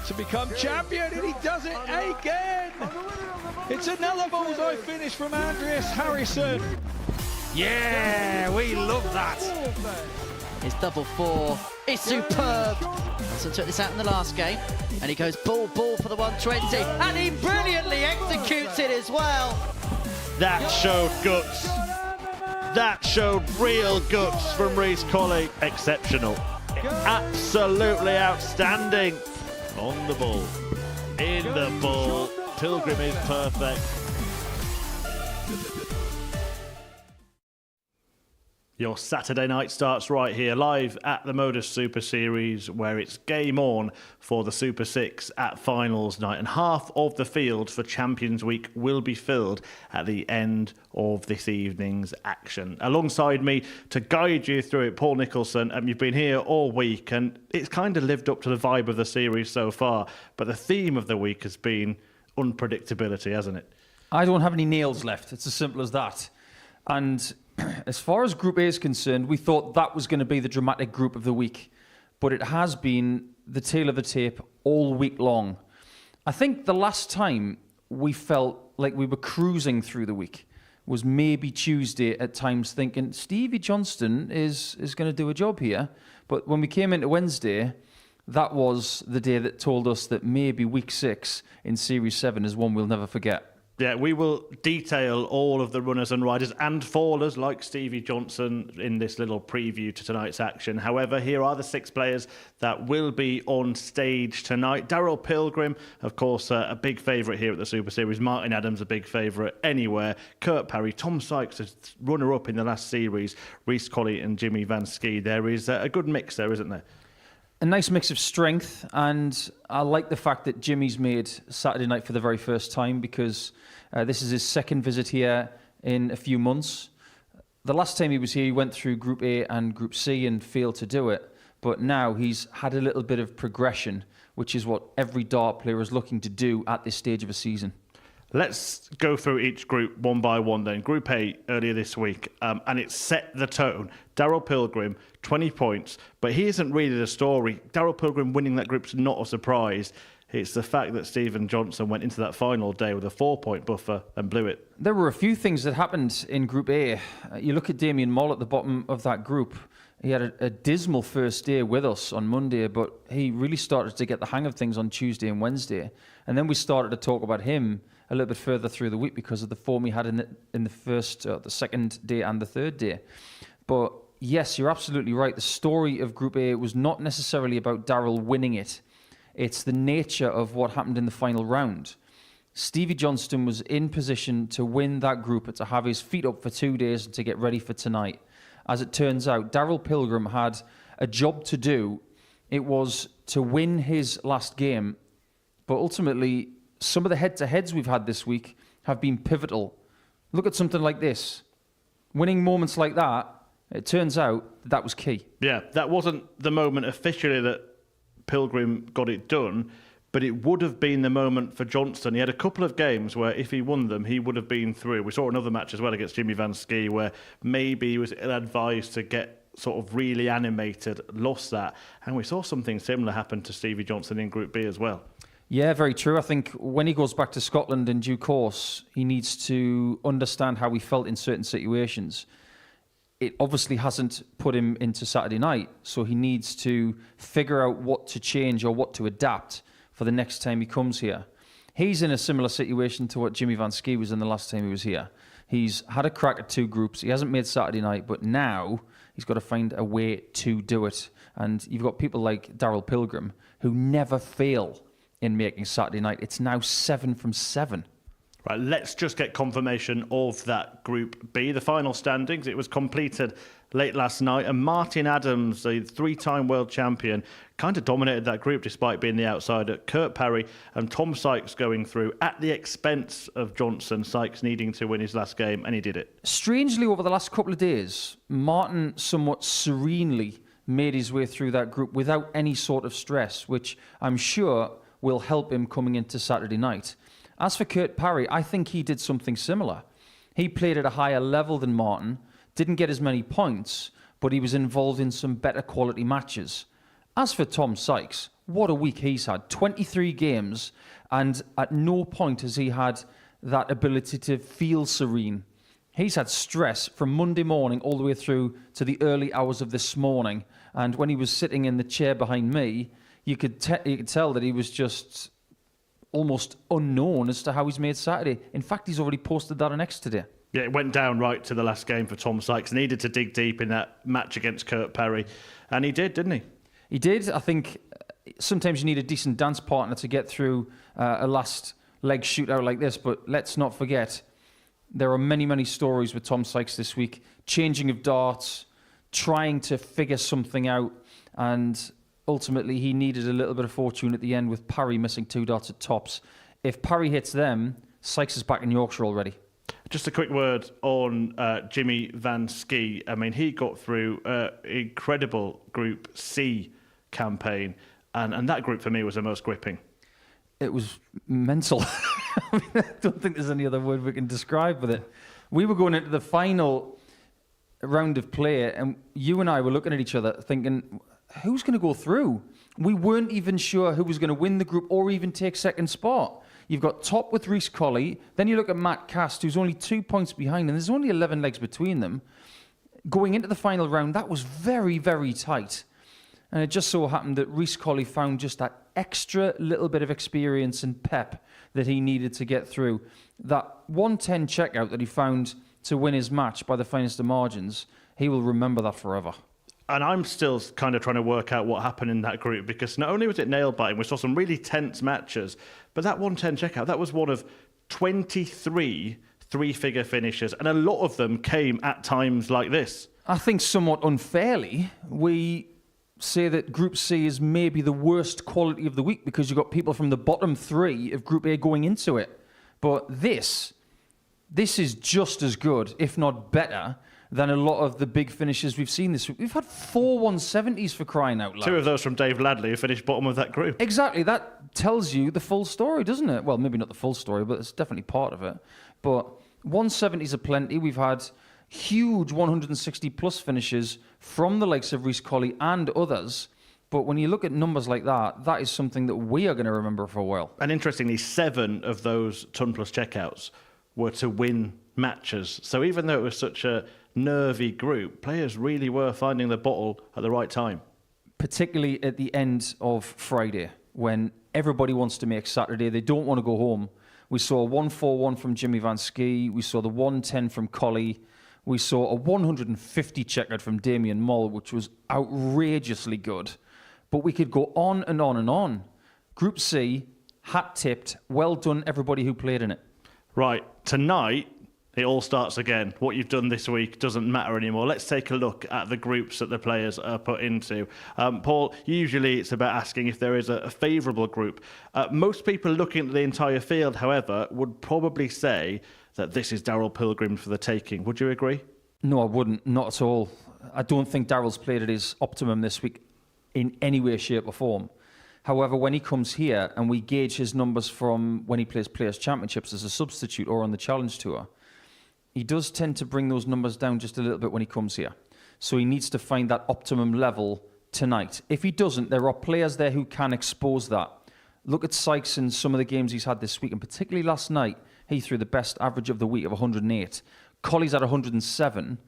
to become champion, and he does it again. It's another bullseye finish from Andreas Harrison. Yeah, we love that. His double four is superb. Johnson took this out in the last game, and he goes ball for the 120, and he brilliantly executes it as well. That showed guts. That showed real guts from Colley. Exceptional. Absolutely outstanding. On the ball. In the ball. Pilgrim is perfect. Your Saturday night starts right here, live at the Modus Super Series, where it's game on for the Super 6 at finals night. And half of the field for Champions Week will be filled at the end of this evening's action. Alongside me to guide you through it, Paul Nicholson. You've been here all week, and it's kind of lived up to the vibe of the series so far. But the theme of the week has been unpredictability, hasn't it? I don't have any nails left. It's as simple as that. And as far as Group A is concerned, we thought that was going to be the dramatic group of the week. But it has been the tail of the tape all week long. I think the last time we felt like we were cruising through the week was maybe Tuesday at times, thinking Stevie Johnston is going to do a job here. But when we came into Wednesday, that was the day that told us that maybe week 6 in Series 7 is one we'll never forget. Yeah, we will detail all of the runners and riders and fallers like Stevie Johnson in this little preview to tonight's action. However, here are the 6 players that will be on stage tonight. Daryl Pilgrim, of course, a big favourite here at the Super Series. Martin Adams, a big favourite anywhere. Kurt Parry, Tom Sykes, a runner-up in the last series. Colley and Jimmy Van Schie. There is a good mix there, isn't there? A nice mix of strength, and I like the fact that Jimmy's made Saturday night for the very first time, because this is his second visit here in a few months. The last time he was here, he went through Group A and Group C and failed to do it. But now he's had a little bit of progression, which is what every dart player is looking to do at this stage of a season. Let's go through each group one by one then. Group A earlier this week, and it set the tone. Daryl Pilgrim, 20 points, but he isn't really the story. Daryl Pilgrim winning that group's not a surprise. It's the fact that Stephen Johnson went into that final day with a 4-point buffer and blew it. There were a few things that happened in Group A. You look at Damien Moll at the bottom of that group. He had a dismal first day with us on Monday, but he really started to get the hang of things on Tuesday and Wednesday. And then we started to talk about him a little bit further through the week because of the form he had in the first, the second day and the third day. But yes, you're absolutely right. The story of Group A was not necessarily about Daryl winning it. It's the nature of what happened in the final round. Stevie Johnston was in position to win that group and to have his feet up for 2 days and to get ready for tonight. As it turns out, Daryl Pilgrim had a job to do. It was to win his last game, but ultimately, some of the head-to-heads we've had this week have been pivotal. Look at something like this. Winning moments like that, it turns out that was key. Yeah, that wasn't the moment officially that Pilgrim got it done, but it would have been the moment for Johnston. He had a couple of games where if he won them, he would have been through. We saw another match as well against Jimmy Van Schie where maybe he was ill-advised to get sort of really animated, lost that. And we saw something similar happen to Stevie Johnson in Group B as well. Yeah, very true. I think when he goes back to Scotland in due course, he needs to understand how he felt in certain situations. It obviously hasn't put him into Saturday night, so he needs to figure out what to change or what to adapt for the next time he comes here. He's in a similar situation to what Jimmy Van Schie was in the last time he was here. He's had a crack at 2 groups. He hasn't made Saturday night, but now he's got to find a way to do it. And you've got people like Daryl Pilgrim who never fail in making Saturday night. It's now 7 from 7. Right, let's just get confirmation of that Group B. The final standings, it was completed late last night, and Martin Adams, the 3-time world champion, kind of dominated that group despite being the outsider. Kurt Parry and Tom Sykes going through at the expense of Johnson. Sykes needing to win his last game, and he did it. Strangely, over the last couple of days, Martin somewhat serenely made his way through that group without any sort of stress, which I'm sure will help him coming into Saturday night. As for Kurt Parry, I think he did something similar. He played at a higher level than Martin, didn't get as many points, but he was involved in some better quality matches. As for Tom Sykes, What a week he's had. 23 games, and at no point has he had that ability to feel serene. He's had stress from Monday morning all the way through to the early hours of this morning. And when he was sitting in the chair behind me, you could tell that he was just almost unknown as to how he's made Saturday. In fact, he's already posted that on X today. Yeah, it went down right to the last game for Tom Sykes. Needed to dig deep in that match against Parry. And he did, didn't he? He did. I think sometimes you need a decent dance partner to get through a last leg shootout like this. But let's not forget, there are many, many stories with Tom Sykes this week. Changing of darts, trying to figure something out. And ultimately, he needed a little bit of fortune at the end with Parry missing 2 darts at tops. If Parry hits them, Sykes is back in Yorkshire already. Just a quick word on Jimmy Van Schie. I mean, he got through an incredible Group C campaign, and that group for me was the most gripping. It was mental. I don't think there's any other word we can describe with it. We were going into the final round of play, and you and I were looking at each other thinking, who's going to go through? We weren't even sure who was going to win the group or even take second spot. You've got top with Colley. Then you look at Matt Cast, who's only 2 points behind, and there's only 11 legs between them. Going into the final round, that was very, very tight. And it just so happened that Colley found just that extra little bit of experience and pep that he needed to get through. That 110 checkout that he found to win his match by the finest of margins, he will remember that forever. And I'm still kind of trying to work out what happened in that group, because not only was it nail-biting, we saw some really tense matches, but that 110 checkout, that was one of 23 three-figure finishes, and a lot of them came at times like this. I think somewhat unfairly, we say that Group C is maybe the worst quality of the week because you've got people from the bottom 3 of Group A going into it. But this is just as good, if not better, than a lot of the big finishes we've seen this week. We've had 4 170s for crying out loud. 2 of those from Dave Ladley, who finished bottom of that group. Exactly. That tells you the full story, doesn't it? Well, maybe not the full story, but it's definitely part of it. But 170s are plenty. We've had huge 160-plus finishes from the likes of Colley and others. But when you look at numbers like that, that is something that we are going to remember for a while. And interestingly, 7 of those ton-plus checkouts were to win matches. So even though it was such a nervy group, players really were finding the bottle at the right time. Particularly at the end of Friday, when everybody wants to make Saturday. They don't want to go home. We saw a 141 from Jimmy Van Schie. We saw the 110 from Colley. We saw a 150 checkout from Damien Moll, which was outrageously good. But we could go on and on and on. Group C, hat tipped. Well done, everybody who played in it. Right, tonight, it all starts again. What you've done this week doesn't matter anymore. Let's take a look at the groups that the players are put into. Paul, usually it's about asking if there is a favourable group. Most people looking at the entire field, however, would probably say that this is Daryl Pilgrim for the taking. Would you agree? No, I wouldn't. Not at all. I don't think Daryl's played at his optimum this week in any way, shape or form. However, when he comes here and we gauge his numbers from when he plays Players' Championships as a substitute or on the Challenge Tour, he does tend to bring those numbers down just a little bit when he comes here. So he needs to find that optimum level tonight. If he doesn't, there are players there who can expose that. Look at Sykes in some of the games he's had this week, and particularly last night, he threw the best average of the week of 108. Colley's at 107,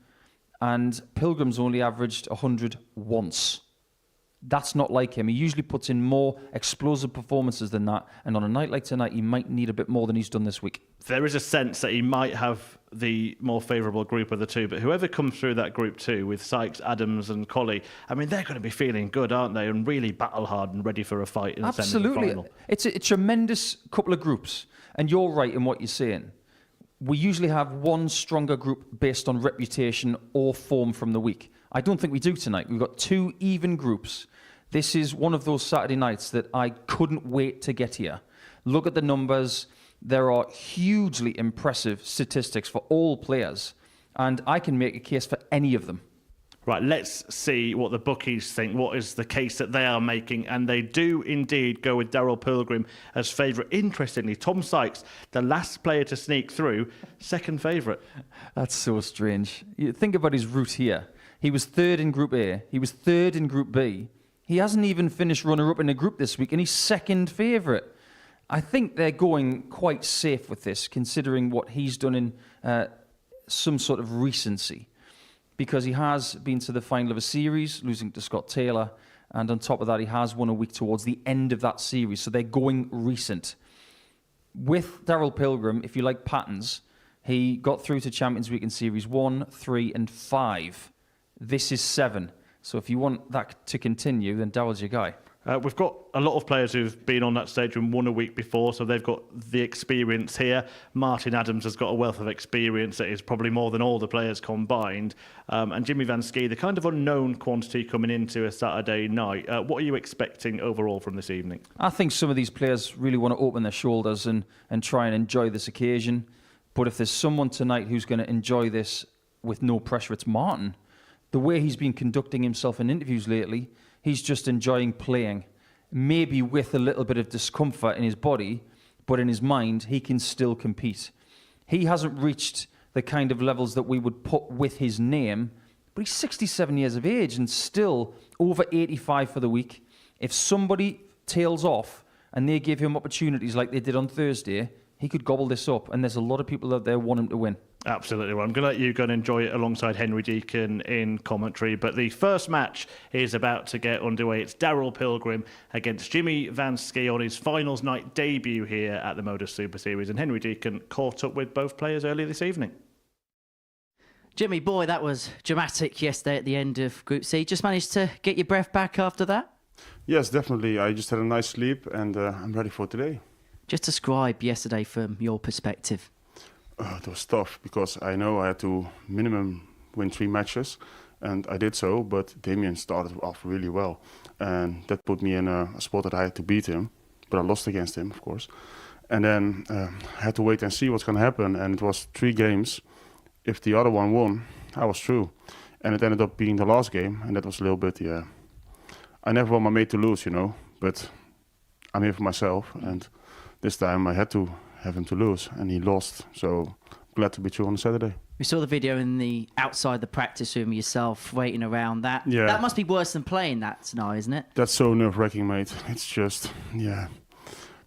and Pilgrim's only averaged 100 once. That's not like him. He usually puts in more explosive performances than that. And on a night like tonight, he might need a bit more than he's done this week. There is a sense that he might have the more favourable group of the two. But whoever comes through that group too, with Sykes, Adams and Colley, I mean, they're going to be feeling good, aren't they? And really battle hard and ready for a fight in the semi-final. It's a tremendous couple of groups. And you're right in what you're saying. We usually have one stronger group based on reputation or form from the week. I don't think we do tonight. We've got 2 even groups. This is one of those Saturday nights that I couldn't wait to get here. Look at the numbers. There are hugely impressive statistics for all players, and I can make a case for any of them. Right, let's see what the bookies think. What is the case that they are making? And they do indeed go with Daryl Pilgrim as favourite. Interestingly, Tom Sykes, the last player to sneak through, second favourite. That's so strange. You think about his route here. He was 3rd in Group A. He was 3rd in Group B. He hasn't even finished runner-up in a group this week, and he's second favourite. I think they're going quite safe with this, considering what he's done in some sort of recency. Because he has been to the final of a series, losing to Scott Taylor, and on top of that, he has won a week towards the end of that series, so they're going recent. With Daryl Pilgrim, if you like patterns, he got through to Champions Week in Series 1, 3 and 5. This is 7. So if you want that to continue, then Daryl's your guy. We've got a lot of players who've been on that stage and won a week before, so they've got the experience here. Martin Adams has got a wealth of experience that is probably more than all the players combined. And Jimmy Van Schie, the kind of unknown quantity coming into a Saturday night. What are you expecting overall from this evening? I think some of these players really want to open their shoulders and try and enjoy this occasion. But if there's someone tonight who's going to enjoy this with no pressure, it's Martin. The way he's been conducting himself in interviews lately, he's just enjoying playing. Maybe with a little bit of discomfort in his body, but in his mind, he can still compete. He hasn't reached the kind of levels that we would put with his name, but he's 67 years of age and still over 85 for the week. If somebody tails off and they give him opportunities like they did on Thursday, he could gobble this up, and there's a lot of people out there want him to win. Absolutely. Well, I'm going to let you go and enjoy it alongside Henry Deacon in commentary. But the first match is about to get underway. It's Daryl Pilgrim against Jimmy Van Schie on his finals night debut here at the Modus Super Series. And Henry Deacon caught up with both players earlier this evening. Jimmy, boy, that was dramatic yesterday at the end of Group C. Just managed to get your breath back after that? Yes, definitely. I just had a nice sleep and I'm ready for today. Just describe yesterday from your perspective. It was tough because I know I had to minimum win 3 matches, and I did so, but Damien started off really well. And that put me in a spot that I had to beat him, but I lost against him, of course. And then I had to wait and see what's going to happen, and it was 3 games. If the other one won, I was through. And it ended up being the last game, and that was a little bit, I never want my mate to lose, but I'm here for myself, and this time I had to have him to lose, and he lost. So glad to be true on Saturday. We saw the video in the outside the practice room yourself waiting around that. Yeah. That must be worse than playing that tonight, isn't it? That's so nerve-wracking, mate. It's just,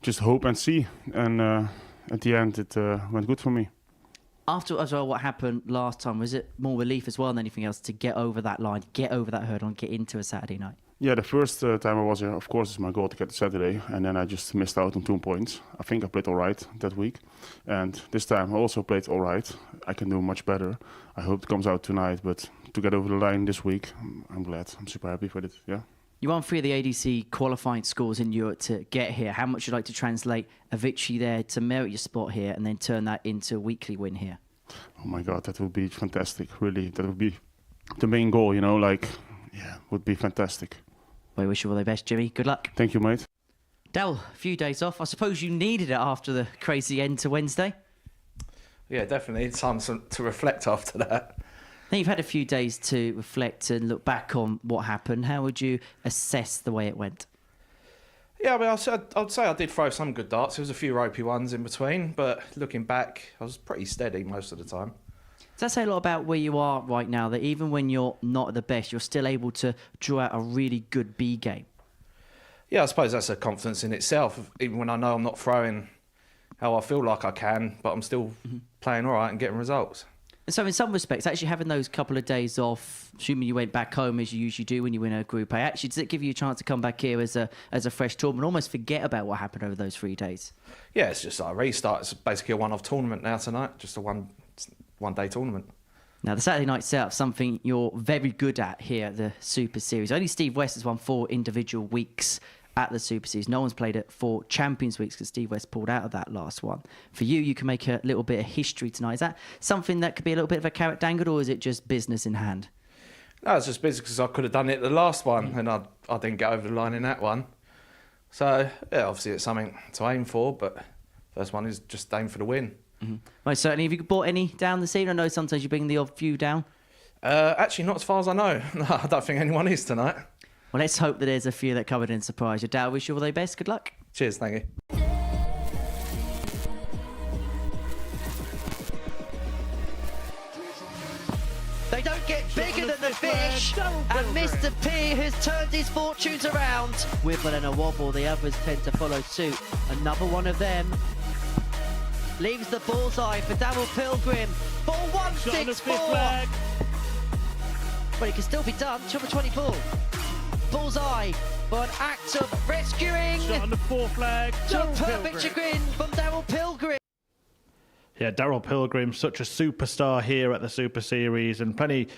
just hope and see. And at the end, it went good for me. After as well, what happened last time, was it more relief as well than anything else to get over that line, get over that hurdle and get into a Saturday night? Yeah, the first time I was here, of course, it's my goal to get the Saturday, and then I just missed out on 2 points. I think I played all right that week, and this time I also played all right. I can do much better. I hope it comes out tonight, but to get over the line this week, I'm glad. I'm super happy with it, yeah. You won 3 of the ADC qualifying scores in Europe to get here. How much would you like to translate a victory there to merit your spot here and then turn that into a weekly win here? Oh my God, that would be fantastic, really. That would be the main goal, would be fantastic. Well, I wish you all the best, Jimmy. Good luck. Thank you, mate. Dal, a few days off. I suppose you needed it after the crazy end to Wednesday. Yeah, definitely. It's time to reflect after that. Now you've had a few days to reflect and look back on what happened. How would you assess the way it went? Yeah, I mean, I'd say I did throw some good darts. There was a few ropey ones in between, but looking back, I was pretty steady most of the time. Does that say a lot about where you are right now, that even when you're not at the best, you're still able to draw out a really good B game? Yeah, I suppose that's a confidence in itself, even when I know I'm not throwing how I feel like I can, but I'm still playing all right and getting results. And so in some respects, actually having those couple of days off, assuming you went back home as you usually do when you win a Group A, actually does it give you a chance to come back here as a fresh tournament, almost forget about what happened over those 3 days? Yeah, it's just like a restart. It's basically a one-off tournament now tonight, just a one-day tournament. Now, the Saturday night setup, something you're very good at here at the Super Series. Only Steve West has won 4 individual weeks at the Super Series. No one's played it 4 Champions Weeks because Steve West pulled out of that last one. For you can make a little bit of history tonight. Is that something that could be a little bit of a carrot dangled, or is it just business in hand? No, it's just business because I could have done it the last one and I didn't get over the line in that one. So, yeah, obviously it's something to aim for, but first one is just aim for the win. Right, certainly. Have you brought any down this evening? I know sometimes you bring the odd few down. Actually, not as far as I know. No, I don't think anyone is tonight. Well, let's hope that there's a few that come in and surprise you. Dal, wish you all the best. Good luck. Cheers, thank you. They don't get bigger than the fish. match. And Mr. P has turned his fortunes around. Wibble and a wobble, the others tend to follow suit. Another one of them leaves the bullseye for Darryl Pilgrim for 164. But it can still be done. Shot for 24. Bullseye for an act of rescuing. Shot on the 4th flag. To perfect chagrin from Darryl Pilgrim. Yeah, Darryl Pilgrim, such a superstar here at the Super Series, and plenty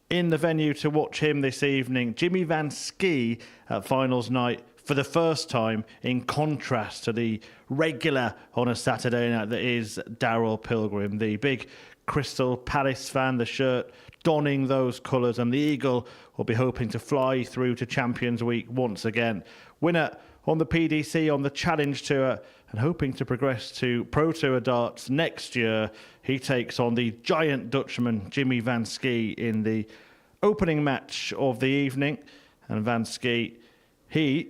in the venue to watch him this evening. Jimmy Van Schie at finals night for the first time, in contrast to the regular on a Saturday night that is Darryl Pilgrim, the big Crystal Palace fan, the shirt donning those colours, and the Eagle will be hoping to fly through to Champions Week once again. Winner on the PDC on the Challenge Tour, and hoping to progress to Pro Tour darts next year. He takes on the giant Dutchman Jimmy Van Schie in the opening match of the evening. And Van Schie, he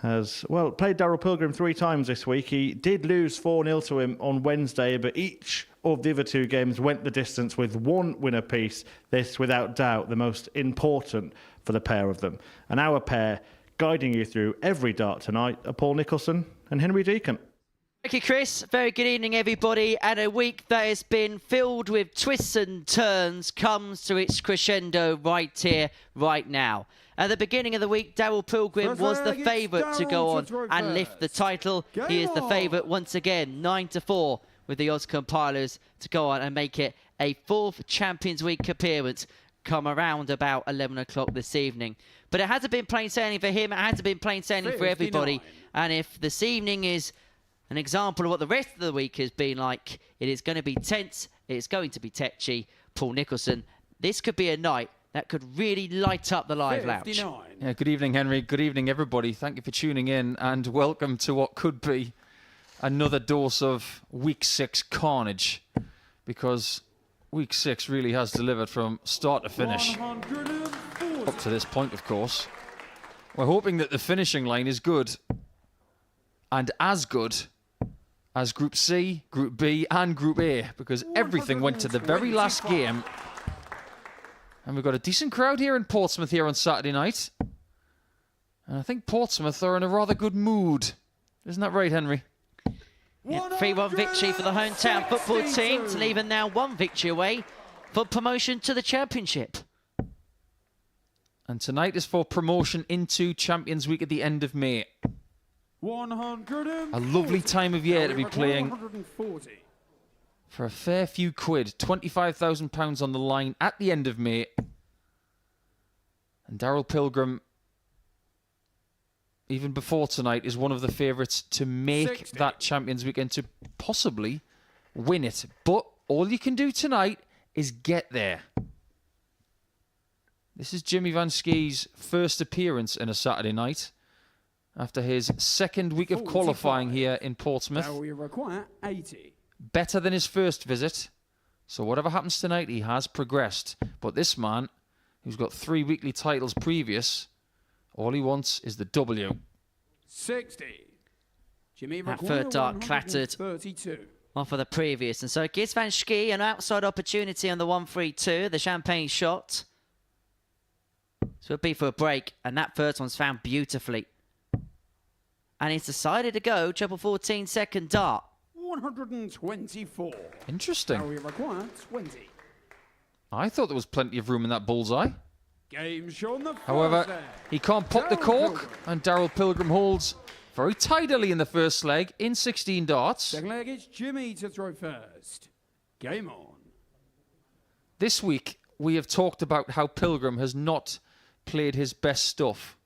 has, well, played Darryl Pilgrim 3 times this week. He did lose 4-0 to him on Wednesday, but each of the other 2 games went the distance with 1 win apiece. This, without doubt, the most important for the pair of them. And our pair, guiding you through every dart tonight, are Paul Nicholson and Henry Deacon. Thank you, Chris. Very good evening, everybody. And a week that has been filled with twists and turns comes to its crescendo right here, right now. At the beginning of the week, Darryl Pilgrim was the favourite to go on and lift the title. He is the favourite once again, 9-4, with the odds compilers to go on and make it a 4th Champions Week appearance come around about 11 o'clock this evening. But it hasn't been plain sailing for him. It hasn't been plain sailing for everybody. And if this evening is an example of what the rest of the week has been like, it is going to be tense. It's going to be tetchy. Paul Nicholson, this could be a night that could really light up the live lounge. Yeah, good evening, Henry. Good evening, everybody. Thank you for tuning in, and welcome to what could be another dose of Week 6 carnage, because Week 6 really has delivered from start to finish. Up to this point, of course. We're hoping that the finishing line is good, and as good as Group C, Group B, and Group A, because everything went to the very last game. And we've got a decent crowd here in Portsmouth here on Saturday night. And I think Portsmouth are in a rather good mood. Isn't that right, Henry? Yeah, 3-1 victory for the hometown football team to leave them now 1 victory away for promotion to the Championship. And tonight is for promotion into Champions Week at the end of May. A lovely time of year to be playing for a fair few quid. £25,000 on the line at the end of May. And Darryl Pilgrim, even before tonight, is one of the favourites to make that Champions Weekend, to possibly win it. But all you can do tonight is get there. This is Jimmy Van Schie's first appearance in a Saturday night after his 2nd week of qualifying here in Portsmouth. Now we require 80. Better than his first visit. So whatever happens tonight, he has progressed. But this man, who's got 3 weekly titles previous, all he wants is the W. 60. Jimmy That require third dart clattered 32. off of the previous. And so it gives Van Schie an outside opportunity on the 1-3-2, the champagne shot. So it'll be for a break. And that first one's found beautifully. And he's decided to go treble 14 second dart. 124. Interesting. Now we require 20. I thought there was plenty of room in that bullseye. Game shown the However, first he can't pop the Darryl cork, Pilgrim. and Darryl Pilgrim holds very tidily in the first leg in 16 darts. Second leg, it's Jimmy to throw first. Game on. This week, we have talked about how Pilgrim has not played his best stuff.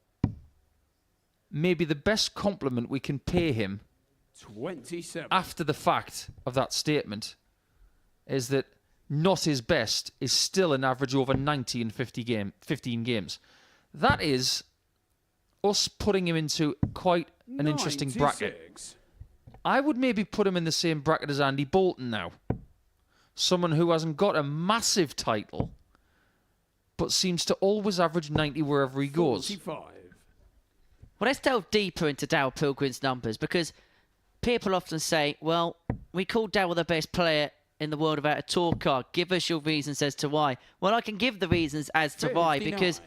Maybe the best compliment we can pay him 27. after the fact of that statement is that not his best is still an average over 90 in 15 games. That is us putting him into quite an interesting bracket. 96. I would maybe put him in the same bracket as Andy Bolton now. Someone who hasn't got a massive title, but seems to always average 90 wherever he goes. 45. Well, let's delve deeper into Darryl Pilgrim's numbers, because people often say, well, we call Darryl the best player in the world without a tour card. Give us your reasons as to why. Well, I can give the reasons as to why, because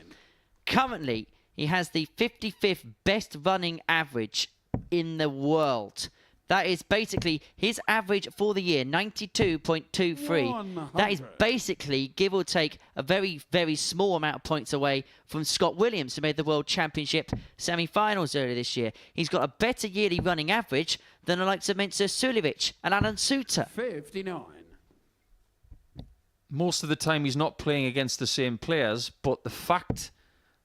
currently he has the 55th best running average in the world. That is basically his average for the year, 92.23. That is basically, give or take, a very, very small amount of points away from Scott Williams, who made the World Championship semi-finals earlier this year. He's got a better yearly running average than the likes of Mensur Suljovic and Alan Suter. 59. Most of the time he's not playing against the same players, but the fact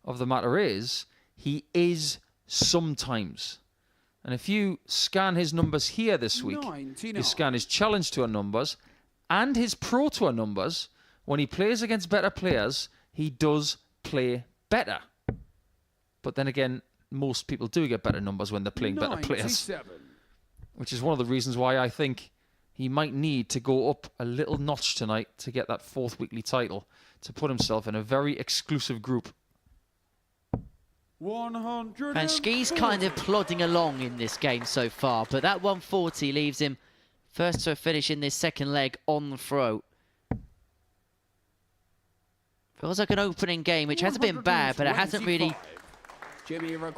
of the matter is, he is sometimes. And if you scan his numbers here this week, 99. you scan his Challenge Tour numbers and his Pro Tour numbers, when he plays against better players, he does play better. But then again, most people do get better numbers when they're playing better players. 97. Which is one of the reasons why I think he might need to go up a little notch tonight to get that 4th weekly title, to put himself in a very exclusive group. 100. And Schie's kind of plodding along in this game so far, but that 140 leaves him first to a finish in this second leg on the throat. Feels like an opening game, which hasn't been bad, but it hasn't really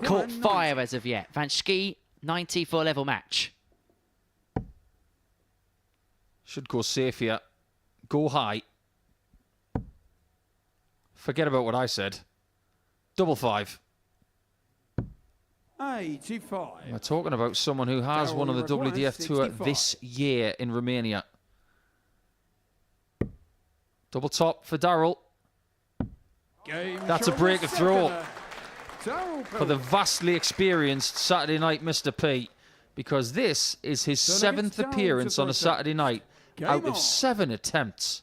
caught fire as of yet. Van Schie, 90 for a level match. Should go safe here. Go high. Forget about what I said. Double 5. 85. We're talking about someone who has won on the WDF Tour 65. this year in Romania. Double top for Darrell. That's a break of throw for the vastly experienced Saturday night Mr. P, because this is his 7th appearance on a Saturday night out of 7 attempts.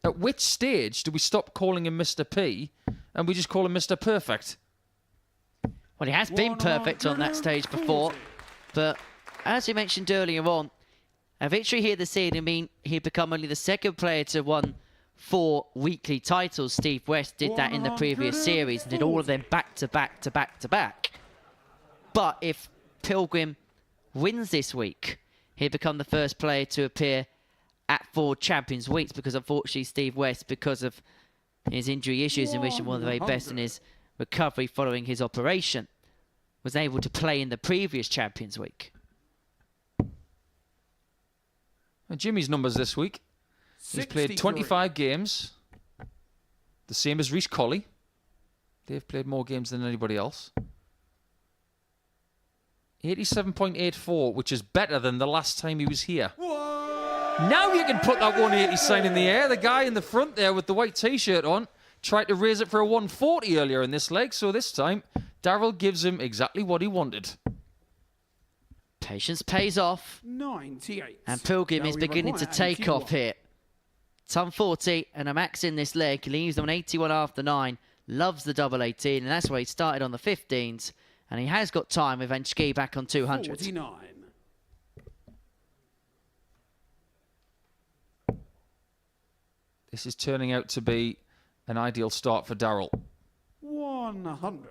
At which stage do we stop calling him Mr. P and we just call him Mr. Perfect? Well, he has been perfect on that stage before, but as we mentioned earlier on, a victory here this evening mean he'd become only the 2nd player to won 4 weekly titles. Steve West did that in the previous series and did all of them back to back to back to back. But if Pilgrim wins this week, he'd become the first player to appear at 4 Champions Weeks, because unfortunately Steve West, because of his injury issues in which he was one of the very best in his recovery following his operation, was able to play in the previous Champions Week. And Jimmy's numbers this week. He's played 25 games, the same as Reece Colley. They've played more games than anybody else. 87.84, which is better than the last time he was here. Now you can put that 180 sign in the air. The guy in the front there with the white t-shirt on tried to raise it for a 140 earlier in this leg, so this time Darrell gives him exactly what he wanted. Patience pays off. 98. And Pilgrim is beginning to take off here. Ton 40 and a max in this leg. Leaves on 81 after 9. Loves the double 18, and that's where he started on the 15s. And he has got time with Van Schie back on 200. 49. This is turning out to be an ideal start for Darrell. 100.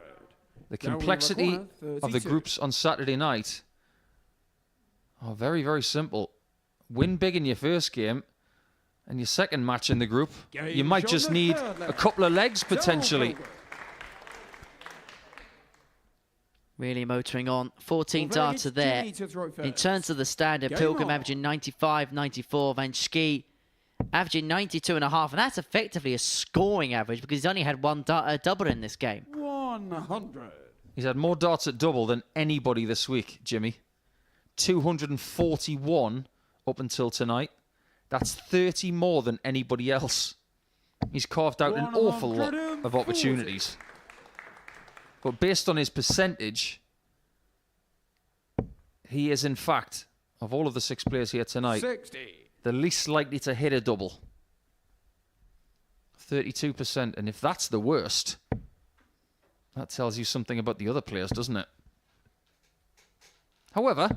The complexity of the groups on Saturday night are very, very simple. Win big in your first game, and your second match in the group, you might just need a couple of legs potentially. Really motoring on. 14 data there. In terms of the standard, Pilgrim averaging 95, 94. Van Schie averaging 92.5. And that's effectively a scoring average because he's only had one double in this game. 100. He's had more darts at double than anybody this week, Jimmy. 241 up until tonight. That's 30 more than anybody else. He's carved out an awful lot of opportunities. But based on his percentage, he is, in fact, of all of the 6 players here tonight, 60. the least likely to hit a double. 32%. And if that's the worst, that tells you something about the other players, doesn't it? However,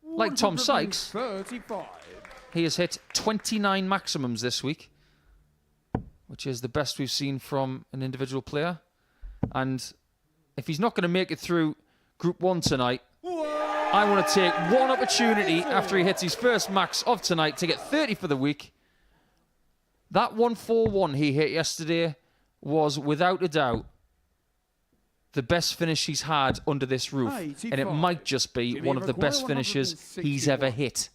like Tom Sykes, 35. he has hit 29 maximums this week, which is the best we've seen from an individual player. And if he's not going to make it through Group 1 tonight, I want to take one opportunity after he hits his first max of tonight to get 30 for the week. That 141 he hit yesterday was, without a doubt, the best finish he's had under this roof. And it might just be one of the best finishes he's ever hit.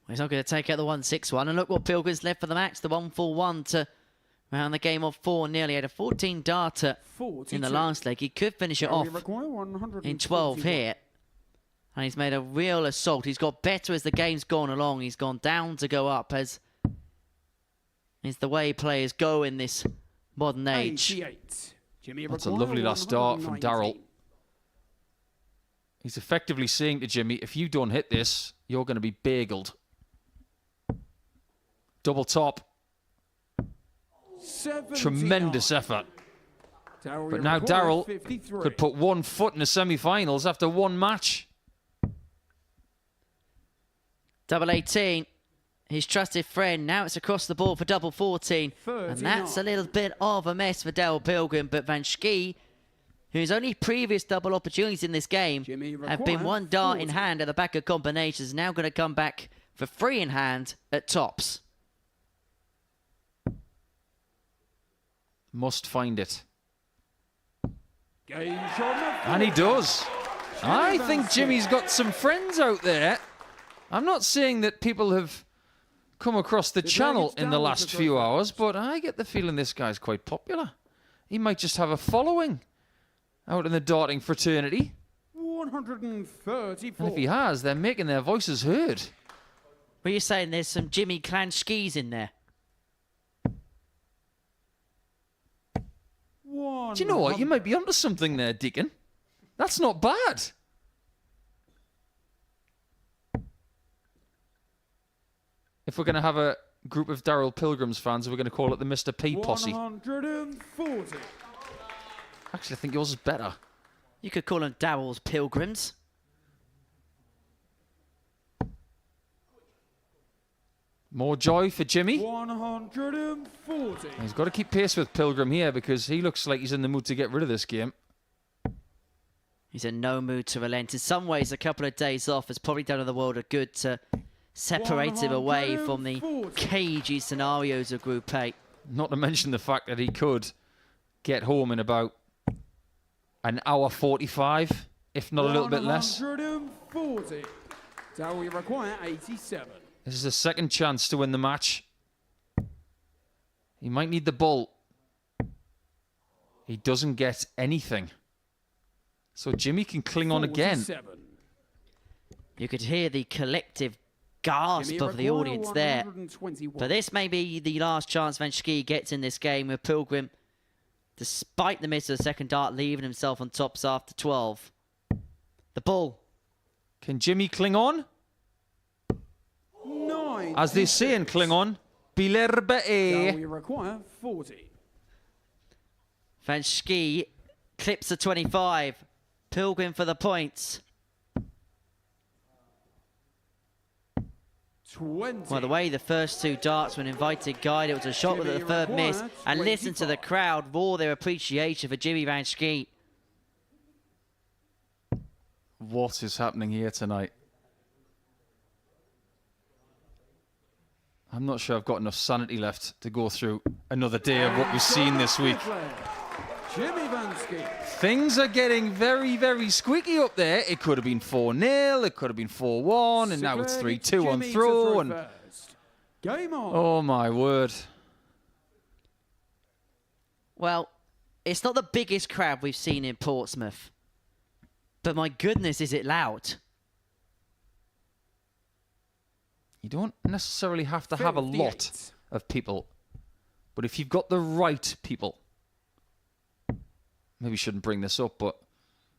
He's not going to take out the 161. And look what Pilgrim's left for the match. The 141 to round the game off 4-0. He had a 14 darter in the last leg. He could finish it off in 12 here. And he's made a real assault. He's got better as the game's gone along. He's gone down to go up, as is the way players go in this modern age. That's a lovely last start from Darrell. He's effectively saying to Jimmy, if you don't hit this, you're going to be bageled. Double top. Tremendous effort. But now Darrell could put 1 foot in the semi-finals after one match. Double 18. His trusted friend. Now it's across the board for double 14. And that's a little bit of a mess for Darrell Pilgrim. But Van Schie, whose only previous double opportunities in this game have been 1 dart in hand at the back of combinations, is now going to come back for 3 in hand at tops. Must find it. And he does. I think Jimmy's got some friends out there. I'm not saying that people have come across the channel in the last few hours, but I get the feeling this guy's quite popular. He might just have a following out in the darting fraternity. 134. And if he has, they're making their voices heard. What are you saying? There's some Jimmy Clan skis in there. Do you know what? You might be onto something there, Deacon. That's not bad. If we're going to have a group of Darrell Pilgrims fans, we're going to call it the Mr. P posse. 140. Actually, I think yours is better. You could call them Darrell's Pilgrims. More joy for Jimmy. 140. He's got to keep pace with Pilgrim here because he looks like he's in the mood to get rid of this game. He's in no mood to relent. In some ways, a couple of days off has probably done the world a good to separate him away from the cagey scenarios of Group A. Not to mention the fact that he could get home in about an hour 45, if not a little bit less. 140. Darrell, you require 87. This is a second chance to win the match. He might need the bull. He doesn't get anything. So Jimmy can cling on again. 47. You could hear the collective gasp of the audience there. But this may be the last chance Van Schie gets in this game with Pilgrim, despite the miss of the second dart, leaving himself on tops after 12. The bull. Can Jimmy cling on? As they say in Klingon, Bilerbe. Darrell, you require 40. Van Schie clips the 25. Pilgrim for the points. 20. Well, the way the first 2 darts were an invited guide, it was a shot with the third miss. And listen to the crowd roar their appreciation for Jimmy Van Schie. What is happening here tonight? I'm not sure I've got enough sanity left to go through another day of what we've seen this week. Jimmy Van Schie. Things are getting very, very squeaky up there. It could have been 4-0, it could have been 4-1, and now it's 3-2 on throw. And Game on. oh my word. Well, it's not the biggest crowd we've seen in Portsmouth. But my goodness, is it loud. You don't necessarily have to have a lot of people. But if you've got the right people, maybe shouldn't bring this up, but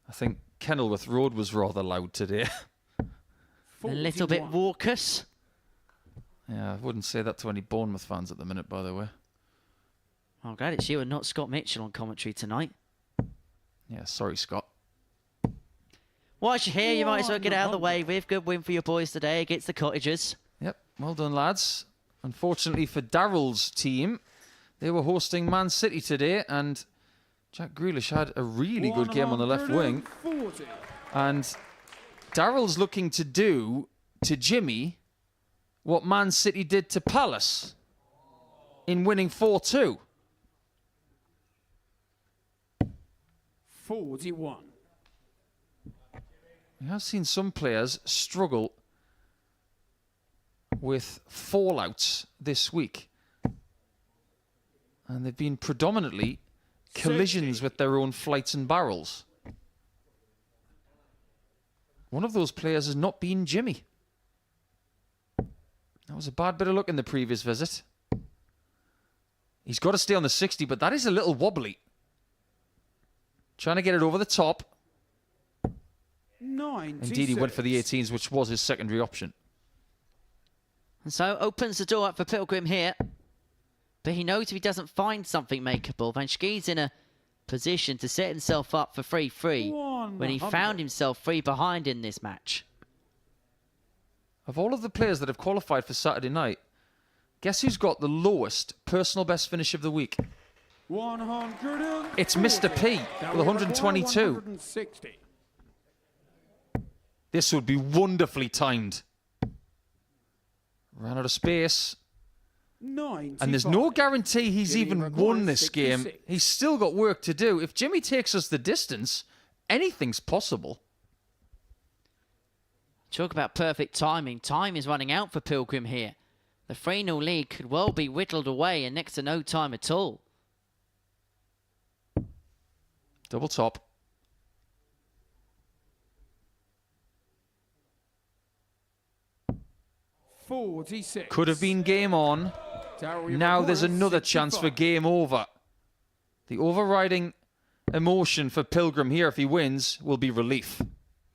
I think Kenilworth Road was rather loud today. A little bit raucous. Yeah, I wouldn't say that to any Bournemouth fans at the minute, by the way. I'm glad it's you and not Scott Mitchell on commentary tonight. Yeah, sorry, Scott. Whilst you're here, you might as well get out of the way with. Good win for your boys today against the Cottagers. Yep, well done, lads. Unfortunately for Darrell's team, they were hosting Man City today, and Jack Grealish had a really good game on the left wing. 140. And Daryl's looking to do to Jimmy what Man City did to Palace in winning 4-2. 41. We have seen some players struggle with fallouts this week. And they've been predominantly collisions with their own flights and barrels. One of those players has not been Jimmy. That was a bad bit of luck in the previous visit. He's got to stay on the 60, but that is a little wobbly. Trying to get it over the top. 96. Indeed, he went for the 18s, which was his secondary option. And so opens the door up for Pilgrim here. But he knows if he doesn't find something makeable, Van Schie's in a position to set himself up for 3-3 when he found himself 3 behind in this match. Of all of the players that have qualified for Saturday night, guess who's got the lowest personal best finish of the week? 140. It's Mr. P with 122. 160. This would be wonderfully timed. Ran out of space. 95. And there's no guarantee he's Jimmy even records won this game. 66. He's still got work to do. If Jimmy takes us the distance, anything's possible. Talk about perfect timing. Time is running out for Pilgrim here. The 3-0 lead could well be whittled away in next to no time at all. Double top. $46. Could have been game on. Now there's another chance for game over. The overriding emotion for Pilgrim here, if he wins, will be relief.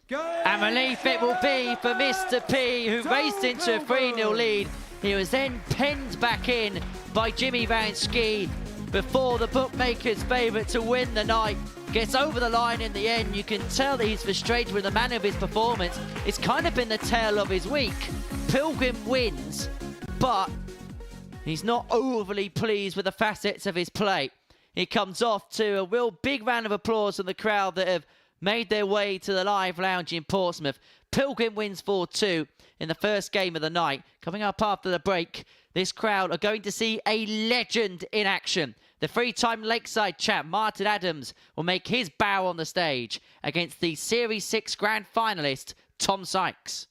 And relief it will be for Mr. P, who raced into a 3-0 lead. He was then penned back in by Jimmy Van Schie before the bookmaker's favourite to win the night gets over the line in the end. You can tell that he's frustrated with the manner of his performance. It's kind of been the tale of his week. Pilgrim wins, but he's not overly pleased with the facets of his play. He comes off to a real big round of applause from the crowd that have made their way to the live lounge in Portsmouth. Pilgrim wins 4-2 in the first game of the night. Coming up after the break, this crowd are going to see a legend in action. The 3-time Lakeside champ, Martin Adams, will make his bow on the stage against the Series 6 grand finalist, Tom Sykes.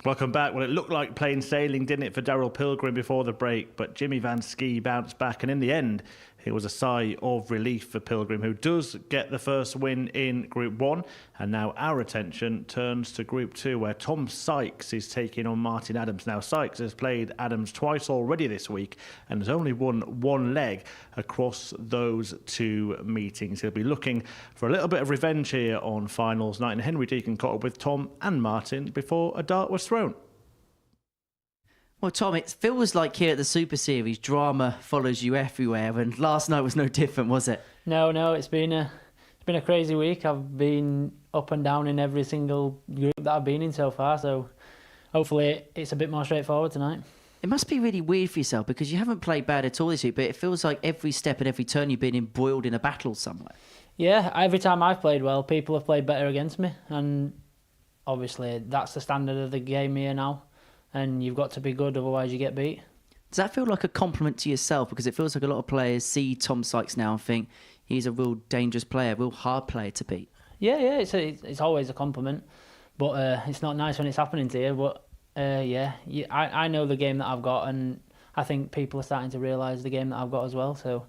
Welcome back. Well, it looked like plain sailing, didn't it, for Daryl Pilgrim before the break, but Jimmy Van Schie bounced back, and in the end, it was a sigh of relief for Pilgrim, who does get the first win in Group 1, and now our attention turns to Group 2, where Tom Sykes is taking on Martin Adams. Now, Sykes has played Adams twice already this week, and has only won one leg across those two meetings. He'll be looking for a little bit of revenge here on finals night, and Henry Deacon caught up with Tom and Martin before a dart was thrown. Well, Tom, it feels like here at the Super Series, drama follows you everywhere, and last night was no different, was it? No, it's been a crazy week. I've been up and down in every single group that I've been in so far, so hopefully it's a bit more straightforward tonight. It must be really weird for yourself because you haven't played bad at all this week, but it feels like every step and every turn you've been embroiled in a battle somewhere. Yeah, every time I've played well, people have played better against me, and obviously that's the standard of the game here now. And you've got to be good, otherwise you get beat. Does that feel like a compliment to yourself? Because it feels like a lot of players see Tom Sykes now and think he's a real dangerous player, a real hard player to beat. Yeah, it's always a compliment, but it's not nice when it's happening to you. But I know the game that I've got, and I think people are starting to realise the game that I've got as well, so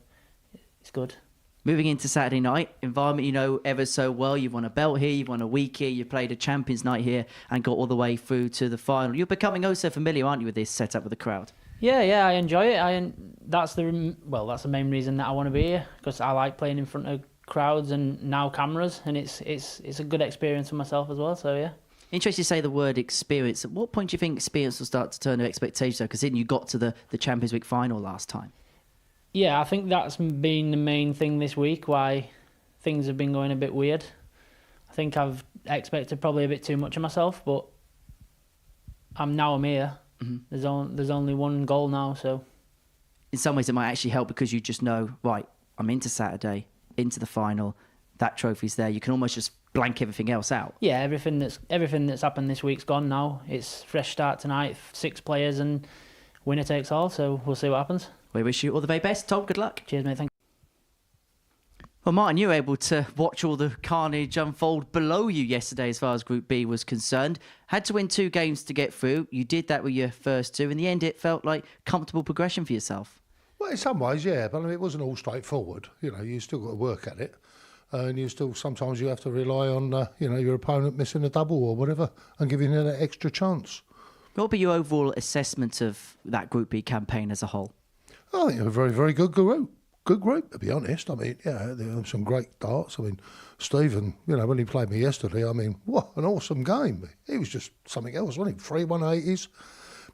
it's good. Moving into Saturday night, environment you know ever so well. You've won a belt here, you've won a week here, you played a Champions Night here and got all the way through to the final. You're becoming oh so familiar, aren't you, with this setup with the crowd? Yeah, I enjoy it. That's the main reason that I want to be here, because I like playing in front of crowds and now cameras, and it's a good experience for myself as well, so yeah. Interesting you say the word experience. At what point do you think experience will start to turn to expectations? Because then you got to the Champions Week final last time. Yeah, I think that's been the main thing this week, why things have been going a bit weird. I think I've expected probably a bit too much of myself, but I'm here. Mm-hmm. There's only one goal now, so... In some ways it might actually help because you just know, right, I'm into Saturday, into the final, that trophy's there. You can almost just blank everything else out. Yeah, everything that's happened this week's gone now. It's fresh start tonight, 6 players, and winner takes all, so we'll see what happens. We wish you all the very best. Tom, good luck. Cheers, mate. Thank you. Well, Martin, you were able to watch all the carnage unfold below you yesterday as far as Group B was concerned. Had to win 2 games to get through. You did that with your first 2. In the end, it felt like comfortable progression for yourself. Well, in some ways, yeah. But I mean, it wasn't all straightforward. You know, you still got to work at it. And sometimes you have to rely on, your opponent missing a double or whatever and giving you that extra chance. What would be your overall assessment of that Group B campaign as a whole? I think it was a very, very good group. Good group, to be honest. I mean, yeah, there were some great darts. I mean, Stephen, when he played me yesterday, I mean, what an awesome game. He was just something else, wasn't he? 3 180s,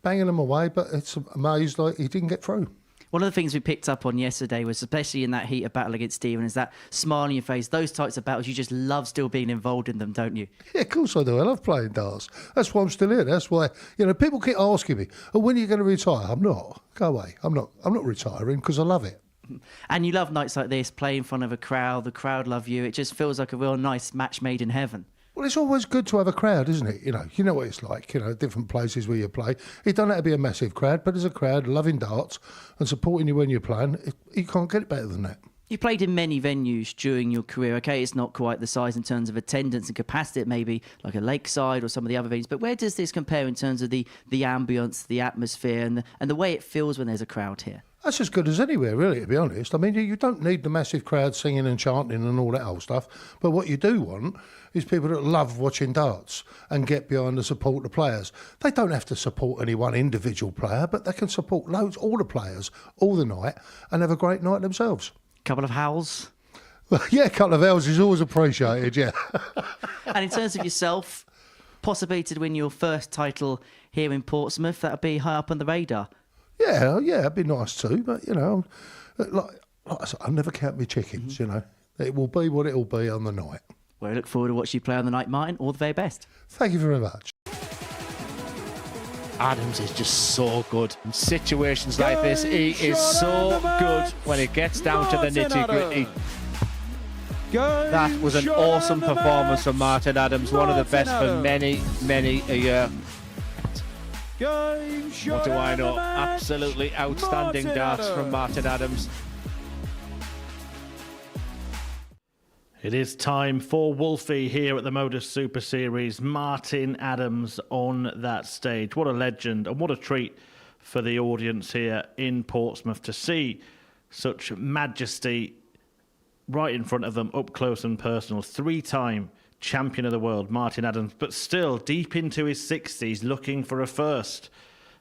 banging them away, but it's amazed like he didn't get through. One of the things we picked up on yesterday was, especially in that heated battle against Stephen, is that smile on your face. Those types of battles, you just love still being involved in them, don't you? Yeah, of course I do. I love playing darts. That's why I'm still here. That's why, people keep asking me, oh, when are you going to retire? I'm not. Go away. I'm not retiring because I love it. And you love nights like this, play in front of a crowd, the crowd love you. It just feels like a real nice match made in heaven. Well, it's always good to have a crowd, isn't it? You know what it's like, different places where you play. It doesn't have to be a massive crowd, but as a crowd loving darts and supporting you when you're playing, you can't get it better than that. You played in many venues during your career. Okay, it's not quite the size in terms of attendance and capacity, it may be like a Lakeside or some of the other venues, but where does this compare in terms of the ambience, the atmosphere and the way it feels when there's a crowd here? That's as good as anywhere, really, to be honest. I mean, you don't need the massive crowd singing and chanting and all that old stuff. But what you do want is people that love watching darts and get behind the support the players. They don't have to support any one individual player, but they can support all the players, all the night, and have a great night themselves. Couple of howls? Well, yeah, a couple of howls is always appreciated, yeah. And in terms of yourself, possibility to win your first title here in Portsmouth, that would be high up on the radar. Yeah, it'd be nice too, but, like I said, I'll never count my chickens, It will be what it will be on the night. Well, I look forward to watching you play on the night, Martin. All the very best. Thank you very much. Adams is just so good. In situations like this, he is so good when it gets down to the nitty-gritty. That was an awesome performance from Martin Adams, one of the best for many, many a year. What do I know? Absolutely outstanding darts from Martin Adams. It is time for Wolfie here at the Modus Super Series. Martin Adams on that stage. What a legend and what a treat for the audience here in Portsmouth to see such majesty right in front of them, up close and personal. 3-time champion of the world, Martin Adams, but still deep into his 60s looking for a first.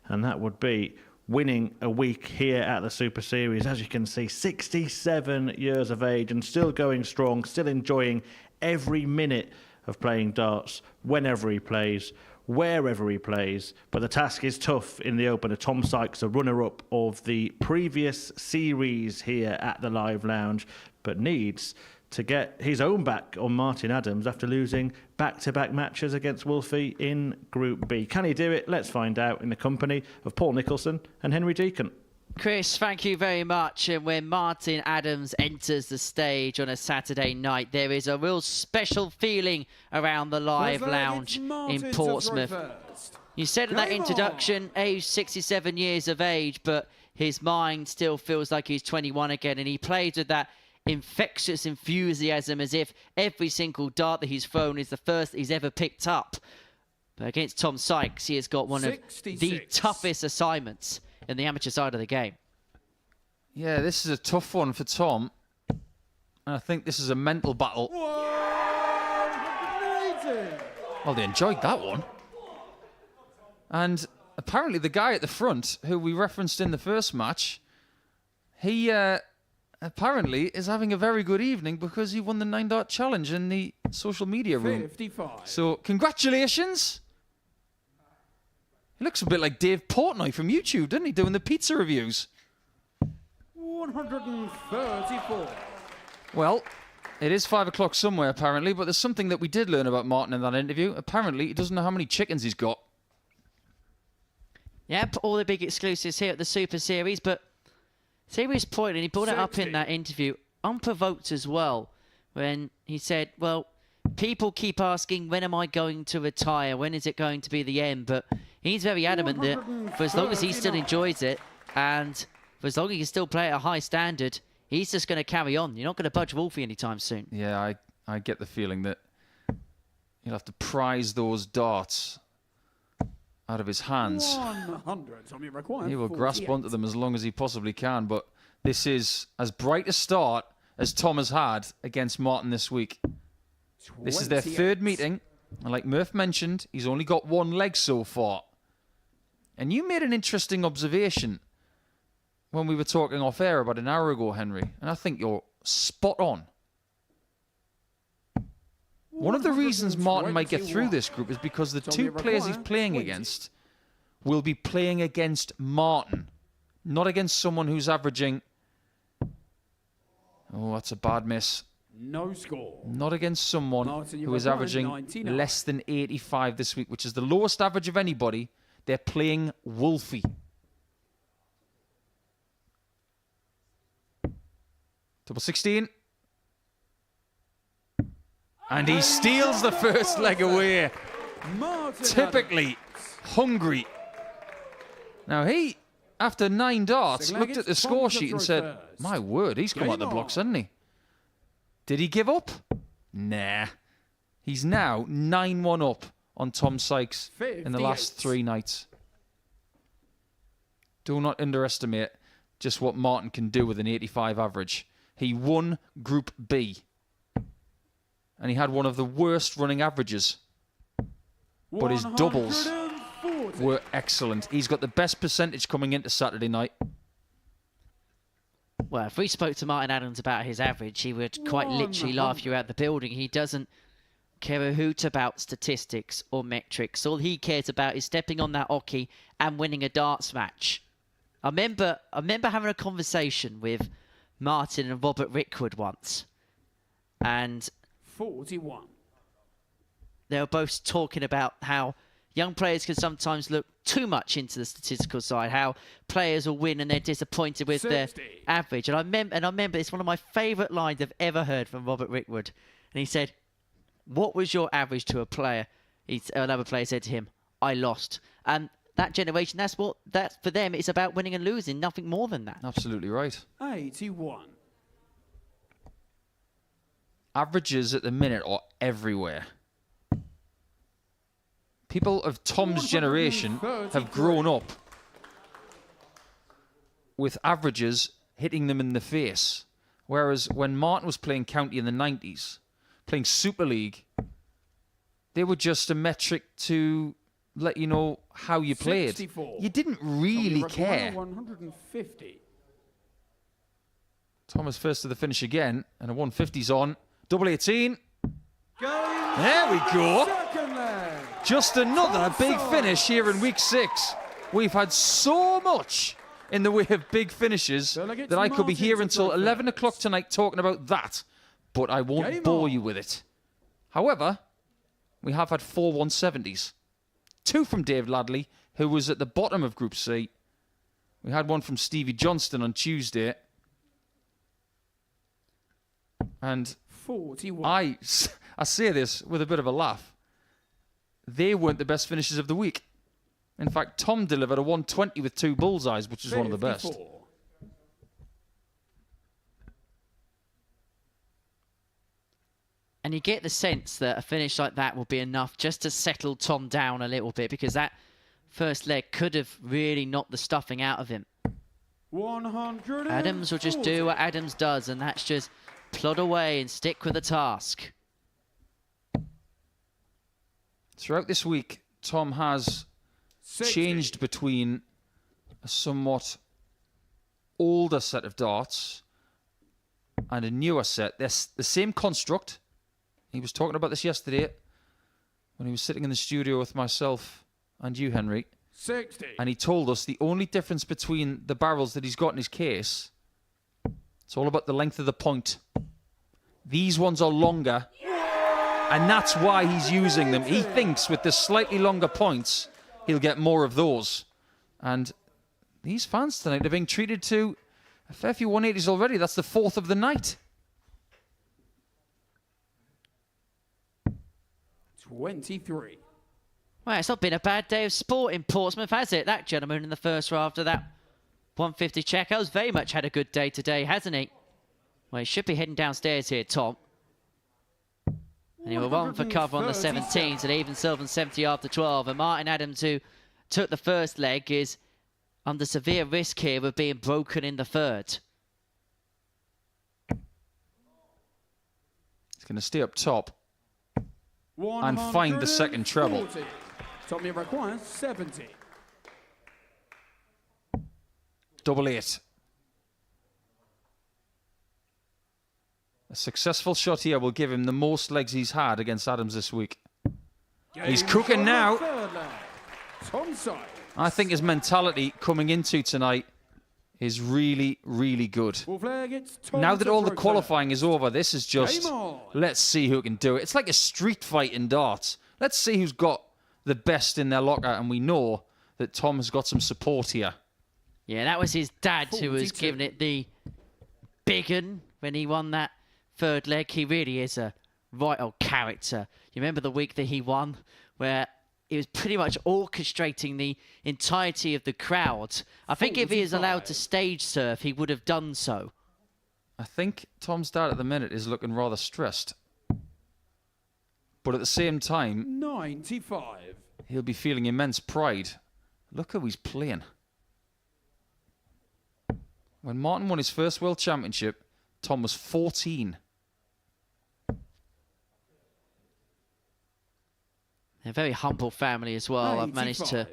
And that would be winning a week here at the Super Series. As you can see, 67 years of age and still going strong, still enjoying every minute of playing darts, whenever he plays, wherever he plays. But the task is tough in the opener. Tom Sykes, a runner-up of the previous series here at the Live Lounge, but needs to get his own back on Martin Adams after losing back-to-back matches against Wolfie in Group B. Can he do it? Let's find out in the company of Paul Nicholson and Henry Deacon. Chris, thank you very much. And when Martin Adams enters the stage on a Saturday night, there is a real special feeling around the Live Lounge in Portsmouth. You said in that introduction, age 67 years of age, but his mind still feels like he's 21 again, and he plays with that infectious enthusiasm as if every single dart that he's thrown is the first he's ever picked up. But against Tom Sykes, he has got one of the toughest assignments in the amateur side of the game. Yeah, this is a tough one for Tom. And I think this is a mental battle. Well, they enjoyed that one. And apparently the guy at the front, who we referenced in the first match, he apparently is having a very good evening because he won the 9-dart challenge in the social media room. 55. So, congratulations. He looks a bit like Dave Portnoy from YouTube, doesn't he, doing the pizza reviews? 134. Well, it is 5 o'clock somewhere, apparently, but there's something that we did learn about Martin in that interview. Apparently, he doesn't know how many chickens he's got. Yep, all the big exclusives here at the Super Series, but serious point, and he brought it up in that interview, unprovoked as well, when he said, well, people keep asking, when am I going to retire? When is it going to be the end? But he's very adamant that for as long as he still enjoys it, and for as long as he can still play at a high standard, he's just going to carry on. You're not going to budge Wolfie anytime soon. Yeah, I get the feeling that he'll have to prize those darts out of his hands. 100. He will grasp onto them as long as he possibly can, but this is as bright a start as Tom has had against Martin this week. This is their third meeting, and like Murph mentioned, he's only got one leg so far. And you made an interesting observation when we were talking off air about an hour ago, Henry, and I think you're spot on. One of the reasons Martin might get through this group is because the two players he's playing against will be playing against Martin, not against someone who's averaging... Oh, that's a bad miss. No score. Not against someone who is averaging 99. less than 85 this week, which is the lowest average of anybody. They're playing Wolfie. Double 16. And he steals the first leg away. Typically hungry. Now he, after 9 darts, looked at the score sheet and said, my word, he's come out the blocks, hasn't he? Did he give up? Nah. He's now 9-1 up on Tom Sykes in the last 3 nights. Do not underestimate just what Martin can do with an 85 average. He won Group B. And he had one of the worst running averages. But his doubles were excellent. He's got the best percentage coming into Saturday night. Well, if we spoke to Martin Adams about his average, he would quite literally laugh you out the building. He doesn't care a hoot about statistics or metrics. All he cares about is stepping on that hockey and winning a darts match. I remember having a conversation with Martin and Robert Rickwood once. And 41. they were both talking about how young players can sometimes look too much into the statistical side, how players will win and they're disappointed with their average. And I remember it's one of my favourite lines I've ever heard from Robert Rickwood. And he said, what was your average to a player? Another player said to him, I lost. And that generation, that's for them, it's about winning and losing, nothing more than that. Absolutely right. 81. averages at the minute are everywhere. People of Tom's generation have grown up with averages hitting them in the face. Whereas when Martin was playing county in the 90s, playing Super League, they were just a metric to let you know how you played. 64. You didn't really care. 150. Thomas first to the finish again, and a 150's on. Double 18. There we go. Just another big finish here in week 6. We've had so much in the way of big finishes that I could be here until 11 o'clock tonight talking about that, but I won't bore you with it. However, we have had 4 170s. 2 from Dave Ladley, who was at the bottom of Group C. We had one from Stevie Johnston on Tuesday. And 41. I say this with a bit of a laugh. They weren't the best finishes of the week. In fact, Tom delivered a 120 with 2 bullseyes, which is one of the best. 54. And you get the sense that a finish like that will be enough just to settle Tom down a little bit, because that first leg could have really knocked the stuffing out of him. 140. Adams will just do what Adams does, and that's just plod away and stick with the task. Throughout this week, Tom has 60. changed between a somewhat older set of darts and a newer set. They're the same construct. He was talking about this yesterday when he was sitting in the studio with myself and you, Henry. 60. And he told us the only difference between the barrels that he's got in his case, it's all about the length of the point. These ones are longer, and that's why he's using them. He thinks with the slightly longer points, he'll get more of those. And these fans tonight are being treated to a fair few 180s already. That's the 4th of the night. 23. Well, it's not been a bad day of sport in Portsmouth, has it? That gentleman in the first row after that 150 checkout's very much had a good day today, hasn't he? Well, he should be heading downstairs here, Tom. And he will run for cover on the 17s at even Sylvan 70 after 12. And Martin Adams, who took the first leg, is under severe risk here of being broken in the third. He's going to stay up top and find the second treble. 140. Tommy requires 70. Double 8. A successful shot here will give him the most legs he's had against Adams this week. He's cooking now. Tom Sykes. I think his mentality coming into tonight is really, really good. Now that all the qualifying is over, this is just, let's see who can do it. It's like a street fight in darts. Let's see who's got the best in their locker, and we know that Tom has got some support here. Yeah, that was his dad who was giving it the big un when he won that third leg. He really is a right old character. You remember the week that he won, where he was pretty much orchestrating the entirety of the crowd. I think if he is allowed to stage surf, he would have done so. I think Tom's dad at the minute is looking rather stressed. But at the same time, 95. He'll be feeling immense pride. Look who he's playing. When Martin won his first World Championship, Tom was 14. A very humble family as well. 95. I've managed to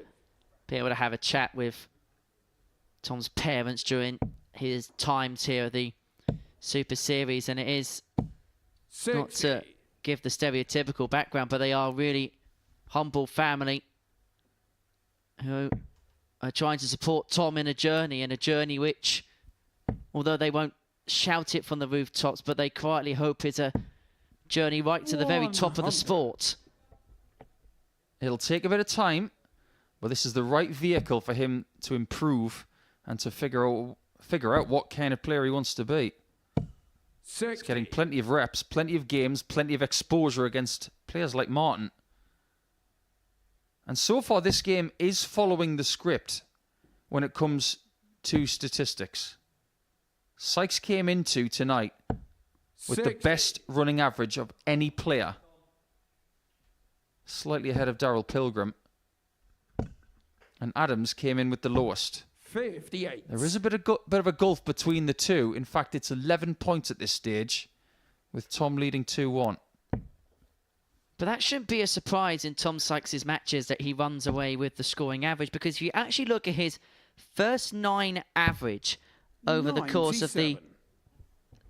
be able to have a chat with Tom's parents during his times here at the Super Series, and it is 60. not to give the stereotypical background, but they are really humble family who are trying to support Tom in a journey which, although they won't shout it from the rooftops, but they quietly hope is a journey right to the very top of the sport. It'll take a bit of time, but this is the right vehicle for him to improve and to figure out what kind of player he wants to be. 60. He's getting plenty of reps, plenty of games, plenty of exposure against players like Martin. And so far, this game is following the script when it comes to statistics. Sykes came into tonight with the best running average of any player. Slightly ahead of Darryl Pilgrim. And Adams came in with the lowest. 58. There is a bit of a gulf between the two. In fact, it's 11 points at this stage, with Tom leading 2-1. But that shouldn't be a surprise in Tom Sykes' matches that he runs away with the scoring average, because if you actually look at his first 9 average over the course of the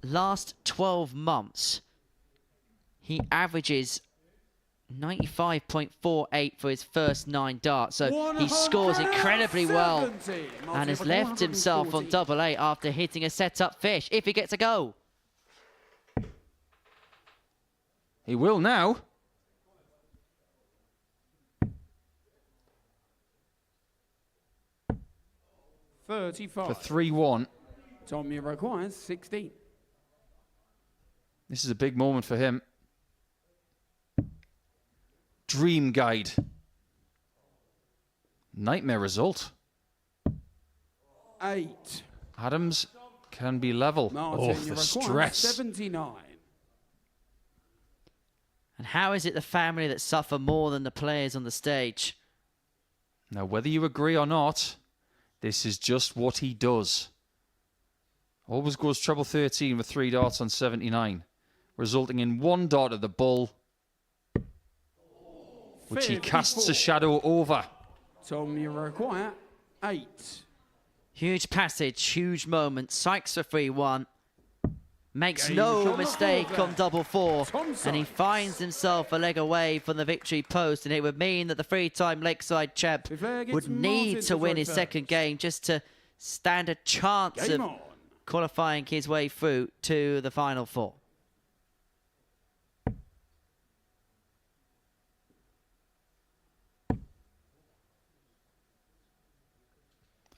last 12 months, he averages 95.48 for his first 9 darts. So he scores incredibly well and has left himself on double 8 after hitting a set-up fish, if he gets a go. He will now. For 3-1. Tommy requires 16. This is a big moment for him. Dream guide. Nightmare result. 8. Adams can be level. Martin, The stress. 79. And how is it the family that suffer more than the players on the stage? Now, whether you agree or not, this is just what he does. Always goes treble 13 with 3 darts on 79, resulting in 1 dart of the bull, which he casts a shadow over. Tommy require 8. Huge passage, huge moment. Sykes for 3-1. Makes no mistake on double 4. And he finds himself a leg away from the victory post. And it would mean that the 3-time Lakeside champ would need to win his second game just to stand a chance of qualifying his way through to the final 4.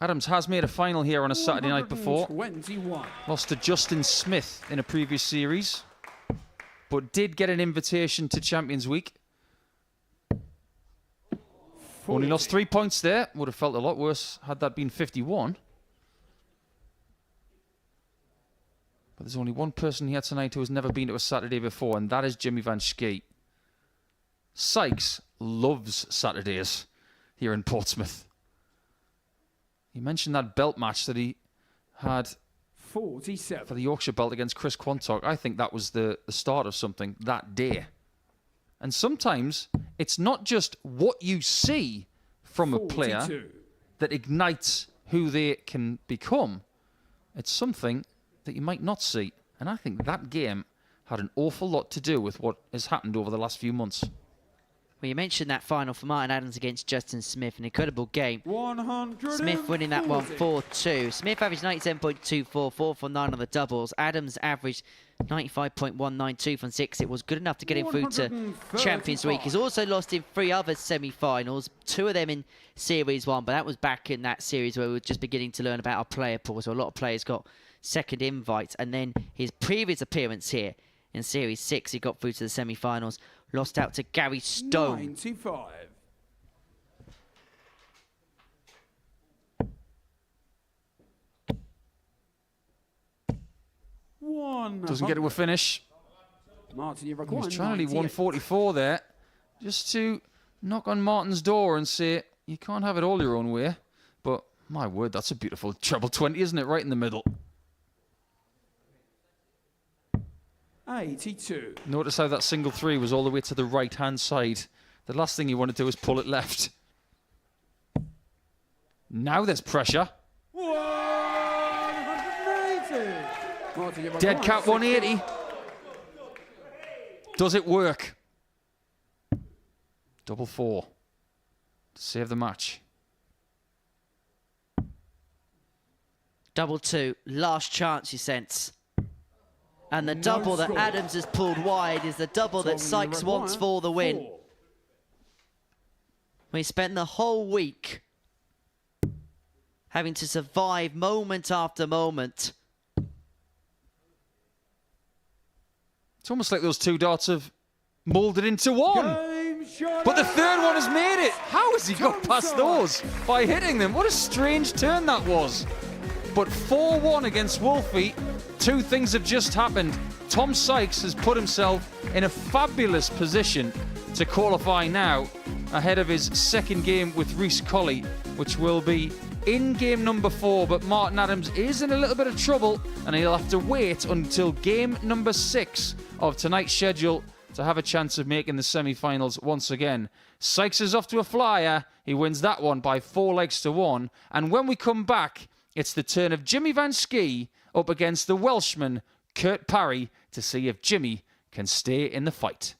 Adams has made a final here on a Saturday night before. 21. Lost to Justin Smith in a previous series, but did get an invitation to Champions Week. 40. Only lost 3 points there. Would have felt a lot worse had that been 51. But there's only one person here tonight who has never been to a Saturday before, and that is Jimmy Van Schie. Sykes loves Saturdays here in Portsmouth. He mentioned that belt match that he had 47. for the Yorkshire belt against Chris Quantock. I think that was the start of something that day. And sometimes it's not just what you see from a player 42. that ignites who they can become. It's something that you might not see. And I think that game had an awful lot to do with what has happened over the last few months. Well, you mentioned that final for Martin Adams against Justin Smith. An incredible game. 140. Smith winning that one 4-2. Smith averaged 97.24, 4 for 9 on the doubles. Adams averaged 95.192 from 6. It was good enough to get him through to Champions Week. He's also lost in 3 other semi-finals, 2 of them in Series 1, but that was back in that series where we were just beginning to learn about our player pool. So a lot of players got second invites. And then his previous appearance here in Series 6, he got through to the semi-finals. Lost out to Gary Stone. 95. Doesn't get to a finish. Martin, you He require was trying to leave 98. 144 there, just to knock on Martin's door and say, you can't have it all your own way. But my word, that's a beautiful treble 20, isn't it? Right in the middle. 82. Notice how that single 3 was all the way to the right-hand side. The last thing you want to do is pull it left. Now there's pressure. 180. Martin, you Dead require cat 180. Does it work? Double 4 to save the match. Double 2, last chance, you sense. And the double that Adams has pulled wide is the double that Sykes wants for the win. We spent the whole week having to survive moment after moment. It's almost like those 2 darts have moulded into one. But the third one has made it. How has he got past those? By hitting them. What a strange turn that was. But 4-1 against Wolfie. two things have just happened. Tom Sykes has put himself in a fabulous position to qualify now ahead of his second game with Reece Colley, which will be in game number 4. But Martin Adams is in a little bit of trouble, and he'll have to wait until game number 6 of tonight's schedule to have a chance of making the semi-finals once again. Sykes is off to a flyer. He wins that one by 4 legs to 1. And when we come back, it's the turn of Jimmy Van Schie up against the Welshman, Kurt Parry, to see if Jimmy can stay in the fight.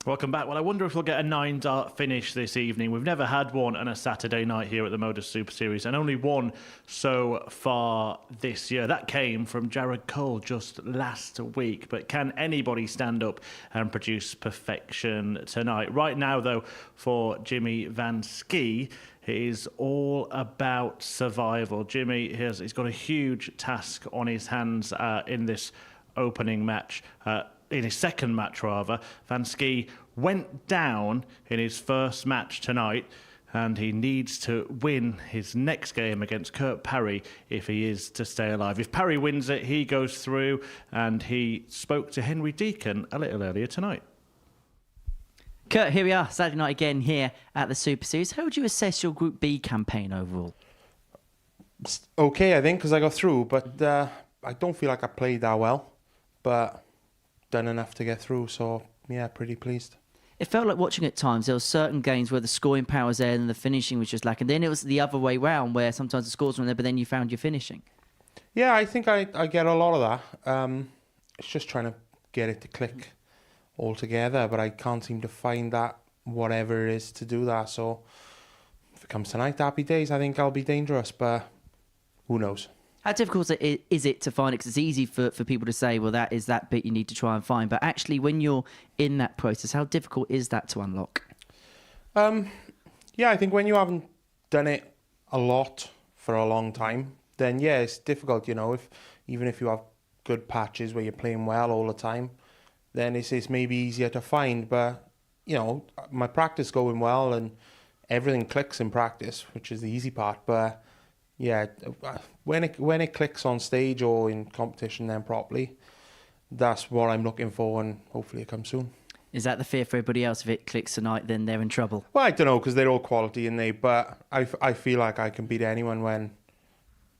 Welcome back. Well, I wonder if we'll get a 9-dart finish this evening. We've never had one on a Saturday night here at the Modus Super Series, and only one so far this year. That came from Jared Cole just last week. But can anybody stand up and produce perfection tonight? Right now, though, for Jimmy Van Schie, it is all about survival. Jimmy, he's got a huge task on his hands in this opening match. In his second match, rather. Van Schie went down in his first match tonight, and he needs to win his next game against Kurt Parry if he is to stay alive. If Parry wins it, he goes through, and he spoke to Henry Deacon a little earlier tonight. Kurt, here we are, Saturday night again here at the Super Series. How would you assess your Group B campaign overall? It's okay, I think, because I got through, but I don't feel like I played that well, but done enough to get through, so yeah, pretty pleased. It felt like watching at times there were certain games where the scoring power was there and the finishing was just lacking. Then it was the other way round where sometimes the scores weren't there, but then you found your finishing. Yeah, I think I get a lot of that. It's just trying to get it to click all together, but I can't seem to find that, whatever it is, to do that. So if it comes tonight, happy days. I think I'll be dangerous, but who knows? How difficult is it to find it? Because it's easy for people to say, well, that is that bit you need to try and find. But actually, when you're in that process, how difficult is that to unlock? Yeah, I think when you haven't done it a lot for a long time, then yeah, it's difficult, you know. Even if you have good patches where you're playing well all the time, then it's maybe easier to find. But, you know, my practice going well and everything clicks in practice, which is the easy part. But, yeah, when it clicks on stage or in competition then properly, that's what I'm looking for, and hopefully it comes soon. Is that the fear for everybody else? If it clicks tonight, then they're in trouble? Well, I don't know, because they're all quality, but I feel like I can beat anyone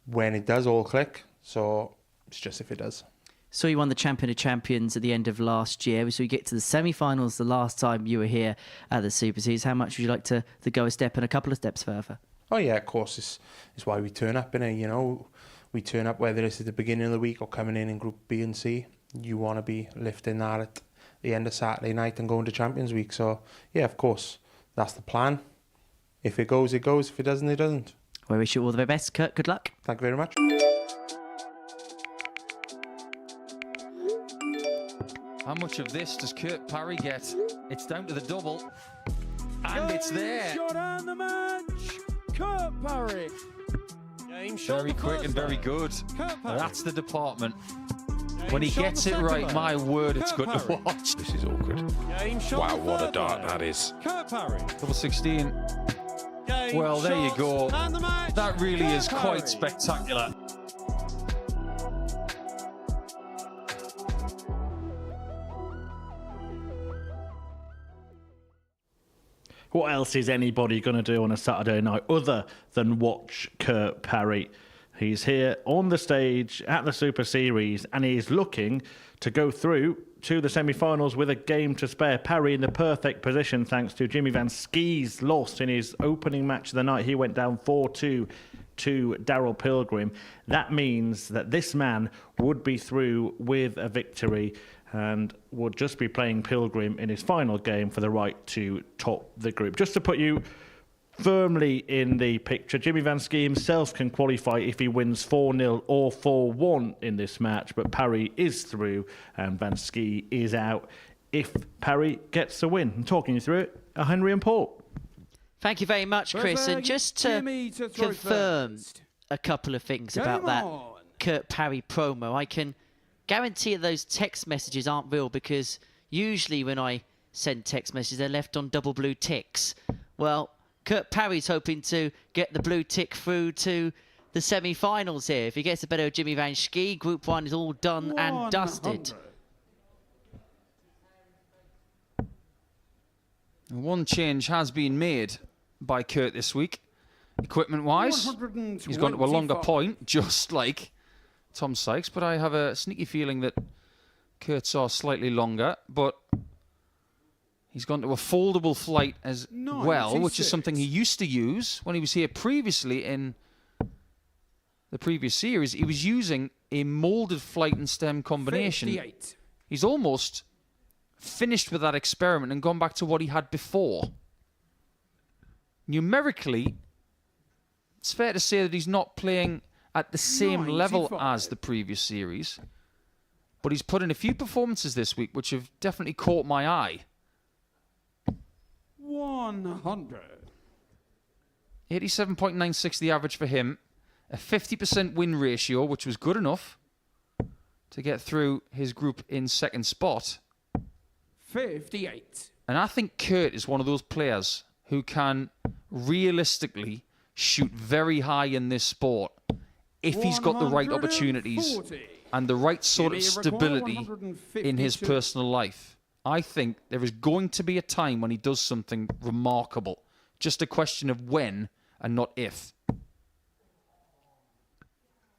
when it does all click. So it's just if it does. So you won the Champion of Champions at the end of last year. So you get to the semi-finals the last time you were here at the Super Series. How much would you like to go a step and a couple of steps further? Oh yeah, of course. It's why we turn up, innit? You know, we turn up whether it's at the beginning of the week or coming in Group B and C. You want to be lifting that at the end of Saturday night and going to Champions Week. So yeah, of course, that's the plan. If it goes, it goes. If it doesn't, it doesn't. We wish you all the very best, Kurt. Good luck. Thank you very much. How much of this does Kurt Parry get? It's down to the double. And it's there. Shot and the match. Kurt Parry. Very quick and very good. That's the department. When he gets it right, my word, it's good to watch. This is awkward. Wow, what a dart that is. Kurt Parry. Double 16. Well, there you go. That really is quite spectacular. What else is anybody going to do on a Saturday night other than watch Kurt Parry? He's here on the stage at the Super Series and he's looking to go through to the semi-finals with a game to spare. Parry in the perfect position thanks to Jimmy Van Schie's loss in his opening match of the night. He went down 4-2 to Daryl Pilgrim. That means that this man would be through with a victory and would just be playing Pilgrim in his final game for the right to top the group. Just to put you firmly in the picture, Jimmy Van Schie himself can qualify if he wins 4-0 or 4-1 in this match, but Parry is through and Van Schie is out if Parry gets the win. I'm talking you through it, Henry and Paul. Thank you very much, Chris. And just to confirm a couple of things about that Kurt Parry promo, I can guarantee that those text messages aren't real because usually when I send text messages, they're left on double blue ticks. Well, Kurt Parry's hoping to get the blue tick through to the semi-finals here. If he gets a better Jimmy Van Schie, Group 1 is all done and dusted. One change has been made by Kurt this week. Equipment-wise, he's gone to a longer point, just like Tom Sykes, but I have a sneaky feeling that Kurt's are slightly longer, but he's gone to a foldable flight as well, which is something he used to use when he was here previously in the previous series. He was using a molded flight and stem combination. 58. He's almost finished with that experiment and gone back to what he had before. Numerically, it's fair to say that he's not playing at the same level as the previous series, but he's put in a few performances this week which have definitely caught my eye. 100. 87.96 the average for him. A 50% win ratio, which was good enough to get through his group in second spot. 58. And I think Kurt is one of those players who can realistically shoot very high in this sport if he's got the right opportunities and the right sort of stability in his personal life. I think there is going to be a time when he does something remarkable. Just a question of when and not if.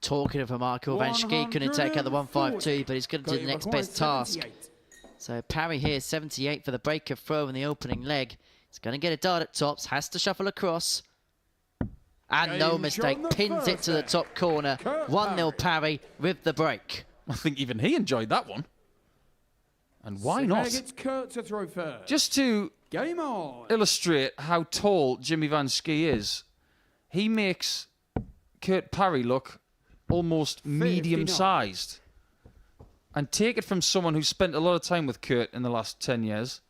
Talking of remarkable, Van Schie couldn't take out the 152, but he's going to do the next best task. So Parry here, 78 for the breaker throw in the opening leg. He's going to get a dart at tops, has to shuffle across. And no mistake, pins it to the top corner. 1-0 Parry with the break. I think even he enjoyed that one. And why not? Just to illustrate how tall Jimmy Van Schie is, he makes Kurt Parry look almost medium-sized. And take it from someone who spent a lot of time with Kurt in the last 10 years,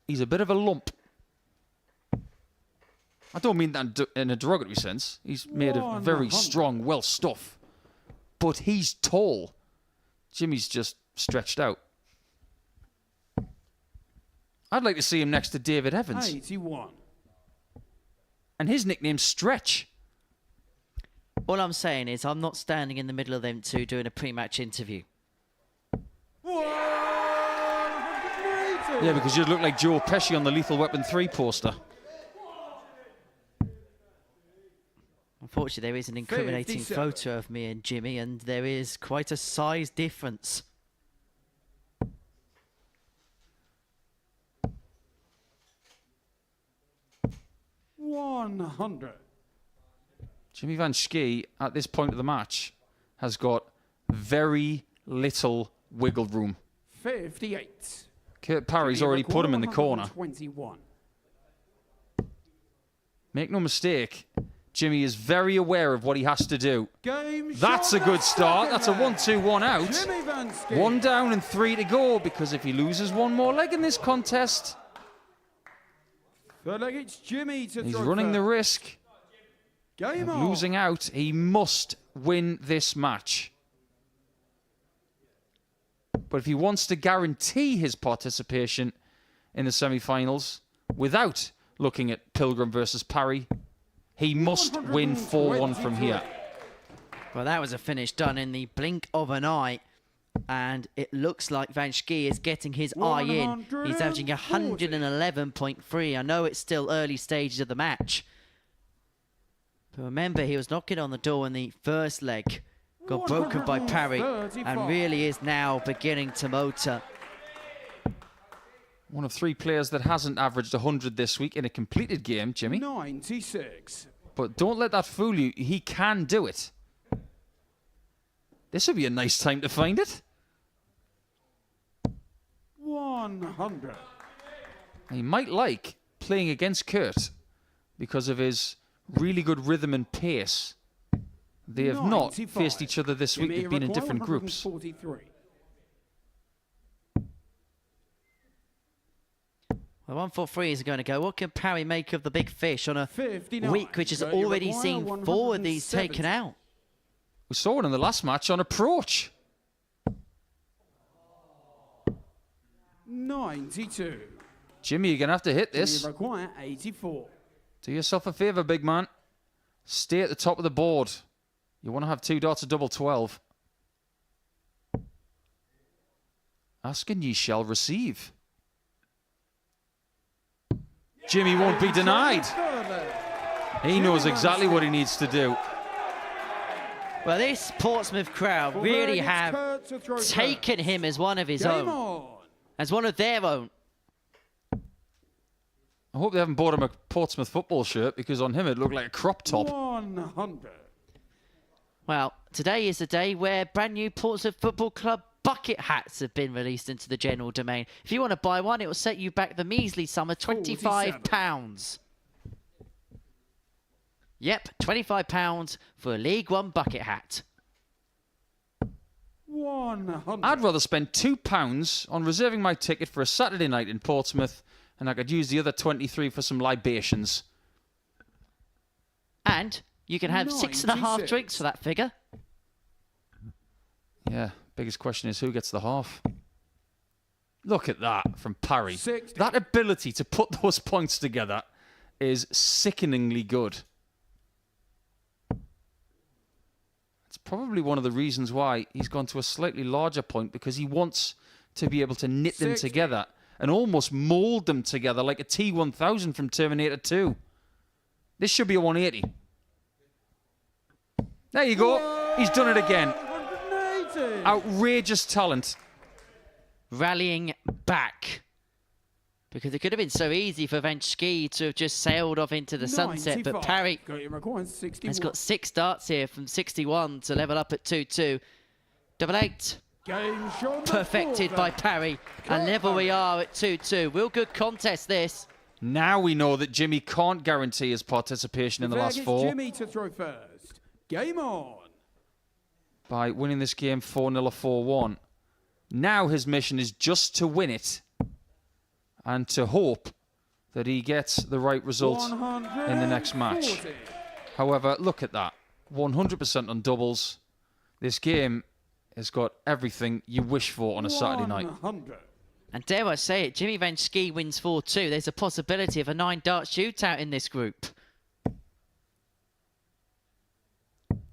he's a bit of a lump. I don't mean that in a derogatory sense. He's made of very strong, well stuff. But he's tall. Jimmy's just stretched out. I'd like to see him next to David Evans. 81. And his nickname's Stretch. All I'm saying is I'm not standing in the middle of them two doing a pre-match interview. Yeah, because you'd look like Joe Pesci on the Lethal Weapon 3 poster. Unfortunately, there is an incriminating 57. photo of me and Jimmy, and there is quite a size difference. $100. Jimmy Van Schie, at this point of the match, has got very little wiggle room. 58. Kurt Parry's already put him in the corner. 21. Make no mistake, Jimmy is very aware of what he has to do. Game That's a good start. That's a 1-2-1 out. Jimmy Van Schie. 1 down and 3 to go, because if he loses one more leg in this contest, Third leg, it's Jimmy to he's throw running the first. risk Game of on. losing out. He must win this match. But if he wants to guarantee his participation in the semi-finals without looking at Pilgrim versus Parry, he must win 4-1 from here. Well, that was a finish done in the blink of an eye. And it looks like Van Schie is getting his eye in. He's averaging 111.3. I know it's still early stages of the match. But remember, he was knocking on the door in the first leg. Got broken by Parry and really is now beginning to motor. One of 3 players that hasn't averaged 100 this week in a completed game, Jimmy. 96. But don't let that fool you. He can do it. This would be a nice time to find it. 100. He might like playing against Kurt because of his really good rhythm and pace. They have not 95. faced each other this week. They've been in different groups. 143. Well, 143 is going to go. What can Parry make of the big fish on a 59. week which has You already require seen 4 of these 170. taken out? We saw one in the last match on approach. 92. Jimmy, you're going to have to hit this. You require 84. Do yourself a favour, big man. Stay at the top of the board. You want to have 2 dots of double 12. Ask and ye shall receive. Jimmy won't be denied. He knows exactly what he needs to do. Well, this Portsmouth crowd really have taken him as one of his own. As one of their own. I hope they haven't bought him a Portsmouth football shirt, because on him it looked like a crop top. 100. Well, today is the day where brand new Portsmouth Football Club bucket hats have been released into the general domain. If you want to buy one, it will set you back the measly sum of £25. Yep, £25 for a League One bucket hat. 100. I'd rather spend £2 on reserving my ticket for a Saturday night in Portsmouth, and I could use the other 23 for some libations. And you can have 6.5 96. drinks for that figure. Yeah, biggest question is who gets the half? Look at that from Parry. 60. That ability to put those points together is sickeningly good. It's probably one of the reasons why he's gone to a slightly larger point, because he wants to be able to knit them 60. together and almost mould them together like a T-1000 from Terminator 2. This should be a 180. There you go. He's done it again. 180. Outrageous talent. Rallying back. Because it could have been so easy for Van Schie to have just sailed off into the sunset. But 95. Parry Got your requirement, 61. has got 6 darts here from 61 to level up at 2-2. Double 8. Game shot Perfected by forward. Parry. And level we are at 2-2. Real good contest this. Now we know that Jimmy can't guarantee his participation in the last 4 Jimmy to throw first. Game on. by winning this game 4-0 or 4-1. Now his mission is just to win it and to hope that he gets the right result in the next match. 140. However, look at that. 100% on doubles. This game has got everything you wish for on a Saturday night. 100. And dare I say it, Jimmy Van Schie wins 4-2. There's a possibility of a 9-dart shootout in this group.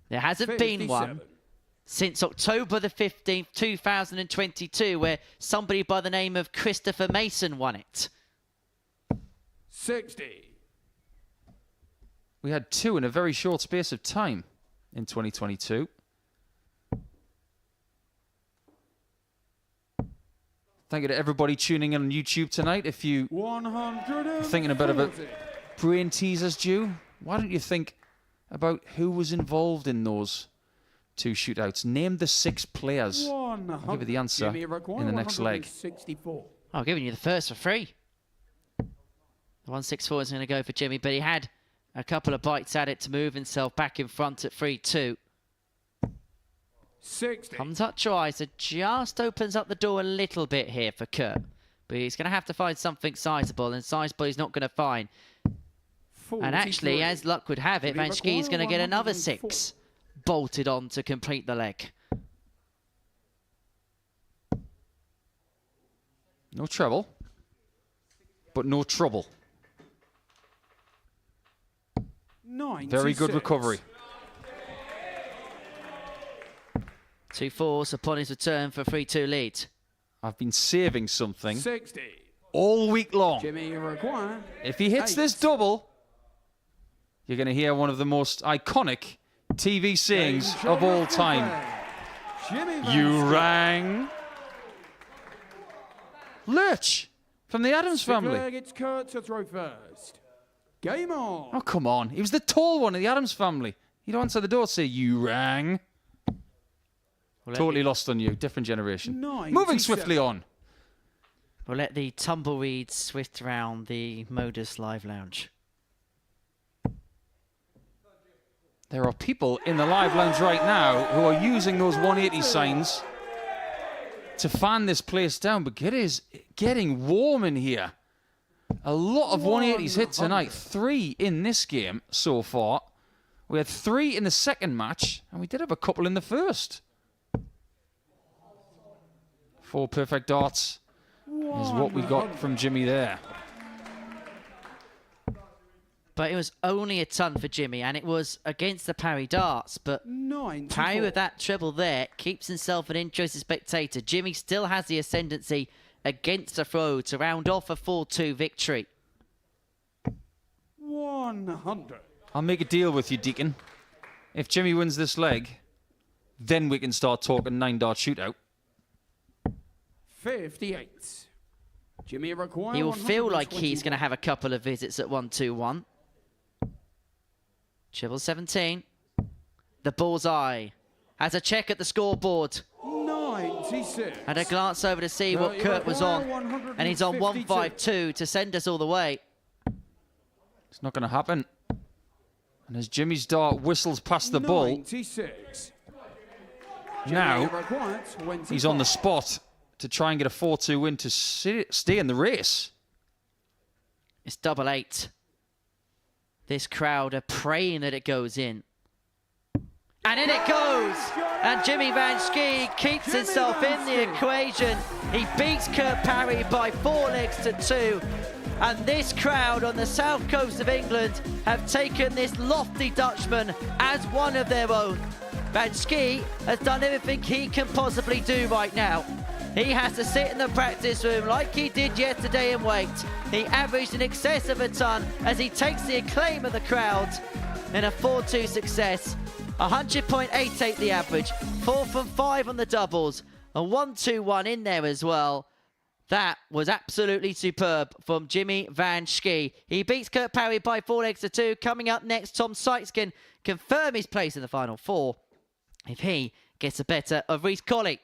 There hasn't been one since October the 15th, 2022, where somebody by the name of Christopher Mason won it. 60. We had 2 in a very short space of time in 2022. Thank you to everybody tuning in on YouTube tonight. If you are thinking about a brain teasers due, why don't you think about who was involved in those 2 shootouts? Name the 6 players. I'll give you the answer in the next leg. I'm giving you the first for free. The 164 is going to go for Jimmy, but he had a couple of bites at it to move himself back in front at 3-2. 60. Comes up Dreiser, just opens up the door a little bit here for Kurt. But he's going to have to find something sizable, and sizable he's not going to find. 43. And actually, as luck would have it, Van Schie is going to get another 6 bolted on to complete the leg. No treble, but no trouble. 96. Very good recovery. 2 4s upon his return for a 3-2 lead. I've been saving something 60. all week long. Jimmy require. If he hits this double, you're going to hear one of the most iconic TV sayings of all time. You rang. Lurch from the Adams family. It's Kurt to throw first. Game on. Oh, come on. He was the tall one of the Adams family. You don't answer the door, say, you rang. Totally lost on you. Different generation. 97. Moving swiftly on. We'll let the tumbleweed swift around the Modus Live Lounge. There are people in the live lounge right now who are using those 180 signs to fan this place down, but it is getting warm in here. A lot of 180s hit tonight. 3 in this game so far. We had 3 in the second match, and we did have a couple in the first. 4 perfect darts is what we got from Jimmy there. But it was only a ton for Jimmy, and it was against the Parry darts. But Parry with that treble there keeps himself an interested spectator. Jimmy still has the ascendancy against the throw to round off a 4-2 victory. 100. I'll make a deal with you, Deacon. If Jimmy wins this leg, then we can start talking 9-dart shootout. 58. Jimmy require. He will feel like he's going to have a couple of visits at 1-2-1. Treble 17. The bullseye. Has a check at the scoreboard. 96. Had a glance over to see what Kurt was on. And he's on 152 to send us all the way. It's not going to happen. And as Jimmy's dart whistles past the bull, 96. now he's on the spot to try and get a 4-2 win to stay in the race. It's 8-8. This crowd are praying that it goes in. And in it goes! And Jimmy Van Schie keeps himself in the equation. He beats Kurt Parry by 4 legs to 2. And this crowd on the south coast of England have taken this lofty Dutchman as one of their own. Van Schie has done everything he can possibly do right now. He has to sit in the practice room like he did yesterday and wait. He averaged in excess of a ton as he takes the acclaim of the crowd in a 4-2 success. 100.88 the average, 4 from 5 on the doubles, a 1-2-1 in there as well. That was absolutely superb from Jimmy Van Schie. He beats Kurt Parry by 4 legs to 2. Coming up next, Tom Sykes can confirm his place in the final 4 if he gets the better of Reece Colley.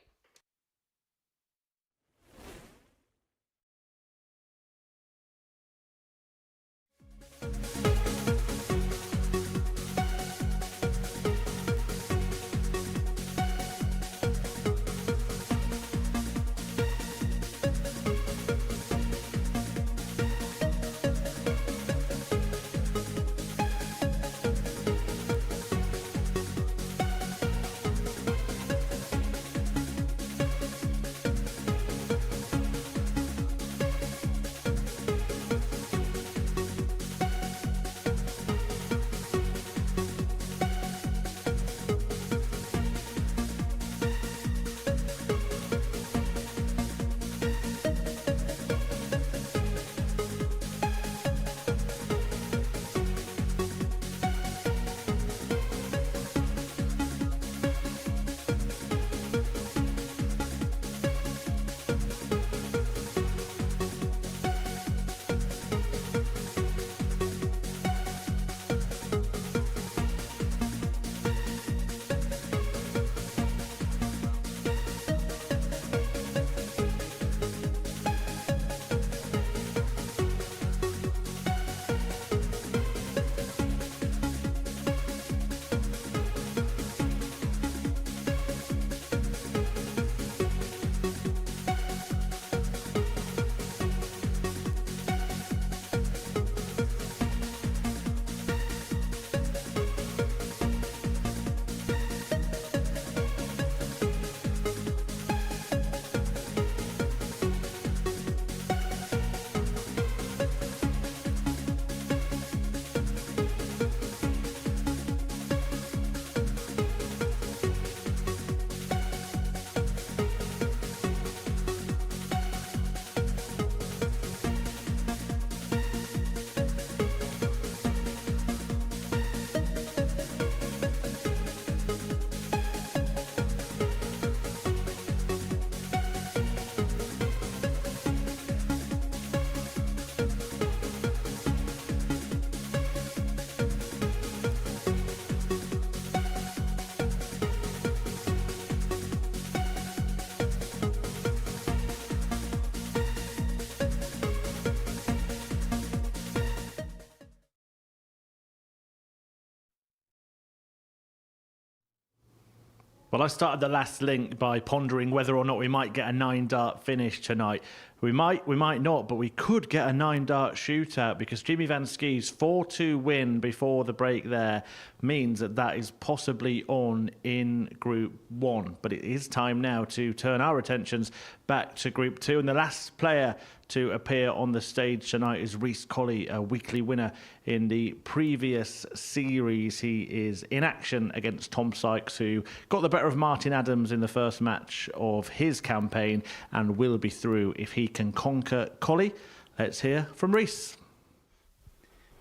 Well, I started the last link by pondering whether or not we might get a 9-dart finish tonight. We might not, but we could get a 9-dart shootout because Jimmy Van Schie's 4-2 win before the break there means that is possibly on in Group 1. But it is time now to turn our attentions back to Group 2. And the last player to appear on the stage tonight is Colley, a weekly winner in the previous series. He is in action against Tom Sykes, who got the better of Martin Adams in the first match of his campaign and will be through if he can conquer Colley. Let's hear from Reese.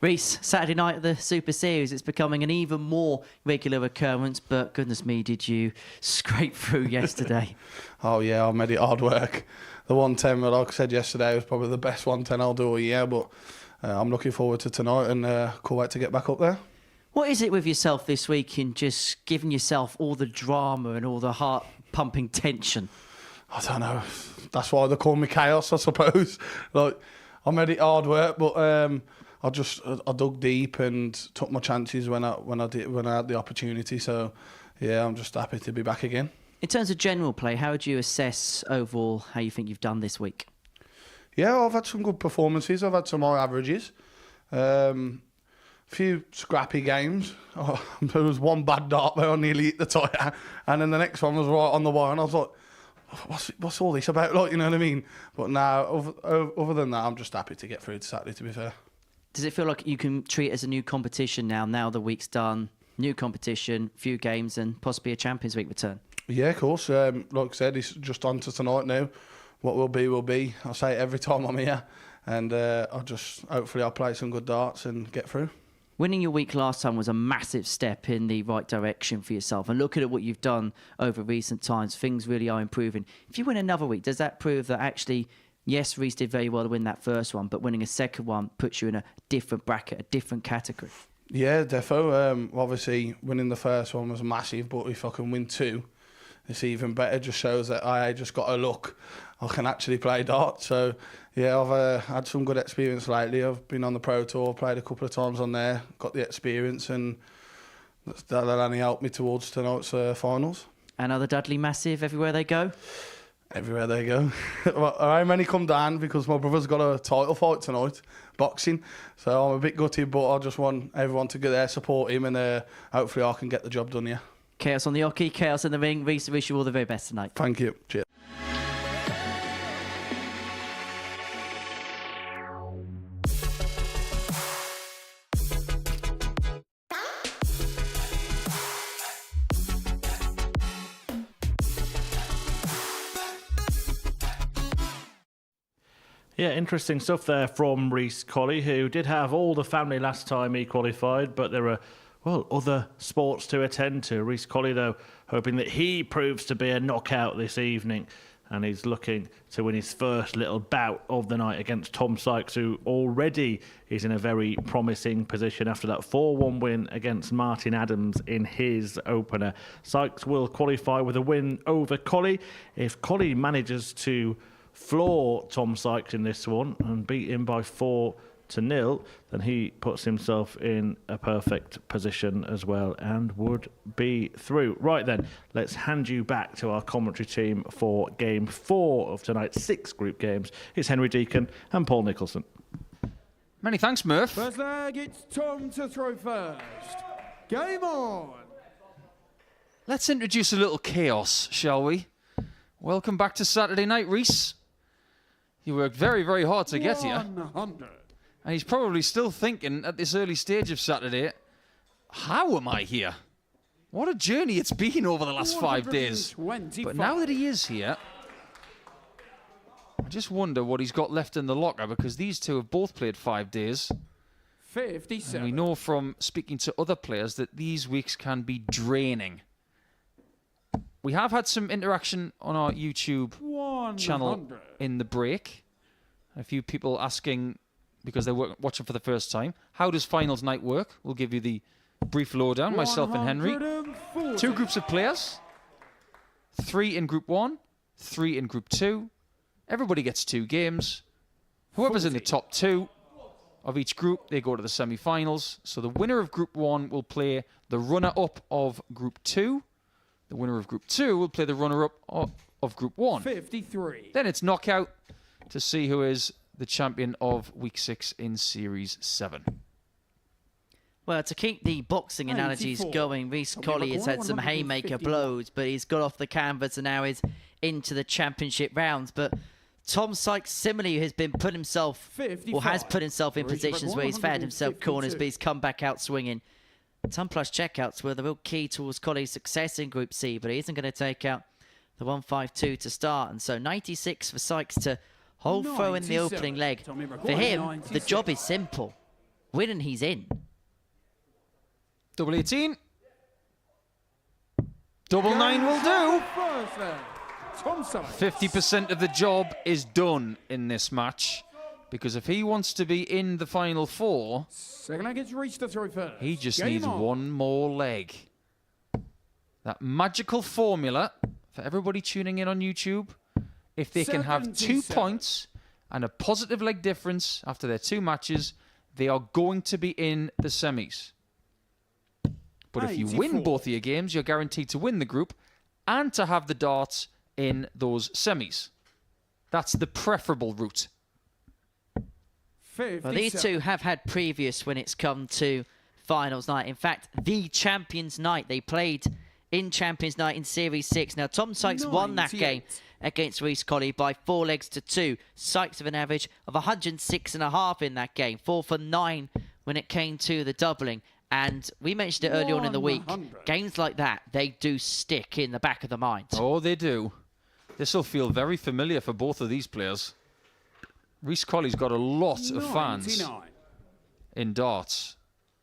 Reese, Saturday night of the Super Series, it's becoming an even more regular occurrence, but goodness me, did you scrape through yesterday? Oh yeah, I made it hard work. The 110, like I said yesterday, was probably the best 110 I'll do all year, but I'm looking forward to tonight and can't wait to get back up there. What is it with yourself this week in just giving yourself all the drama and all the heart-pumping tension? I don't know. That's why they call me Chaos, I suppose. Like, I made it hard work, but I dug deep and took my chances when I had the opportunity. So, yeah, I'm just happy to be back again. In terms of general play, how would you assess overall how you think you've done this week? Yeah, I've had some good performances. I've had some high averages. Few scrappy games. Oh, there was one bad dart where I nearly hit the tyre, and then the next one was right on the wire, and I was like, what's all this about? Like, you know what I mean? But now, other than that, I'm just happy to get through to Saturday, to be fair. Does it feel like you can treat it as a new competition now the week's done, new competition, few games, and possibly a Champions Week return? Yeah, of course. Like I said, it's just on to tonight now. What will be, will be. I say it every time I'm here. And hopefully I'll play some good darts and get through. Winning your week last time was a massive step in the right direction for yourself. And looking at what you've done over recent times, things really are improving. If you win another week, does that prove that actually, yes, Reese did very well to win that first one, but winning a second one puts you in a different bracket, a different category? Yeah, defo. Obviously, winning the first one was massive, but if I can win two, it's even better. Just shows that I just got a look. I can actually play darts. So, yeah, I've had some good experience lately. I've been on the Pro Tour, played a couple of times on there, got the experience, and that'll only help me towards tonight's finals. And are the Dudley massive everywhere they go? Everywhere they go. Well, how many come down because my brother's got a title fight tonight, boxing. So I'm a bit gutted, but I just want everyone to go there, support him, and hopefully I can get the job done here. Chaos on the hockey, chaos in the ring. Reese, wish you all the very best tonight. Thank you. Cheers. Yeah, interesting stuff there from Colley, who did have all the family last time he qualified, but there are, well, other sports to attend to. Colley, though, hoping that he proves to be a knockout this evening, and he's looking to win his first little bout of the night against Tom Sykes, who already is in a very promising position after that 4-1 win against Martin Adams in his opener. Sykes will qualify with a win over Colley. If Colley manages to floor Tom Sykes in this one and beat him by 4-0, then he puts himself in a perfect position as well and would be through. Right then, let's hand you back to our commentary team for Game 4 of tonight's 6 group games. It's Henry Deacon and Paul Nicholson. Many thanks, Murph. First leg, it's Tom to throw first. Game on. Let's introduce a little chaos, shall we? Welcome back to Saturday night, Reese. You worked very, very hard to get here. 100. And he's probably still thinking at this early stage of Saturday, how am I here? What a journey it's been over the last 5 days. But now that he is here, I just wonder what he's got left in the locker, because these two have both played 5 days. 57. And we know from speaking to other players that these weeks can be draining. We have had some interaction on our YouTube 100. channel in the break. A few people asking, because they were watching for the first time, how does finals night work? We'll give you the brief lowdown, myself and Henry. 2 groups of players. 3 in Group 1, 3 in Group 2. Everybody gets 2 games. Whoever's in the top 2 of each group, they go to the semi-finals. So the winner of Group 1 will play the runner-up of Group 2. The winner of Group 2 will play the runner-up of Group 1. 53. Then it's knockout to see who is the champion of Week 6 in Series 7. Well, to keep the boxing analogies going, Reece Colley has had some haymaker blows, but he's got off the canvas and now is into the championship rounds. But Tom Sykes similarly has been put himself, or has put himself in positions where he's found himself corners, but he's come back out swinging. Ton plus checkouts were the real key towards Colley's success in Group C, but he isn't going to take out the 152 to start. And so 96 for Sykes to hold throw in the opening leg. For him, the job is simple. Win and he's in. Double 18. Double 9 will do. 50% of the job is done in this match. Because if he wants to be in the final 4, he just needs one more leg. That magical formula for everybody tuning in on YouTube, if they can have 2 points and a positive leg difference after their 2 matches, they are going to be in the semis. But if you win both of your games, you're guaranteed to win the group and to have the darts in those semis. That's the preferable route. Well, these two have had previous when it's come to finals night. In fact, the Champions Night. They played in Champions Night in Series 6. Now, Tom Sykes won that game against Reece Colley by 4 legs to 2. Sykes with an average of 106.5 in that game. 4 for 9 when it came to the doubling. And we mentioned it earlier on in the week. Games like that, they do stick in the back of the mind. Oh, they do. This will feel very familiar for both of these players. Reece Colley's got a lot of fans in darts.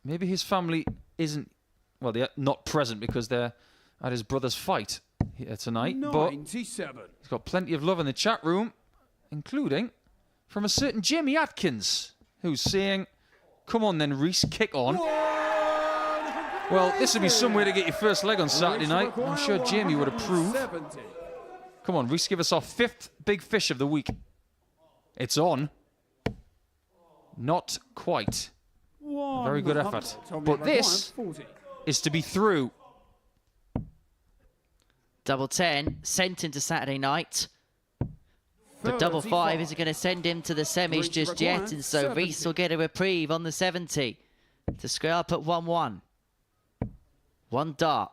Maybe his family isn't, well, they're not present because they're at his brother's fight here tonight. 97. But he's got plenty of love in the chat room, including from a certain Jamie Atkins, who's saying, come on then, Reece, kick on. Well, this would be some way to get your first leg on Saturday night. I'm sure Jamie would approve. Come on, Reece, give us our 5th big fish of the week. It's on. Not quite. A very good effort. But this is to be through. Double 10 sent into Saturday night. But double 5 isn't going to send him to the semis just yet. And so Reece will get a reprieve on the 70 to square up at 1-1. 1 dart.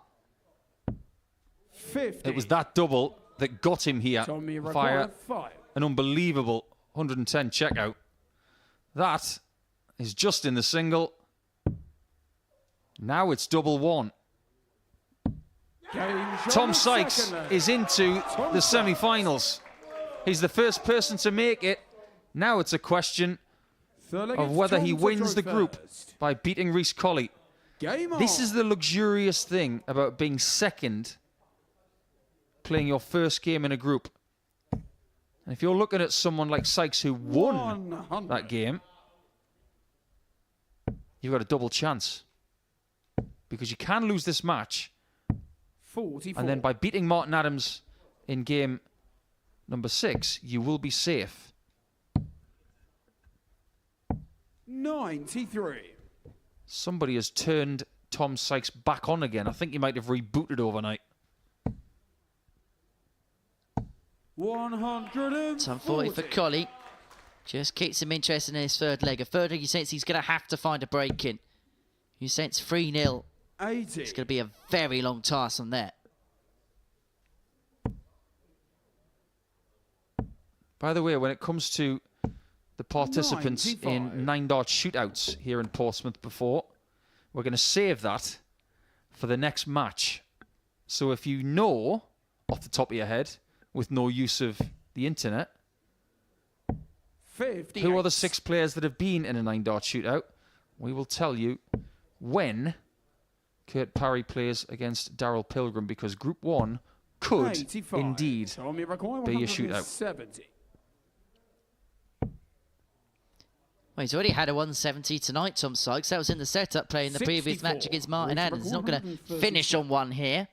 50. It was that double that got him here via an unbelievable 110 checkout. That is just in the single. Now it's double 1. Tom Sykes is into the semi-finals. He's the first person to make it. Now it's a question of whether he wins the group by beating Reece Colley. This is the luxurious thing about being second, playing your first game in a group. And if you're looking at someone like Sykes who won that game, you've got a double chance. Because you can lose this match. 44. And then by beating Martin Adams in game number 6, you will be safe. 93. Somebody has turned Tom Sykes back on again. I think he might have rebooted overnight. 140 for Colley. Just keeps him interested in his third leg. A third leg, you sense he's going to have to find a break in. You sense 3-0. It's going to be a very long task on that. By the way, when it comes to the participants 95. in 9-dart shootouts here in Portsmouth before, we're going to save that for the next match. So if you know off the top of your head, with no use of the internet, 58. who are the 6 players that have been in a 9-dart shootout, we will tell you when Kurt Parry plays against Daryl Pilgrim, because Group 1 could 85. indeed be a shootout. 70. Well, he's already had a 170 tonight, Tom Sykes. That was in the setup playing the previous match against Martin Adams. He's not going to finish on 1 here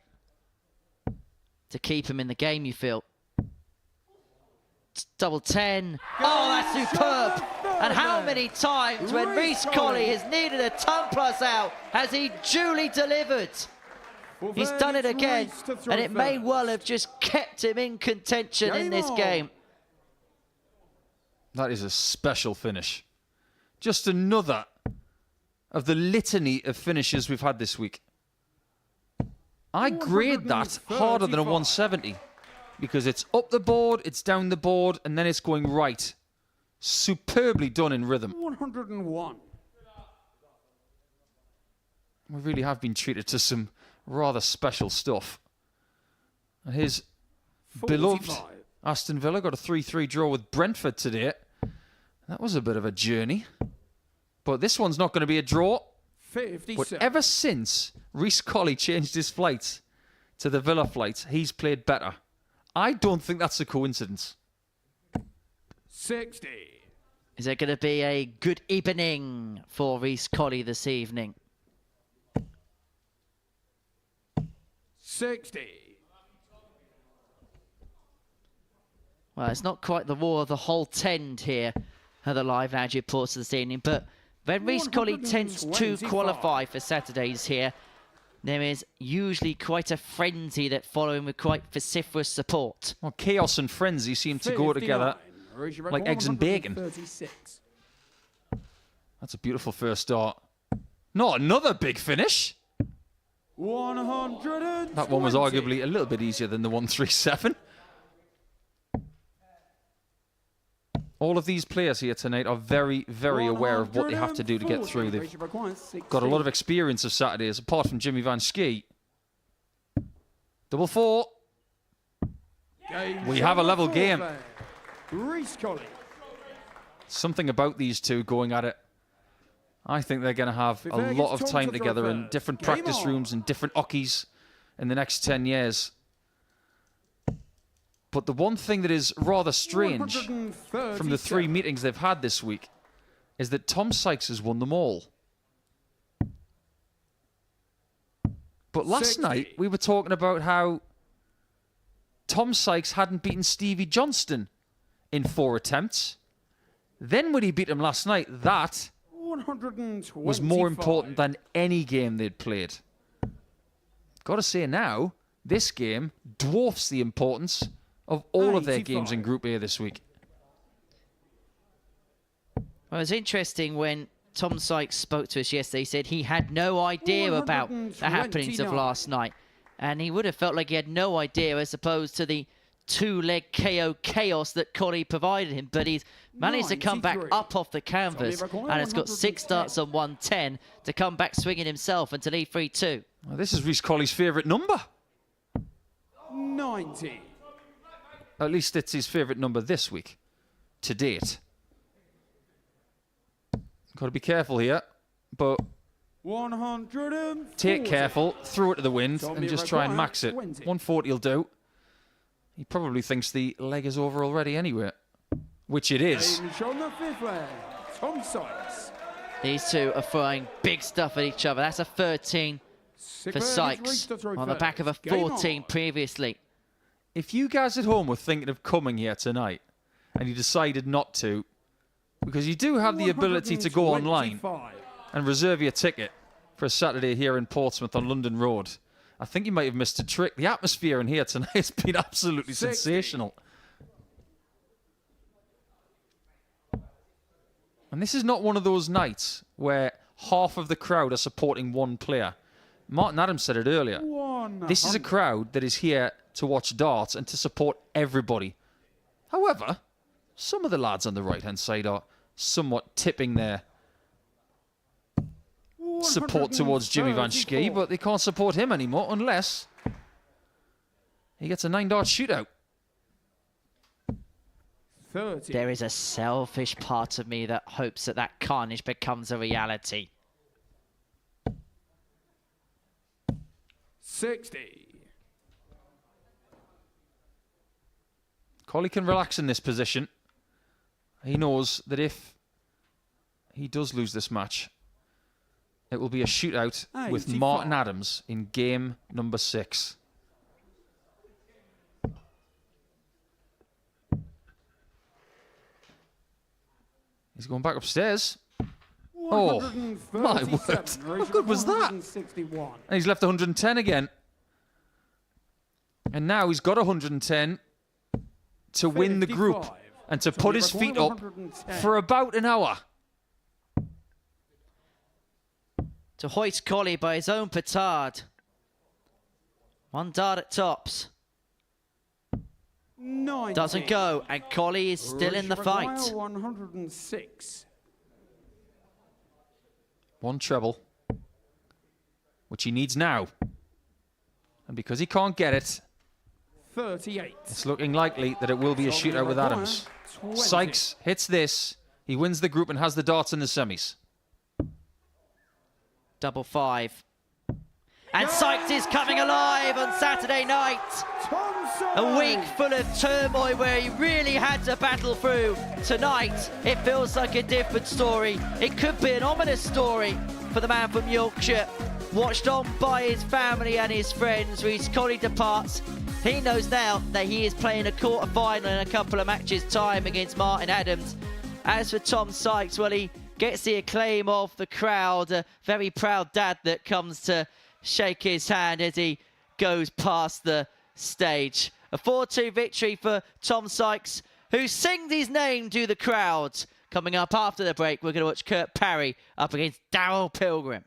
to keep him in the game, you feel. Double 10. Oh, that's superb. And how many times when Reece Colley has needed a ton plus out has he duly delivered? He's done it again, and it may well have just kept him in contention in this game. That is a special finish. Just another of the litany of finishes we've had this week. I grade that harder than a 170 because it's up the board, it's down the board, and then it's going right. Superbly done in rhythm. 101. We really have been treated to some rather special stuff. And his 45. beloved Aston Villa got a 3-3 draw with Brentford today. That was a bit of a journey. But this one's not going to be a draw. 57. But ever since Reece Colley changed his flight to the Villa flight, he's played better. I don't think that's a coincidence. 60. Is it going to be a good evening for Reece Colley this evening? 60. Well, it's not quite the war of the whole tend here at the live lounge reports this evening, but when Reece Colley tends to qualify for Saturdays here, there is usually quite a frenzy that follow him with quite vociferous support. Well, chaos and frenzy seem to go together like eggs and bacon. 36. That's a beautiful first start. Not another big finish. 120. That one was arguably a little bit easier than the 137. All of these players here tonight are very, very aware of what they have to do to get through. They've got a lot of experience of Saturdays, apart from Jimmy van Schie. Double four. We have a level game. Reece Colley. Something about these two going at it. I think they're going to have a lot of time together in different practice rooms and different ockies in the next 10 years. But the one thing that is rather strange from the 3 meetings they've had this week is that Tom Sykes has won them all. But last night we were talking about how Tom Sykes hadn't beaten Stevie Johnston in 4 attempts. Then when he beat him last night, that was more important than any game they'd played. Got to say now, this game dwarfs the importance of all of their games in Group A this week. Well, it was interesting when Tom Sykes spoke to us yesterday. He said he had no idea about the happenings of last night. And he would have felt like he had no idea as opposed to the 2-leg KO chaos that Colley provided him. But he's managed to come back up off the canvas and has got 6 starts on 110 to come back swinging himself and to lead 3-2. Well, this is Reece Colley's favourite number. 90. At least it's his favourite number this week, to date. Got to be careful here, but 140. take careful, throw it to the wind, and just try and max it. 140 will do. He probably thinks the leg is over already anyway, which it is. On the 5th leg, Tom Sykes. These two are throwing big stuff at each other. That's a 13 for Sykes on the back of a 14 previously. If you guys at home were thinking of coming here tonight and you decided not to, because you do have the ability to go online and reserve your ticket for a Saturday here in Portsmouth on London Road, I think you might have missed a trick. The atmosphere in here tonight has been absolutely sensational. And this is not one of those nights where half of the crowd are supporting one player. Martin Adams said it earlier. This is a crowd that is here to watch darts and to support everybody. However, some of the lads on the right-hand side are somewhat tipping their support towards Jimmy van Schie, but they can't support him anymore unless he gets a 9-dart shootout. 30. There is a selfish part of me that hopes that that carnage becomes a reality. 60. Colley can relax in this position. He knows that if he does lose this match, it will be a shootout with Martin Adams in game number 6. He's going back upstairs. Oh, my word. How good was that? And he's left 110 again. And now he's got 110 to win the group and to put his feet up for about an hour. To hoist Colley by his own petard. One dart at tops. 90. Doesn't go, and Colley is still in the fight. 106. One treble, which he needs now. And because he can't get it, 38. it's looking likely that it will be a shootout with Adams. 20. Sykes hits this. He wins the group and has the darts in the semis. Double five. And Sykes is coming alive on Saturday night. A week full of turmoil where he really had to battle through. Tonight, it feels like a different story. It could be an ominous story for the man from Yorkshire. Watched on by his family and his friends. As Colley departs, he knows now that he is playing a quarter-final in a couple of matches' time against Martin Adams. As for Tom Sykes, well, he gets the acclaim of the crowd. A very proud dad that comes to shake his hand as he goes past the stage. A 4-2 victory for Tom Sykes, who sings his name to the crowd. Coming up after the break, we're going to watch Kurt Parry up against Daryl Pilgrim.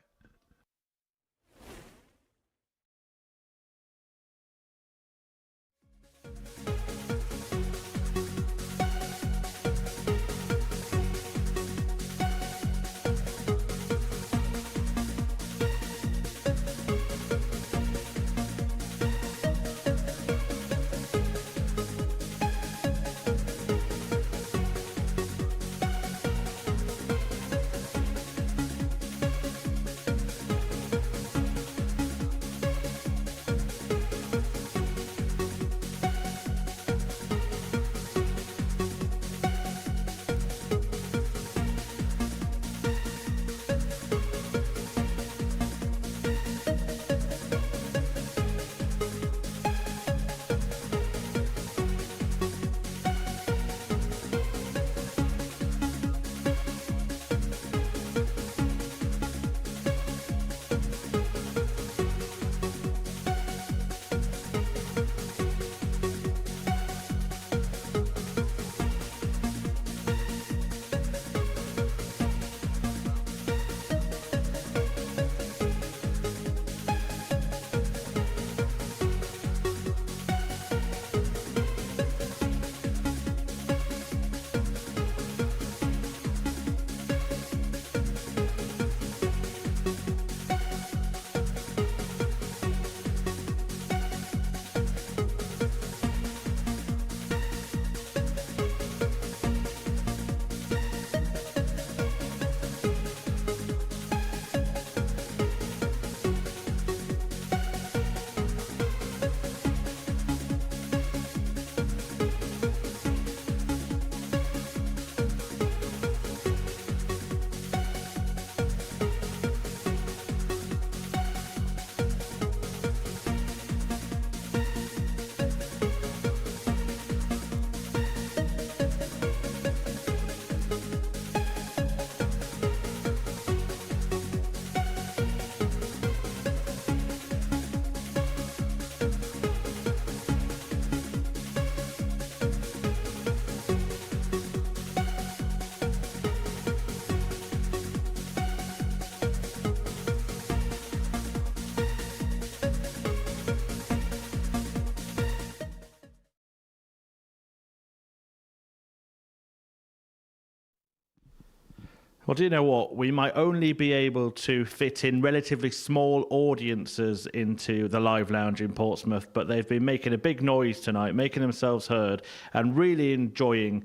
Well, do you know what? We might only be able to fit in relatively small audiences into the Live Lounge in Portsmouth, but they've been making a big noise tonight, making themselves heard, and really enjoying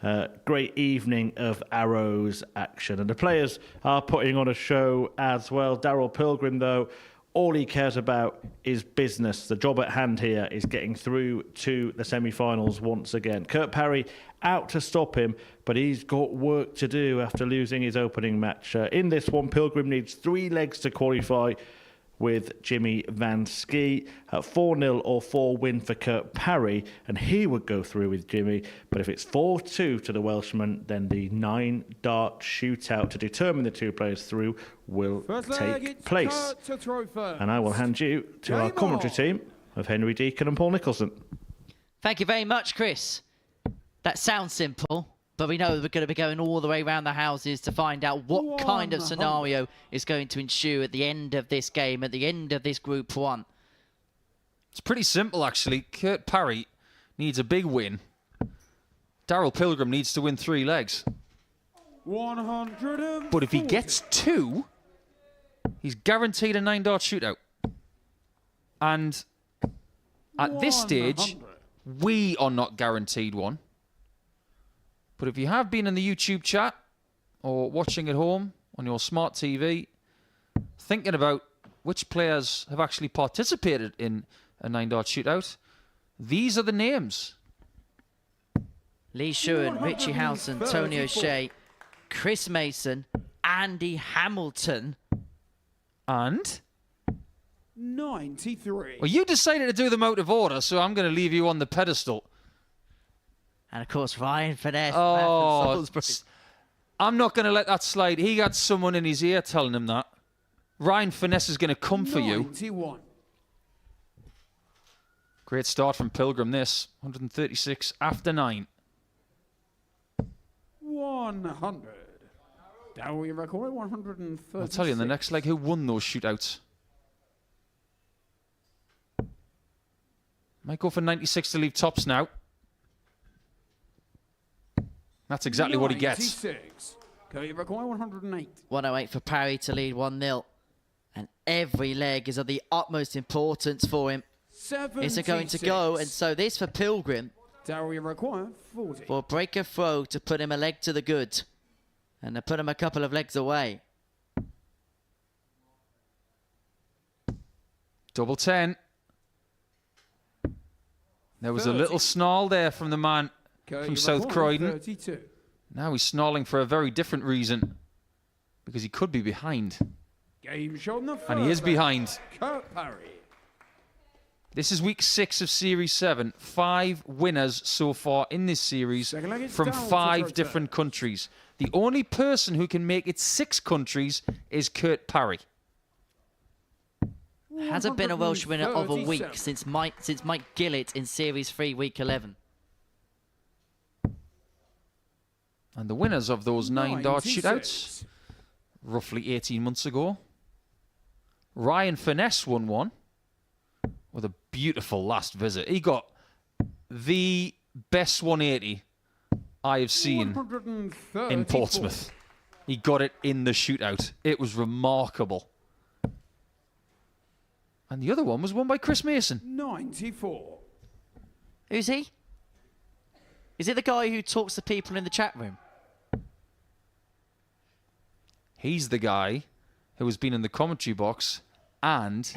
a great evening of arrows action. And the players are putting on a show as well. Daryl Pilgrim, though, all he cares about is business. The job at hand here is getting through to the semi-finals once again. Kurt Parry out to stop him, but he's got work to do after losing his opening match. In this one, Pilgrim needs 3 legs to qualify with Jimmy Van Schie. 4-0 or 4 win for Kurt Parry, and he would go through with Jimmy. But if it's 4-2 to the Welshman, then the 9-dart shootout to determine the 2 players through will take place. And I will hand you to our commentary team of Henry Deacon and Paul Nicholson. Thank you very much, Chris. That sounds simple, but we know we're going to be going all the way around the houses to find out what kind of scenario is going to ensue at the end of this game, at the end of this Group 1. It's pretty simple, actually. Kurt Parry needs a big win. Daryl Pilgrim needs to win 3 legs. 140. But if he gets 2, he's guaranteed a 9-dart shootout. And at this stage, we are not guaranteed one. But if you have been in the YouTube chat or watching at home on your smart TV, thinking about which players have actually participated in a 9-dart shootout, these are the names. Lee Shewan, Richie Howson, Tony O'Shea, Chris Mason, Andy Hamilton. And? 93. Well, you decided to do them out of order, so I'm going to leave you on the pedestal. And, of course, Ryan Finesse. Oh, I'm not going to let that slide. He got someone in his ear telling him that. Ryan Finesse is going to come for you. 91. Great start from Pilgrim, this. 136 after 9. 100. Dowie record 130. I'll tell you in the next leg who won those shootouts. Might go for 96 to leave tops now. That's exactly what he gets. 96. Dowie record 108. 108 for Parry to lead 1-0. And every leg is of the utmost importance for him. 76. Is it going to go? And so this for Pilgrim. Dowie record 40. For break a throw to put him a leg to the good. And to put him a couple of legs away. Double 10. There was a little snarl there from the man from South Croydon. 32. Now he's snarling for a very different reason. Because he could be behind. Game shot on the And he is behind. Kurt Parry. This is week 6 of Series 7. 5 winners so far in this series from 5 different countries. The only person who can make it 6 countries is Kurt Parry. Hasn't been a Welsh winner of a week since Mike Gillett in Series 3, Week 11. And the winners of those 9-dart shootouts, roughly 18 months ago. Ryan Finesse won one with a beautiful last visit. He got the best 180 I have seen in Portsmouth. He got it in the shootout. It was remarkable. And the other one was won by Chris Mason. 94. Who's he? Is it the guy who talks to people in the chat room? He's the guy who has been in the commentary box and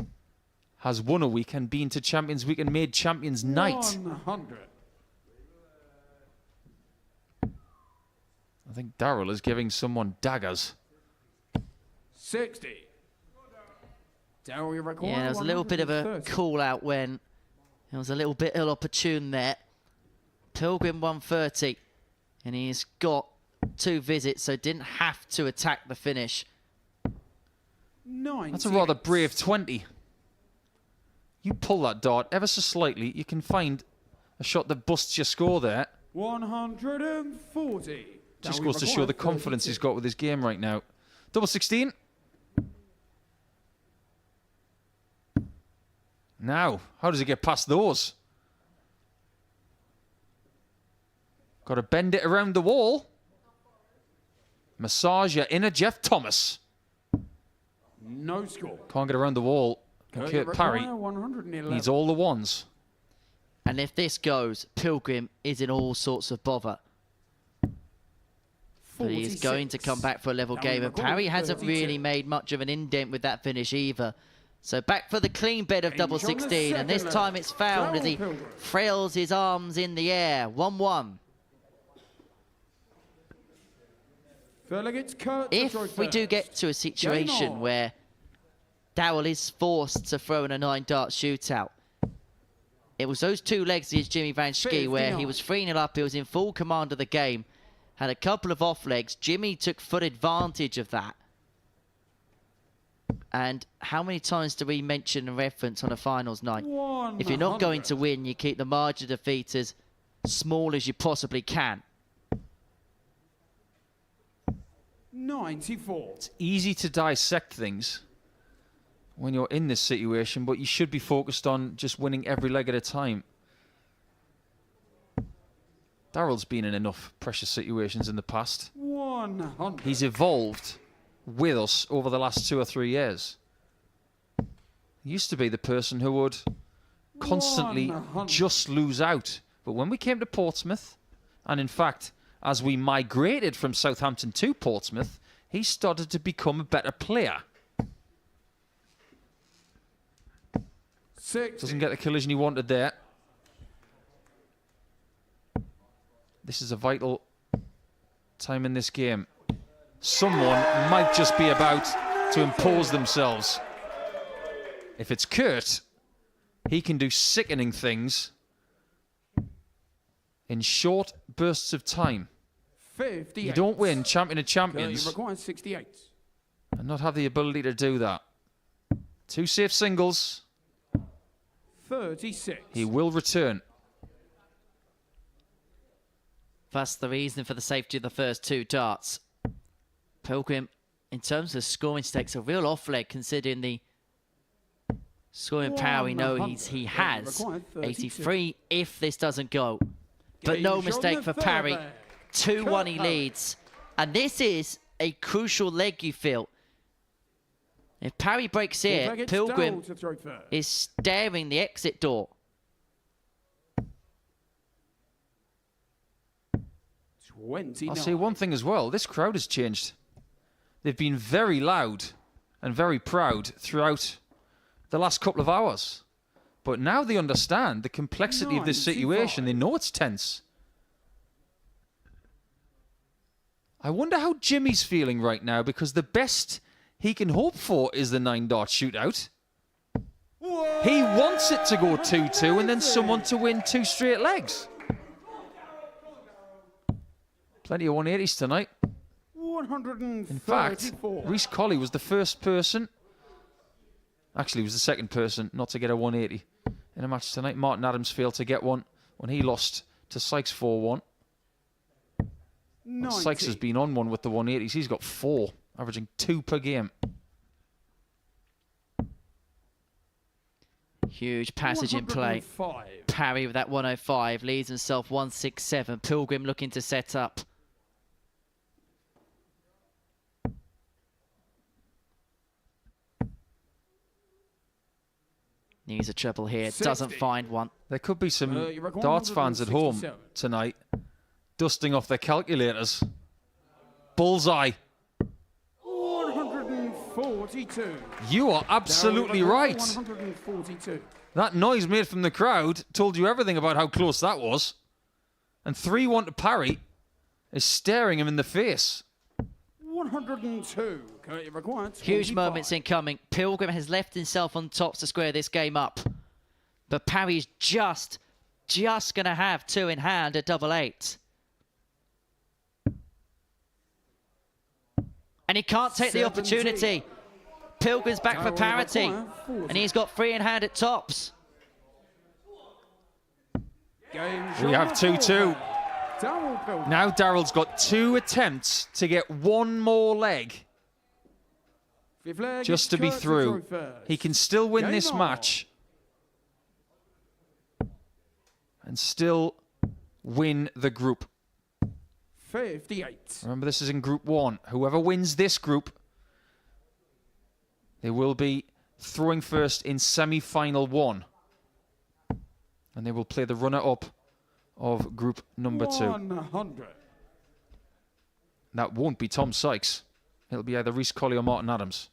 has won a week and been to Champions Week and made Champions Night. 100. I think Daryl is giving someone daggers. 60. Dowie record Yeah, there was a little bit of a call out when it was a little bit ill-opportune there. Pilgrim 130, and he's got 2 visits, so didn't have to attack the finish. 90. That's a rather brave 20. You pull that dart ever so slightly, you can find a shot that busts your score there. 140. Just goes to show the confidence he's got with his game right now. Double 16. Now, how does he get past those? Got to bend it around the wall. Massage your inner Jeff Thomas. No score. Can't get around the wall. And Kurt Parry needs all the ones. And if this goes, Pilgrim is in all sorts of bother. But he is going to come back for a level game. And Parry hasn't really made much of an indent with that finish either. So back for the clean bed of double 16. And this time it's found as he frails his arms in the air. 1-1. If we do get to a situation where Daryl is forced to throw in a 9-dart shootout, it was those 2 legs against Jimmy Van Schie where he was 3-0 up, he was in full command of the game, had a couple of off legs. Jimmy took full advantage of that. And how many times do we mention and reference on a finals night? If you're not going to win, you keep the margin of defeat as small as you possibly can. 94. It's easy to dissect things when you're in this situation, but you should be focused on just winning every leg at a time. Daryl's been in enough pressure situations in the past. 100. He's evolved with us over the last 2 or 3 years. He used to be the person who would constantly 100. just lose out. But when we came to Portsmouth, and in fact, as we migrated from Southampton to Portsmouth, he started to become a better player. 6. Doesn't get the collision he wanted there. This is a vital time in this game. Someone might just be about to impose themselves. If it's Kurt, he can do sickening things in short bursts of time. 58. You don't win Champion of You Champions require 68. and not have the ability to do that. 2 safe singles. 36. He will return. That's the reason for the safety of the first 2 darts. Pilgrim, in terms of scoring stakes, a real off-leg considering the scoring power we know he has. 83 if this doesn't go. But no mistake for Parry. 2-1 he leads. And this is a crucial leg, you feel. If Parry breaks here, Pilgrim is staring the exit door. 29. I'll say one thing as well. This crowd has changed. They've been very loud and very proud throughout the last couple of hours. But now they understand the complexity of this situation. They know it's tense. I wonder how Jimmy's feeling right now, because the best he can hope for is the 9-dart shootout. He wants it to go 2-2 and then someone to win 2 straight legs. Plenty of 180s tonight. 134. In fact, Reece Colley was the first person, actually he was the second person not to get a 180 in a match tonight. Martin Adams failed to get one when he lost to Sykes 4-1. Sykes has been on one with the 180s. He's got 4, averaging 2 per game. Huge passage in play. Parry with that 105 leads himself 167. Pilgrim looking to set up. Needs a treble here. 60. Doesn't find one. There could be some darts fans at home tonight dusting off their calculators. Bullseye. 142. You are absolutely right. 142. That noise made from the crowd told you everything about how close that was. And 3-1 to Parry is staring him in the face. 102. Huge moments incoming. Pilgrim has left himself on top to square this game up. But Parry's just going to have 2 in hand at 888. And he can't take the opportunity. Pilgrim's back for parity. And he's got 3 in hand at tops. We have 2-2. Now Daryl's got 2 attempts to get 1 more leg. Just to be through. He can still win this match. And still win the group. 58. Remember, this is in Group 1. Whoever wins this group, they will be throwing first in semi-final 1. And they will play the runner-up of Group number 2. 100. That won't be Tom Sykes. It'll be either Reece Colley or Martin Adams.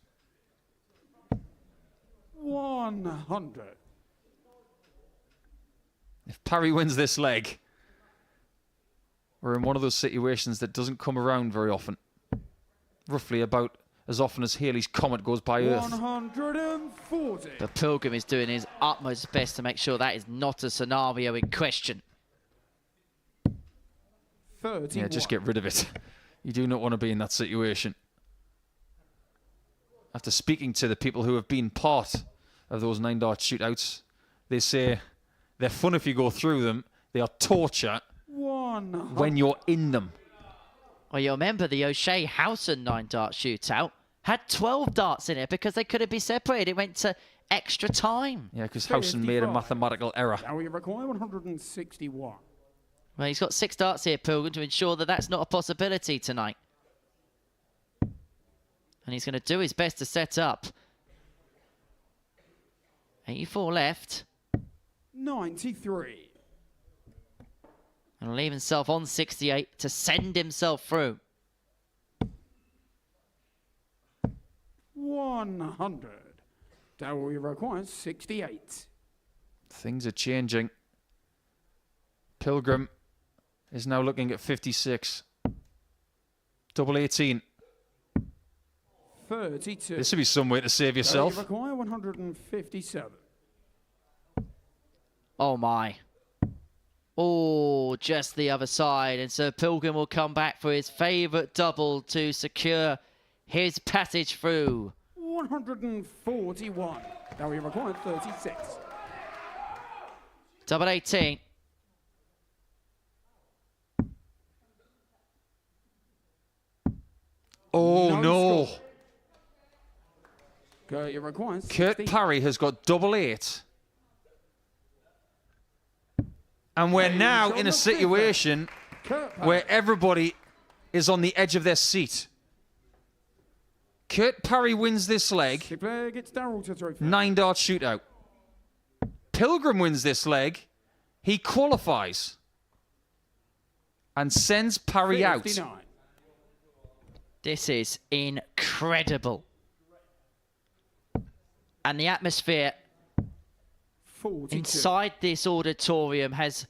100. If Parry wins this leg, we're in one of those situations that doesn't come around very often. Roughly about as often as Halley's Comet goes by Earth. 140. But Pilgrim is doing his utmost best to make sure that is not a scenario in question. 31. Yeah, just get rid of it. You do not want to be in that situation. after speaking to the people who have been part of those 9-dart shootouts, they say they're fun if you go through them. They are torture when you're in them. Well, you remember the O'Shea Howson 9-dart shootout had 12 darts in it because they couldn't be separated. It went to extra time. Yeah, because Howson made a mathematical error. Now we require 161. Well, he's got 6 darts here, Pilgrim, to ensure that that's not a possibility tonight. And he's going to do his best to set up. 84 left. 93. And leave himself on 68 to send himself through. 100. Now we require 68. Things are changing. Pilgrim is now looking at 56. Double 18. 32. This would be some way to save yourself. Now we require 157. Oh, my. Oh, just the other side. And so Pilgrim will come back for his favourite double to secure his passage through. 141. Now we require 36. Double 18. Oh, no. You require Kurt Parry has got double 8. And we're now in a situation where everybody is on the edge of their seat. Kurt Parry wins this leg. 9-dart shootout. Pilgrim wins this leg. He qualifies and sends Parry out. This is incredible. And the atmosphere 42. inside this auditorium has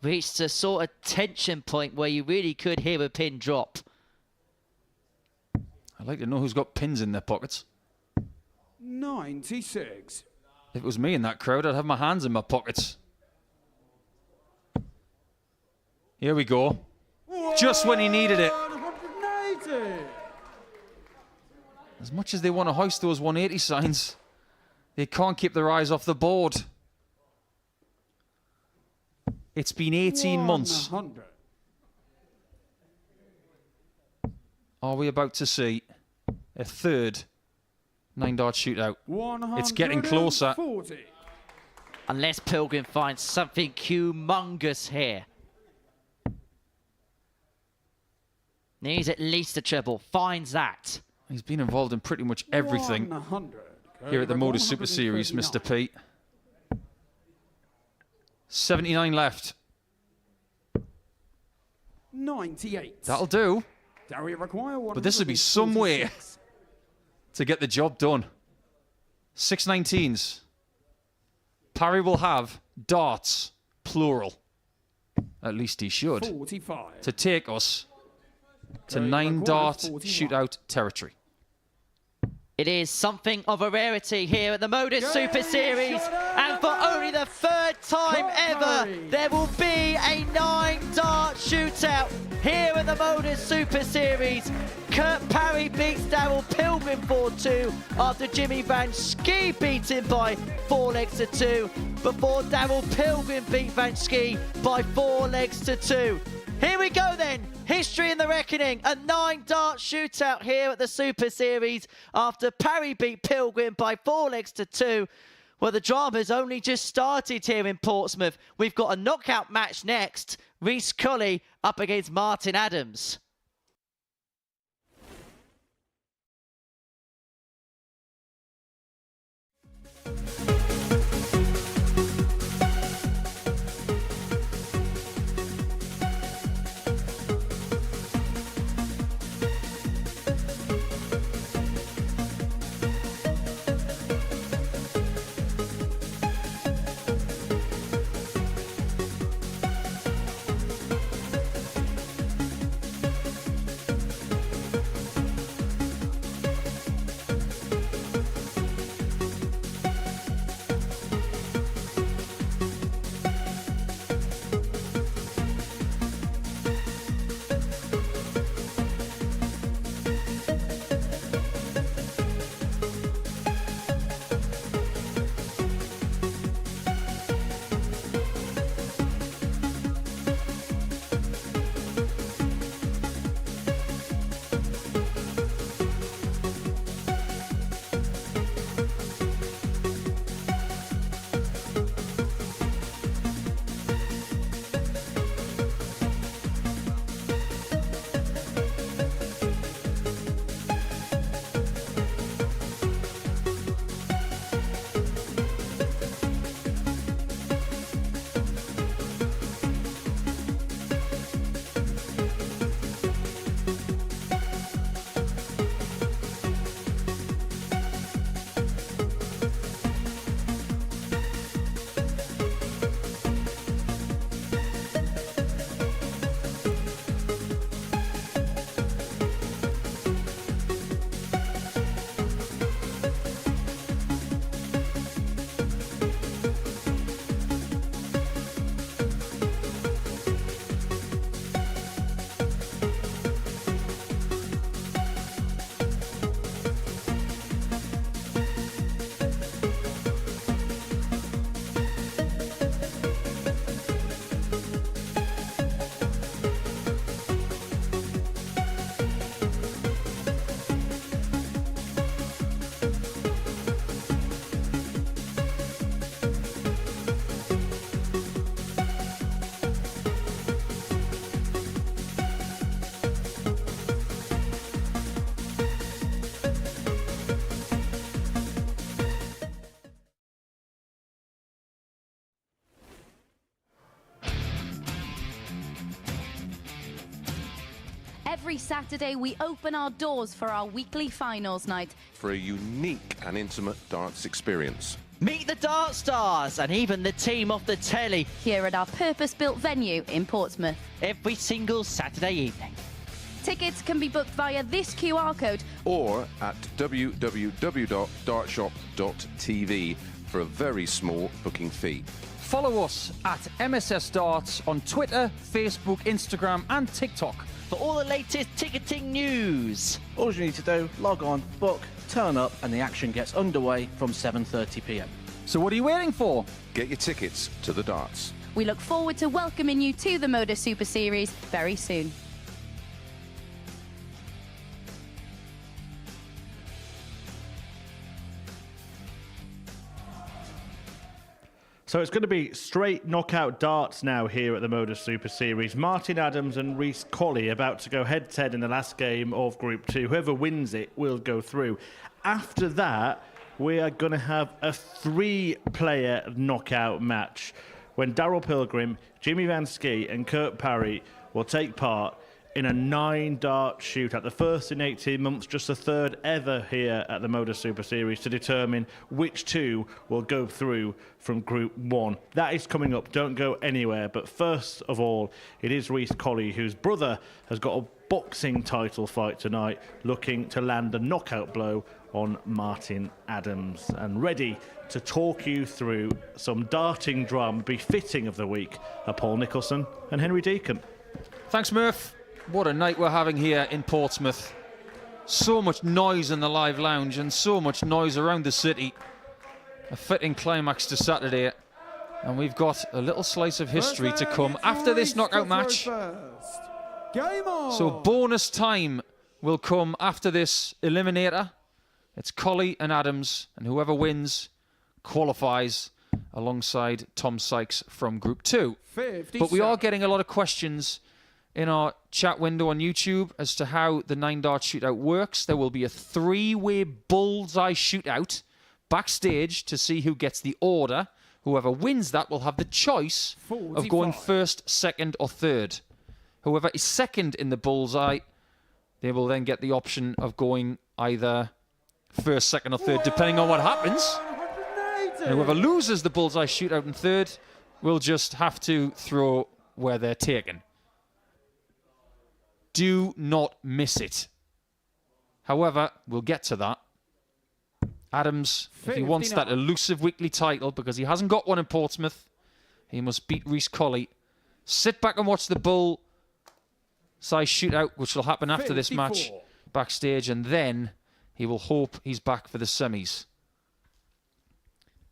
reached a sort of tension point where you really could hear a pin drop. I'd like to know who's got pins in their pockets. 96. If it was me in that crowd, I'd have my hands in my pockets. Here we go. Just when he needed it. 180. As much as they want to hoist those 180 signs, they can't keep their eyes off the board. It's been 18 months. 100. Are we about to see a third 9-dart shootout? It's getting closer. 140. Unless Pilgrim finds something humongous here. Needs at least a treble. Finds that. He's been involved in pretty much everything 100. here at the Modus Super Series, Mr. P. 79 left. 98. That'll do. Now we require But this would be some way to get the job done. 619s. Parry will have darts, plural. At least he should. 45. To take us to 9-dart shootout territory. It is something of a rarity here at the Modus Super Series, and for only the 3rd time ever, there will be a 9-dart shootout here at the Modus Super Series. Kurt Parry beats Daryl Pilgrim 4-2 after Jimmy Van Schie beat him by 4 legs to 2, before Daryl Pilgrim beat Van Schie by 4 legs to 2. Here we go then. History in the reckoning. A 9-dart shootout here at the Super Series after Parry beat Pilgrim by 4 legs to 2. Well, the drama's only just started here in Portsmouth. We've got a knockout match next. Colley up against Martin Adams. Every Saturday, we open our doors for our weekly finals night. For a unique and intimate darts experience. Meet the Dart Stars and even the team off the telly. Here at our purpose-built venue in Portsmouth. Every single Saturday evening. Tickets can be booked via this QR code. Or at www.dartshop.tv for a very small booking fee. Follow us at MSS Darts on Twitter, Facebook, Instagram and TikTok. For all the latest ticketing news. All you need to do, log on, book, turn up, and the action gets underway from 7:30 p.m. So what are you waiting for? Get your tickets to the darts. We look forward to welcoming you to the Modus Super Series very soon. So it's going to be straight knockout darts now here at the Modus Super Series. Martin Adams and Reece Colley about to go head-to-head in the last game of Group 2. Whoever wins it will go through. After that, we are going to have a 3-player knockout match when Daryl Pilgrim, Jimmy Van Schie and Kurt Parry will take part in a 9-dart shootout, the first in 18 months, just the third ever here at the Modus Super Series, to determine which two will go through from Group 1. That is coming up, don't go anywhere. But first of all, it is Reece Colley, whose brother has got a boxing title fight tonight, looking to land a knockout blow on Martin Adams. And ready to talk you through some darting drama befitting of the week are Paul Nicholson and Henry Deacon. Thanks, Murph. What a night we're having here in Portsmouth. So much noise in the live lounge and so much noise around the city. A fitting climax to Saturday. And we've got a little slice of history to come after this knockout match. Game on. So bonus time will come after this eliminator. It's Colley and Adams, and whoever wins qualifies alongside Tom Sykes from Group 2. But we are getting a lot of questions in our chat window on YouTube as to how the 9-dart shootout works. There will be a 3-way bullseye shootout backstage to see who gets the order. Whoever wins that will have the choice of going first, second or third. Whoever is second in the bullseye, they will then get the option of going either first, second or third, depending on what happens. And whoever loses the bullseye shootout in third will just have to throw where they're taken. Do not miss it. However, we'll get to that. Adams, if he wants that elusive weekly title, because he hasn't got one in Portsmouth, he must beat Reece Colley. Sit back and watch the bull size shootout, which will happen after this match backstage, and then he will hope he's back for the semis.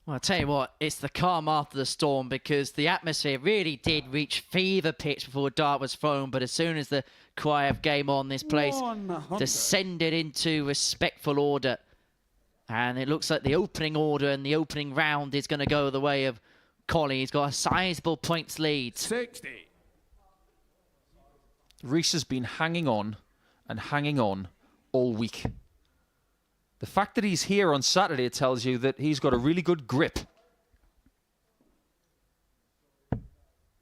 Well, I'll tell you what, it's the calm after the storm, because the atmosphere really did reach fever pitch before a dart was thrown, but as soon as the cry of game on, this place 100. descended into respectful order. And it looks like the opening order and the opening round is going to go the way of Colley. He's got a sizable points lead. 60. Reece has been hanging on and hanging on all week. The fact that he's here on Saturday tells you that he's got a really good grip.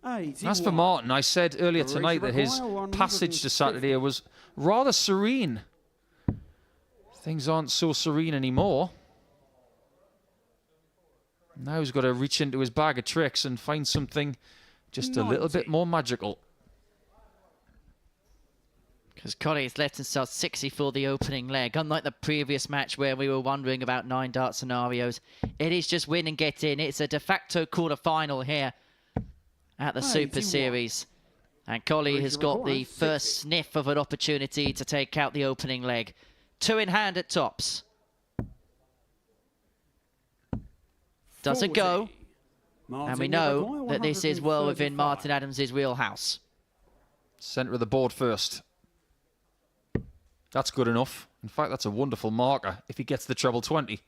As for Martin, I said earlier tonight that his passage to Saturday was rather serene. Things aren't so serene anymore. Now he's got to reach into his bag of tricks and find something just a little bit more magical. Because Colley has let himself 60 for the opening leg. Unlike the previous match where we were wondering about 9-dart scenarios, it is just win and get in. It's a de facto quarter-final here at the Super Series. And Colley has got the first sniff of an opportunity to take out the opening leg. 2 in hand at tops. Doesn't go. And we know that this is well within Martin Adams' wheelhouse. Centre of the board first. That's good enough. In fact, that's a wonderful marker if he gets the treble 20.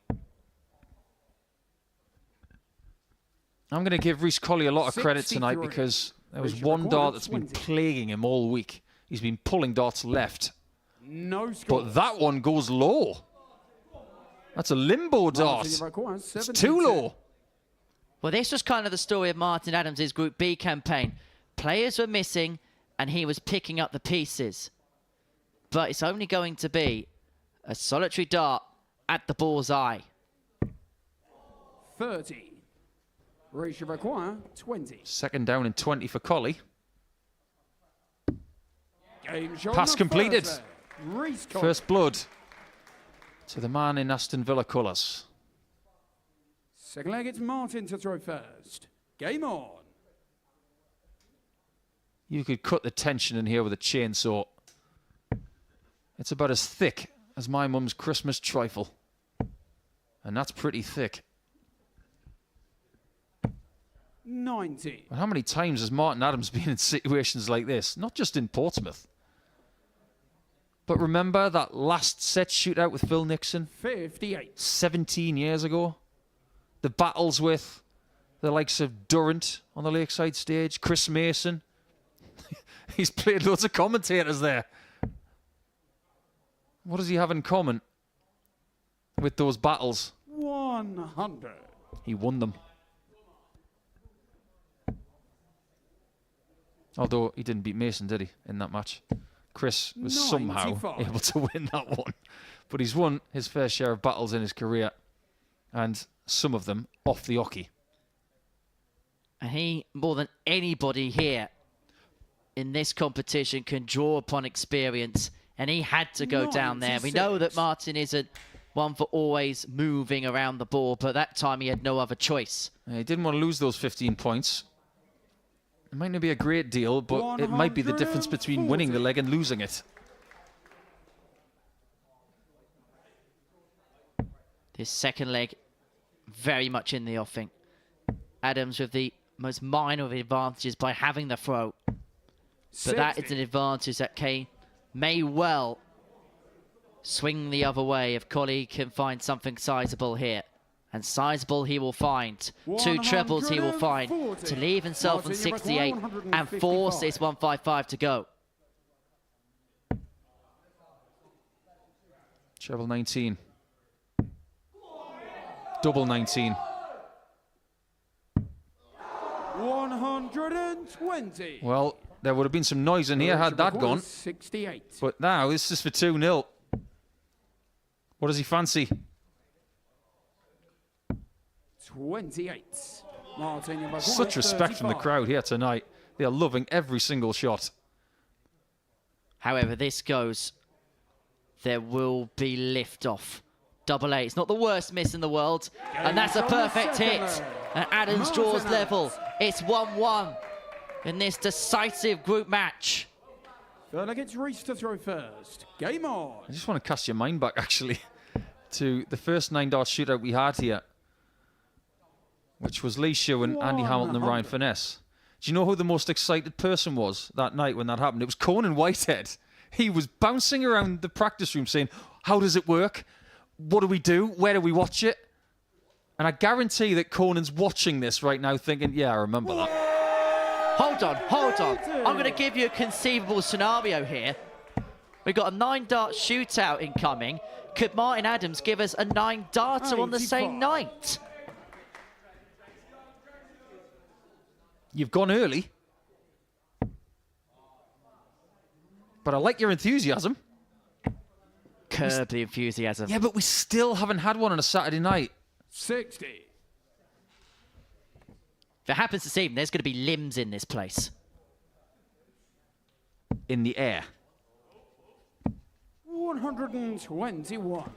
I'm going to give Reece Colley a lot of credit tonight because there was one dart that's been plaguing him all week. He's been pulling darts left. But that one goes low. That's a limbo dart. It's too low. Well, this was kind of the story of Martin Adams' Group B campaign. Players were missing, and he was picking up the pieces. but it's only going to be a solitary dart at the bullseye. 30. Ratio require 20. Second down and 20 for Colley. Game shown Pass on completed. Thursday. Reece Colley. First blood to the man in Aston Villa colours. Second leg, it's Martin to throw first. Game on. You could cut the tension in here with a chainsaw. It's about as thick as my mum's Christmas trifle. And that's pretty thick. 90. But how many times has Martin Adams been in situations like this? Not just in Portsmouth. But remember that last set shootout with Phil Nixon? 58. 17 years ago. The battles with the likes of Durrant on the Lakeside stage, Chris Mason. He's played loads of commentators there. What does he have in common with those battles? 100. He won them. Although he didn't beat Mason, did he, in that match? Chris was somehow 95. able to win that one. But he's won his fair share of battles in his career. And some of them off the hockey. And he, more than anybody here in this competition, can draw upon experience. And he had to go down there. We know that Martin isn't one for always moving around the ball, but that time he had no other choice. He didn't want to lose those 15 points. It might not be a great deal, but it might be the difference between winning the leg and losing it. This second leg, very much in the offing. Adams with the most minor of advantages by having the throw. But that is an advantage that Kane may well swing the other way if Colley can find something sizable here. And sizable he will find. 2 trebles he will find to leave himself on 68 and force this 155 to go. Treble 19. Double 19. 120. Well, there would have been some noise in here had that gone. 68. But now this is for 2-0. What does he fancy? 28. Martin, Such respect from the crowd here tonight. They are loving every single shot. However this goes, there will be liftoff. Double A. It's not the worst miss in the world. And that's a perfect hit. And Adams draws level. It's 1-1 in this decisive group match. Third leg, it's Reece to throw first. Game on. I just want to cast your mind back, actually, to the first 9-dart shootout we had here, which was Lee Schie and Andy Hamilton and Ryan Finesse. Do you know who the most excited person was that night when that happened? It was Conan Whitehead. He was bouncing around the practice room saying, how does it work? What do we do? Where do we watch it? And I guarantee that Conan's watching this right now thinking, yeah, I remember that. Hold on. I'm going to give you a conceivable scenario here. We've got a 9-dart shootout incoming. Could Martin Adams give us a 9-darter on the same night? You've gone early. But I like your enthusiasm. Curb the enthusiasm. Yeah, but we still haven't had one on a Saturday night. 60. If it happens this evening, there's going to be limbs in this place. In the air. 121.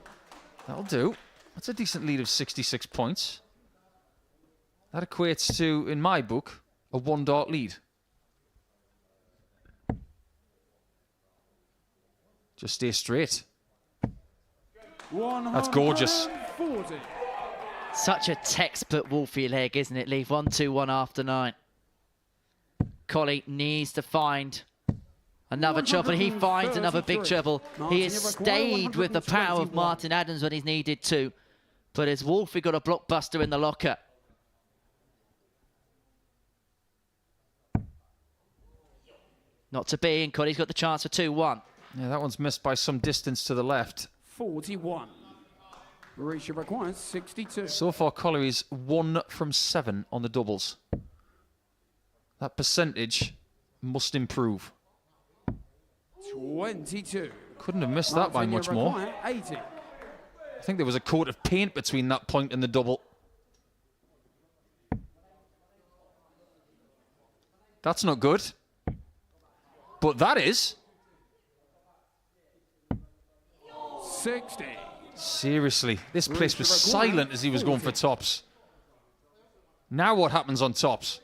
That'll do. That's a decent lead of 66 points. That equates to, in my book, a 1-dart lead. Just stay straight. That's gorgeous. 40. Such a textbook Wolfie leg, isn't it? Leave 1-2-1 after 9. Colley needs to find another treble. He finds another big treble. He has stayed with the power of Martin Adams when he's needed to. But has Wolfie got a blockbuster in the locker? Not to be, and Colley's got the chance for 2-1. Yeah, that one's missed by some distance to the left. 41. Ratio requires 62. So far, Colley is 1 from 7 on the doubles. That percentage must improve. 22. Couldn't have missed that by much more. 80. I think there was a coat of paint between that point and the double. That's not good. But that is. 60. Seriously, this place was silent as he was going for tops. Now what happens on tops?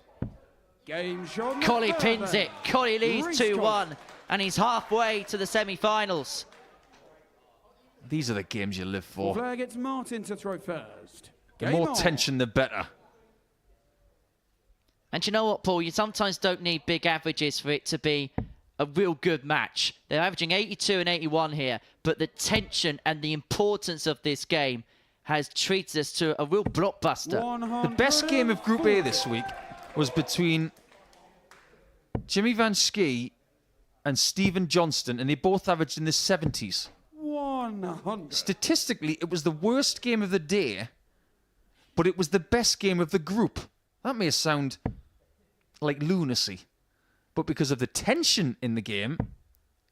Game shot. Colley pins it. Colley leads 2-1, and he's halfway to the semi-finals. These are the games you live for. Flair gets Martin to throw first. The Game more on. tension, the better. And you know what, Paul? You sometimes don't need big averages for it to be a real good match. They're averaging 82 and 81 here, but the tension and the importance of this game has treated us to a real blockbuster. The best game of Group A this week was between Jimmy Van Schie and Stephen Johnston, and they both averaged in the 70s. 100. Statistically, it was the worst game of the day, but it was the best game of the group. That may sound like lunacy, but because of the tension in the game,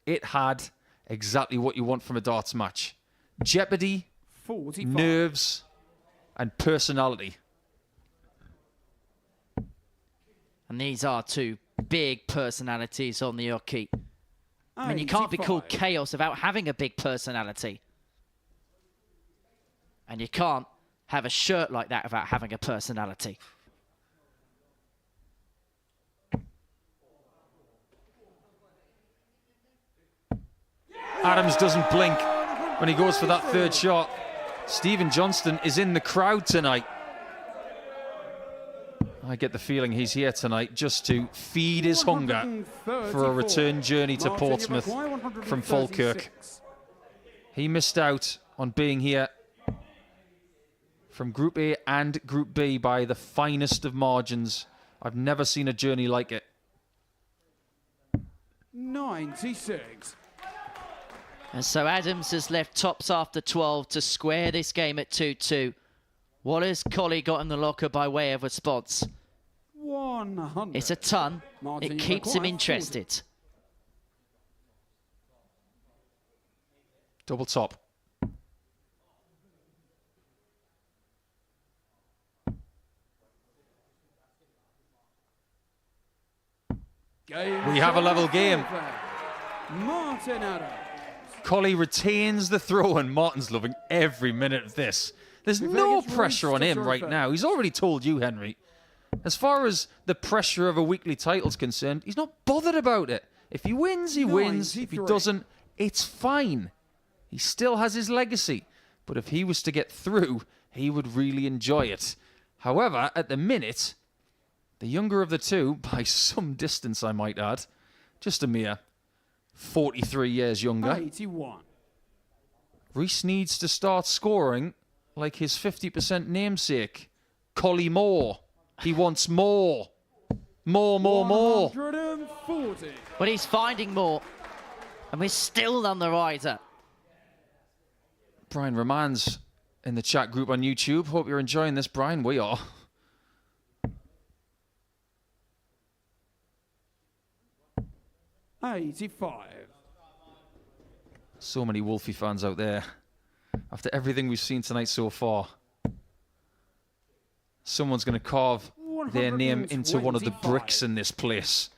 it had exactly what you want from a darts match. Jeopardy, 45. nerves, and personality. And these are two big personalities on the hockey. I mean, you can't be called chaos without having a big personality. And you can't have a shirt like that without having a personality. Adams doesn't blink when he goes for that third shot. Stephen Johnston is in the crowd tonight. I get the feeling he's here tonight just to feed his hunger for a return journey to Portsmouth from Falkirk. He missed out on being here from Group A and Group B by the finest of margins. I've never seen a journey like it. 96. And so Adams has left tops after 12 to square this game at 2-2. What has Colley got in the locker by way of response? 100. It's a ton. Martin, It keeps him 40. interested. Double top. We have a level game. Martin Adams. Colley retains the throw, and Martin's loving every minute of this. There's no pressure on him right now. He's already told you, Henry. As far as the pressure of a weekly title's concerned, he's not bothered about it. If he wins, he wins. If he doesn't, it's fine. He still has his legacy. But if he was to get through, he would really enjoy it. However, at the minute, the younger of the two, by some distance I might add, just a mere 43 years younger. 81. Reese needs to start scoring like his 50% namesake, Colley Moore. He wants more. More. 140. But he's finding more. And we're still on the riser. Brian Roman's in the chat group on YouTube. Hope you're enjoying this, Brian. We are. So many Wolfie fans out there. After everything we've seen tonight so far, someone's going to carve their name into one of the bricks in this place.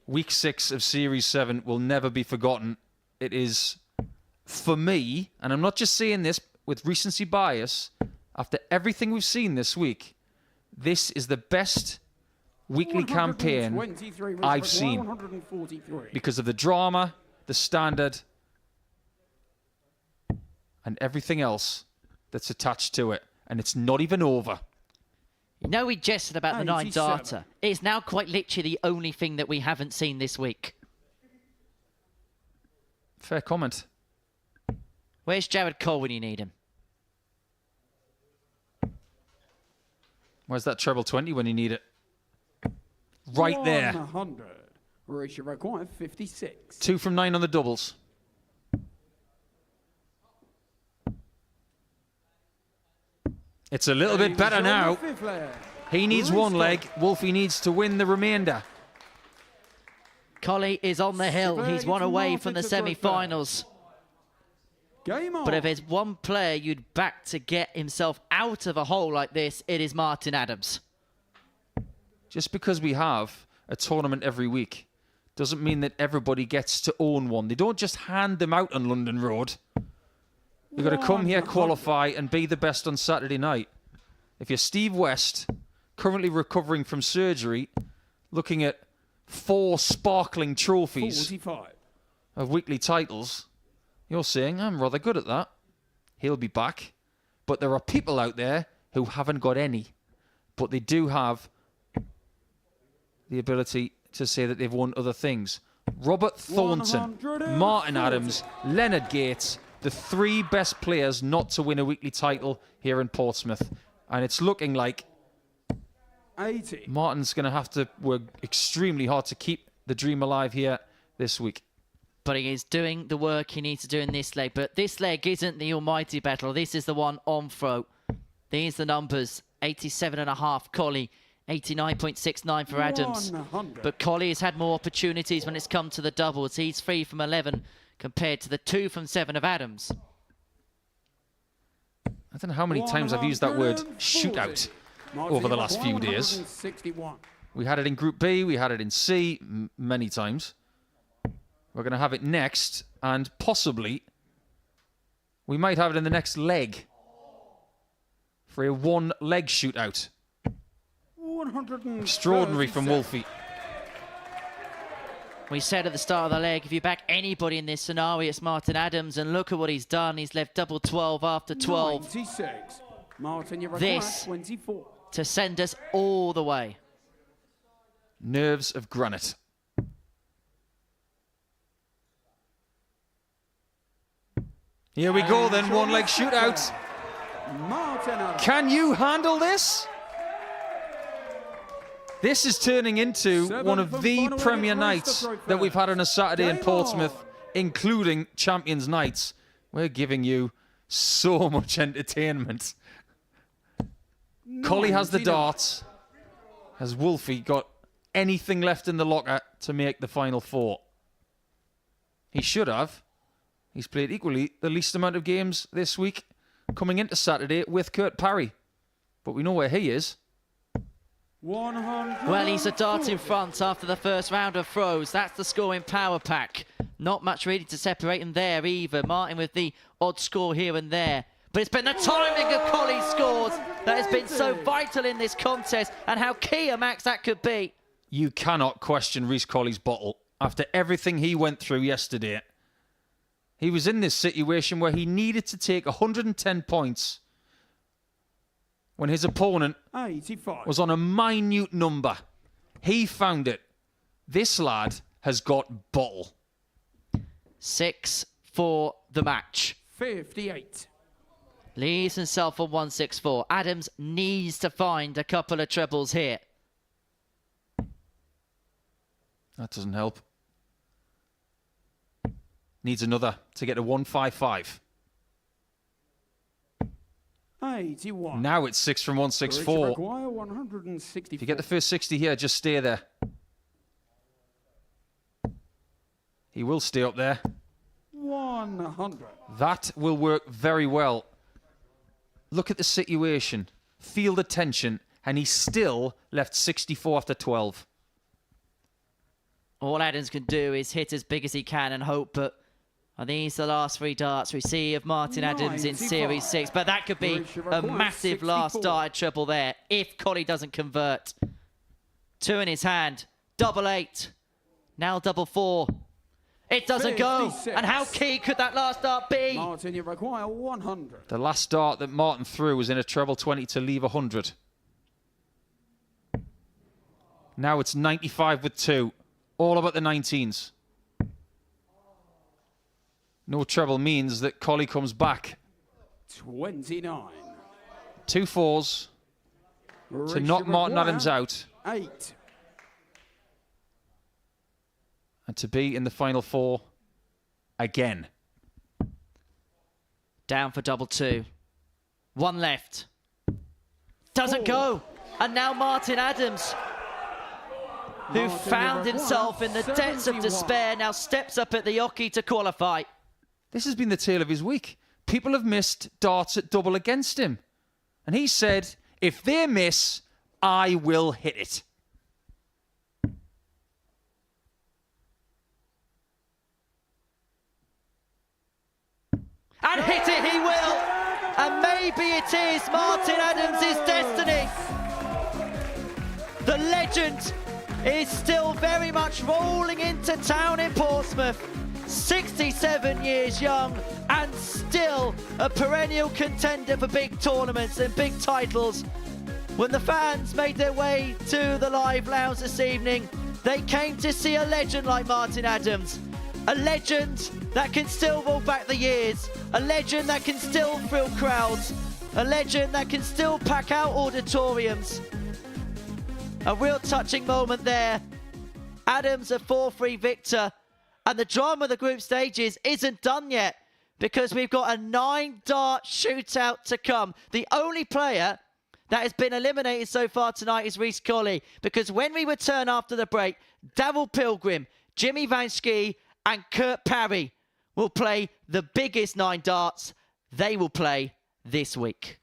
Week 6 of Series 7 will never be forgotten. It is, for me, and I'm not just saying this with recency bias, after everything we've seen this week, this is the best weekly campaign I've seen. Because of the drama, the standard, and everything else that's attached to it. And it's not even over. You know, we jested about the 9 data. It's now quite literally the only thing that we haven't seen this week. Fair comment. Where's Jared Cole when you need him? Where's that treble 20 when you need it? Right there. 100. Ratio required 56. 2 from 9 on the doubles. It's a little bit better now. He needs one leg. Wolfie needs to win the remainder. Colley is on the hill. He's one away from the semi-finals. Game on. But if there's one player you'd back to get himself out of a hole like this, it is Martin Adams. Just because we have a tournament every week doesn't mean that everybody gets to own one. They don't just hand them out on London Road. You've got to come here, qualify, and be the best on Saturday night. If you're Steve West, currently recovering from surgery, looking at 4 sparkling trophies 45. of weekly titles, you're saying, I'm rather good at that. He'll be back. But there are people out there who haven't got any. But they do have the ability to say that they've won other things. Robert Thornton, Martin Adams, Leonard Gates, the 3 best players not to win a weekly title here in Portsmouth. And it's looking like 80. Martin's going to have to work extremely hard to keep the dream alive here this week. But he is doing the work he needs to do in this leg. But this leg isn't the almighty battle. This is the one on throat. These are the numbers. 87.5 Colley, 89.69 for Adams. 100. But Colley has had more opportunities when it's come to the doubles. He's 3 from 11 compared to the 2 from 7 of Adams. I don't know how many times I've used that word shootout over the last few days. 161. We had it in Group B, we had it in C many times. We're going to have it next, and possibly we might have it in the next leg for a 1-leg shootout. 137. Extraordinary from Wolfie. We said at the start of the leg, if you back anybody in this scenario, it's Martin Adams, and look at what he's done. He's left double 12 after 12. 96. Martin, you require This 24. to send us all the way. Nerves of granite. Here we go then, 1-leg shootout. Martin Adams. Can you handle this? This is turning into one of the premier nights that we've had on a Saturday in Portsmouth, including Champions Nights. We're giving you so much entertainment. Colley has the darts. Has Wolfie got anything left in the locker to make the final 4? He should have. He's played equally the least amount of games this week, coming into Saturday with Kurt Parry. But we know where he is. 100. Well, he's a dart in front after the first round of throws. That's the score in power pack. Not much really to separate him there either. Martin with the odd score here and there. But it's been the timing of Colley's scores that has been so vital in this contest, and how key a max that could be. You cannot question Rhys Colley's bottle after everything he went through yesterday. He was in this situation where he needed to take 110 points when his opponent 85. was on a minute number. He found it. This lad has got bottle. 6 for the match. 58. Leaves himself on 164. Adams needs to find a couple of trebles here. That doesn't help. Needs another to get to 155. 81. Now it's 6 from 164. Require 164. If you get the first 60 here, just stay there. He will stay up there. 100. That will work very well. Look at the situation. Feel the tension. And he's still left 64 after 12. All Adams can do is hit as big as he can and hope, but are these the last 3 darts we see of Martin Adams in 95. Series 6? But that could be a massive last dart treble there if Colley doesn't convert. 2 in his hand. Double 8. Now double 4. It doesn't go. 56. And how key could that last dart be? Martin, you require 100. The last dart that Martin threw was in a treble 20 to leave 100. Now it's 95 with 2. All about the 19s. No treble means that Colley comes back. 29. 2 4s to knock Martin Adams out. 8. And to be in the final 4 again. Down for double 2. 1 left. Doesn't go. And now Martin Adams who found himself in the depths of despair, now steps up at the hockey to qualify. This has been the tale of his week. People have missed darts at double against him. And he said, if they miss, I will hit it. And hit it he will! And maybe it is Martin Adams' destiny. The legend is still very much rolling into town in Portsmouth. 67 years young and still a perennial contender for big tournaments and big titles. When the fans made their way to the live lounge this evening, they came to see a legend like Martin Adams. A legend that can still roll back the years. A legend that can still thrill crowds. A legend that can still pack out auditoriums. A real touching moment there. Adams a 4-3 victor. And the drama of the group stages isn't done yet because we've got a 9-dart shootout to come. The only player that has been eliminated so far tonight is Colley, because when we return after the break, Darryl Pilgrim, Jimmy Van Schie and Kurt Parry will play the biggest 9 darts they will play this week.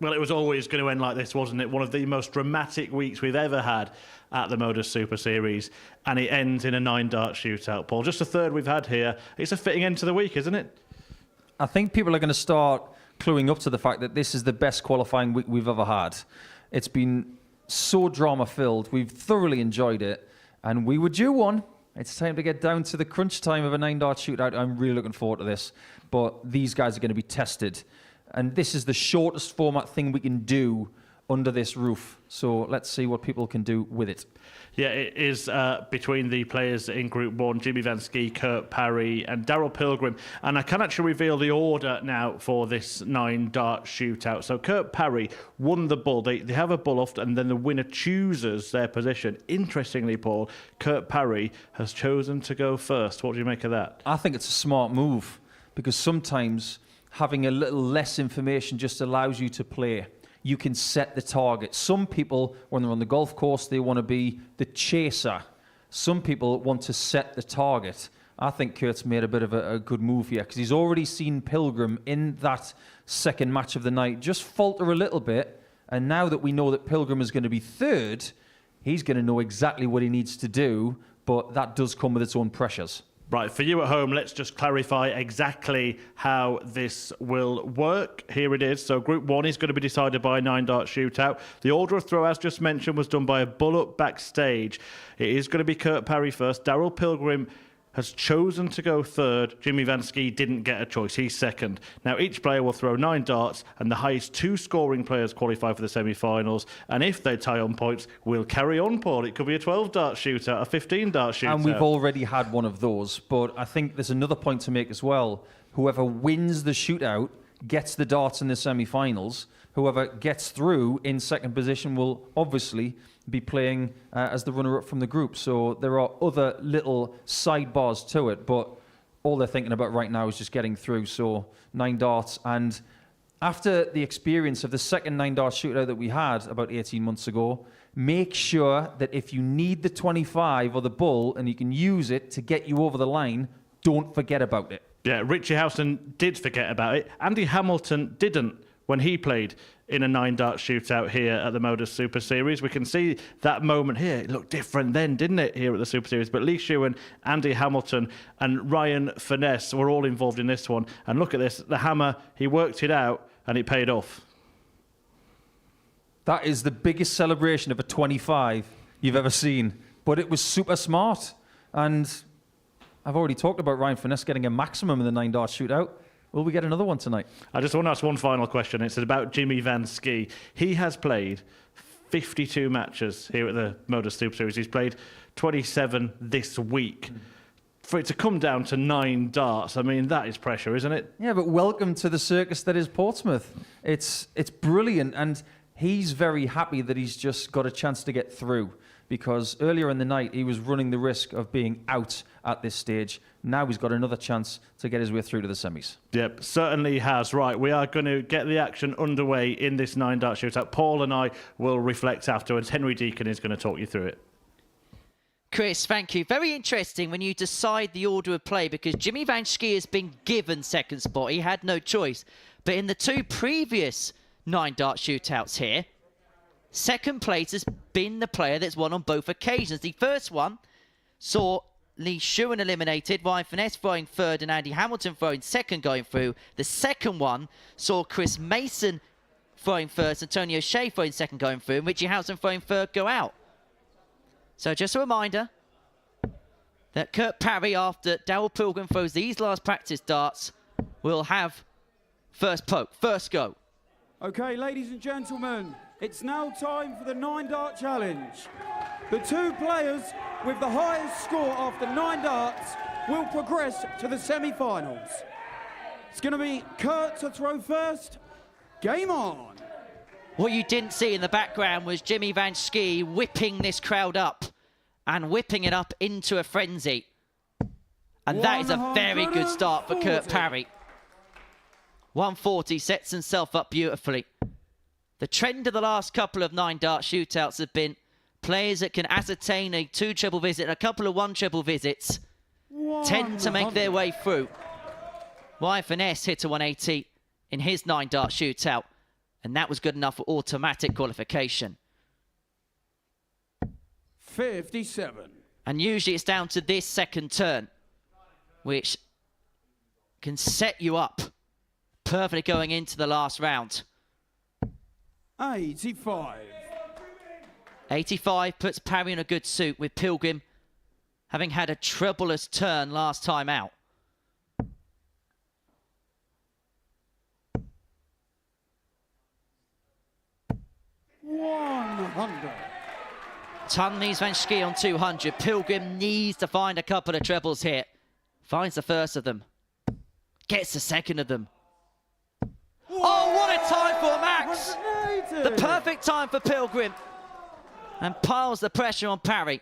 Well, it was always going to end like this, wasn't it? One of the most dramatic weeks we've ever had at the Modus Super Series, and it ends in a 9-dart shootout, Paul. Just a third we've had here. It's a fitting end to the week, isn't it? I think people are going to start cluing up to the fact that this is the best qualifying week we've ever had. It's been so drama-filled. We've thoroughly enjoyed it, and we were due one. It's time to get down to the crunch time of a 9-dart shootout. I'm really looking forward to this, but these guys are going to be tested. And this is the shortest format thing we can do under this roof. So let's see what people can do with it. Yeah, it is between the players in Group 1, Jimmy Van Schie, Kurt Parry and Daryl Pilgrim. And I can actually reveal the order now for this 9-dart shootout. So Kurt Parry won the bull. They have a bull off and then the winner chooses their position. Interestingly, Paul, Kurt Parry has chosen to go first. What do you make of that? I think it's a smart move because sometimes having a little less information just allows you to play. You can set the target. Some people, when they're on the golf course, they want to be the chaser. Some people want to set the target. I think Kurt's made a bit of a good move here because he's already seen Pilgrim in that second match of the night just falter a little bit. And now that we know that Pilgrim is going to be third, he's going to know exactly what he needs to do. But that does come with its own pressures. Right, for you at home, let's just clarify exactly how this will work. Here it is. So Group 1 is going to be decided by a 9-dart shootout. The order of throw, as just mentioned, was done by a bull-up backstage. It is going to be Kurt Parry first. Daryl Pilgrim has chosen to go third. Jimmy Van Schie didn't get a choice. He's second. Now, each player will throw 9 darts, and the highest 2 scoring players qualify for the semi-finals. And if they tie on points, we'll carry on, Paul. It could be a 12-dart shootout, a 15-dart shootout. And we've already had one of those. But I think there's another point to make as well. Whoever wins the shootout gets the darts in the semi-finals. Whoever gets through in second position will obviously be playing as the runner-up from the group. So there are other little sidebars to it, but all they're thinking about right now is just getting through. So 9 darts. And after the experience of the second 9-dart shootout that we had about 18 months ago, make sure that if you need the 25 or the bull and you can use it to get you over the line, don't forget about it. Yeah, Richie Houghton did forget about it. Andy Hamilton didn't when he played in a 9-dart shootout here at the Modus Super Series. We can see that moment here. It looked different then, didn't it, here at the Super Series? But Lee Shewan, Andy Hamilton and Ryan Finesse were all involved in this one. And look at this, the hammer, he worked it out and it paid off. That is the biggest celebration of a 25 you've ever seen. But it was super smart. And I've already talked about Ryan Finesse getting a maximum in the 9-dart shootout. Will we get another one tonight? I just want to ask one final question. It's about Jimmy Van Schie. He has played 52 matches here at the Modus Super Series. He's played 27 this week. For it to come down to 9 darts, I mean, that is pressure, isn't it? Yeah, but welcome to the circus that is Portsmouth. It's brilliant, and he's very happy that he's just got a chance to get through, because earlier in the night he was running the risk of being out at this stage. Now he's got another chance to get his way through to the semis. Yep, certainly has. Right, we are going to get the action underway in this 9-dart shootout. Paul and I will reflect afterwards. Henry Deacon is going to talk you through it. Chris, thank you. Very interesting when you decide the order of play, because Jimmy Van Schie has been given second spot. He had no choice. But in the 2 previous 9-dart shootouts here, second place has been the player that's won on both occasions. The first one saw Lee Shewan eliminated, Ryan Finesse throwing third and Andy Hamilton throwing second going through. The second one saw Chris Mason throwing first, Antonio Schie throwing second going through, and Richie Houghton throwing third go out. So just a reminder that Kurt Parry, after Daryl Pilgrim throws these last practice darts, will have first poke, first go. Okay, ladies and gentlemen, it's now time for the 9-dart challenge. The 2 players with the highest score after 9 darts will progress to the semi-finals. It's going to be Kurt to throw first. Game on. What you didn't see in the background was Jimmy Van Schie whipping this crowd up and whipping it up into a frenzy. And that is a very good start for Kurt Parry. 140 sets himself up beautifully. The trend of the last couple of 9-dart shootouts have been players that can ascertain a 2 treble visit and a couple of 1 treble visits tend to make their way through. Ryan Finesse hit a 180 in his 9-dart shootout, and that was good enough for automatic qualification. 57. And usually it's down to this second turn, which can set you up perfectly going into the last round. 85. 85 puts Parry in a good suit, with Pilgrim having had a troublous turn last time out. 100. Ton leaves Van Schie on 200. Pilgrim needs to find a couple of trebles here. Finds the first of them. Gets the second of them. Oh, what a time for Max! The perfect time for Pilgrim. And piles the pressure on Parry.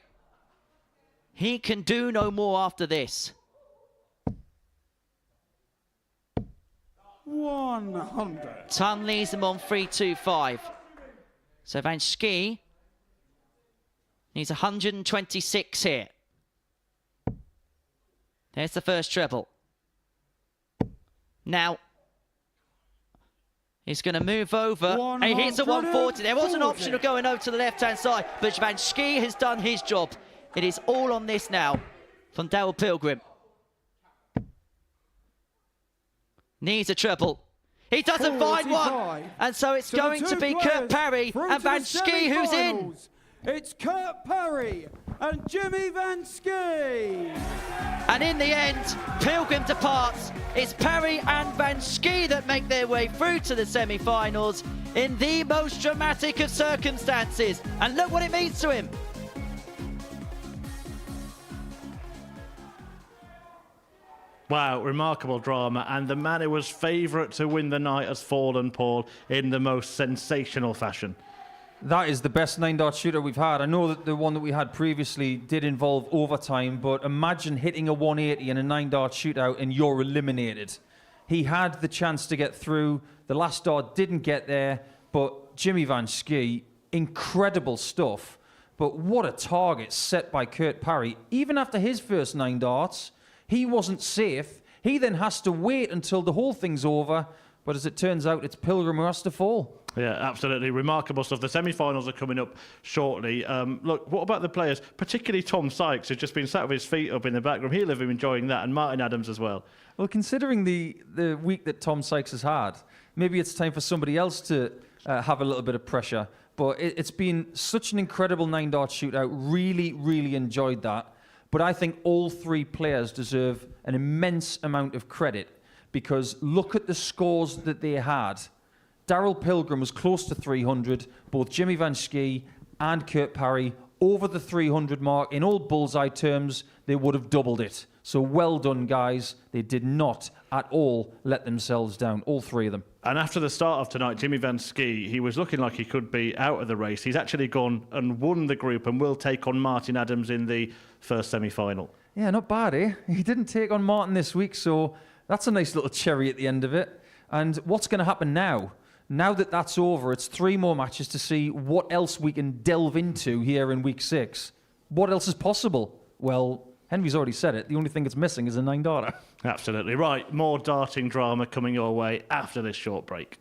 He can do no more after this. 100. Ton leaves them on 325. So Van Schie needs 126 here. There's the first treble. Now, he's going to move over. And he hits a 140. There was an option of going over to the left-hand side, but Van Schie has done his job. It is all on this now from Daryl Pilgrim. Needs a treble. He doesn't find one. And so it's going to be Kurt Parry and Van Schie who's in. It's Kurt Parry and Jimmy Van Schie. And in the end, Pilgrim departs. It's Parry and Van Schie that make their way through to the semi-finals in the most dramatic of circumstances. And look what it means to him. Wow, remarkable drama. And the man who was favourite to win the night has fallen, Paul, in the most sensational fashion. That is the best 9-dart shooter we've had. I know that the one that we had previously did involve overtime, but imagine hitting a 180 in a 9-dart shootout and you're eliminated. He had the chance to get through. The last dart didn't get there, but Jimmy Van Schie, incredible stuff. But what a target set by Kurt Parry. Even after his first 9 darts, he wasn't safe. He then has to wait until the whole thing's over. But as it turns out, it's Pilgrim who has to fall. Yeah, absolutely remarkable stuff. The semi-finals are coming up shortly. Look, what about the players, particularly Tom Sykes, who's just been sat with his feet up in the back room? He'll have been enjoying that, and Martin Adams as well. Well, considering the week that Tom Sykes has had, maybe it's time for somebody else to have a little bit of pressure. But it's been such an incredible 9-dart shootout. Really, really enjoyed that. But I think all three players deserve an immense amount of credit, because look at the scores that they had. Daryl Pilgrim was close to 300. Both Jimmy Van Schie and Kurt Parry over the 300 mark. In all bullseye terms, they would have doubled it. So well done, guys. They did not at all let themselves down, all three of them. And after the start of tonight, Jimmy Van Schie, he was looking like he could be out of the race. He's actually gone and won the group and will take on Martin Adams in the first semi-final. Yeah, not bad, eh? He didn't take on Martin this week, so that's a nice little cherry at the end of it. And what's going to happen now? Now that that's over, it's 3 more matches to see what else we can delve into here in week 6. What else is possible? Well, Henry's already said it. The only thing that's missing is a 9-darter. Absolutely. Right, more darting drama coming your way after this short break.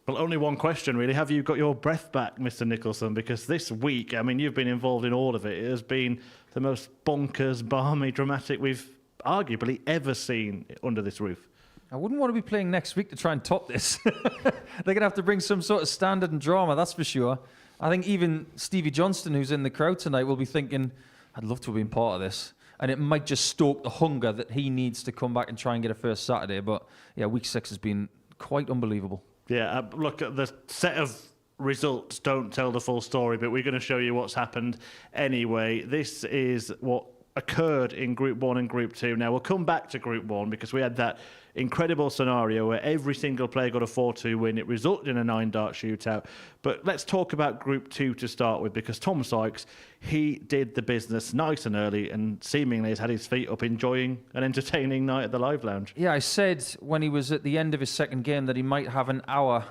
Well, only one question, really. Have you got your breath back, Mr. Nicholson? Because this week, I mean, you've been involved in all of it. It has been the most bonkers, balmy, dramatic we've arguably ever seen under this roof. I wouldn't want to be playing next week to try and top this. They're going to have to bring some sort of standard and drama, that's for sure. I think even Stevie Johnston, who's in the crowd tonight, will be thinking, I'd love to have been part of this. And it might just stoke the hunger that he needs to come back and try and get a first Saturday. But yeah, week 6 has been quite unbelievable. Yeah, look, the set of results don't tell the full story, but we're going to show you what's happened anyway. This is what occurred in Group 1 and Group 2. Now, we'll come back to Group 1 because we had that incredible scenario where every single player got a 4-2 win. It resulted in a 9-dart shootout. But let's talk about Group 2 to start with, because Tom Sykes, he did the business nice and early and seemingly has had his feet up enjoying an entertaining night at the Live Lounge. Yeah, I said when he was at the end of his second game that he might have an hour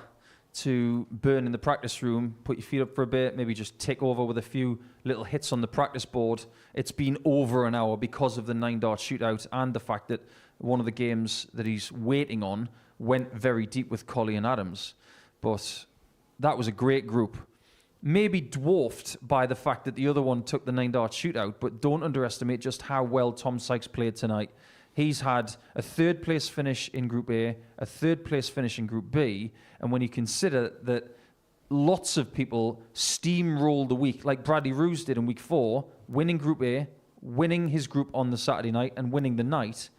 to burn in the practice room, put your feet up for a bit, maybe just take over with a few little hits on the practice board. It's been over an hour because of the 9-dart shootout and the fact that one of the games that he's waiting on went very deep with Colley and Adams. But that was a great group. Maybe dwarfed by the fact that the other one took the 9-dart shootout, but don't underestimate just how well Tom Sykes played tonight. He's had a 3rd place finish in Group A, a 3rd place finish in Group B, and when you consider that lots of people steamrolled the week, like Bradley Roos did in week 4, winning Group A, winning his group on the Saturday night, and winning the night,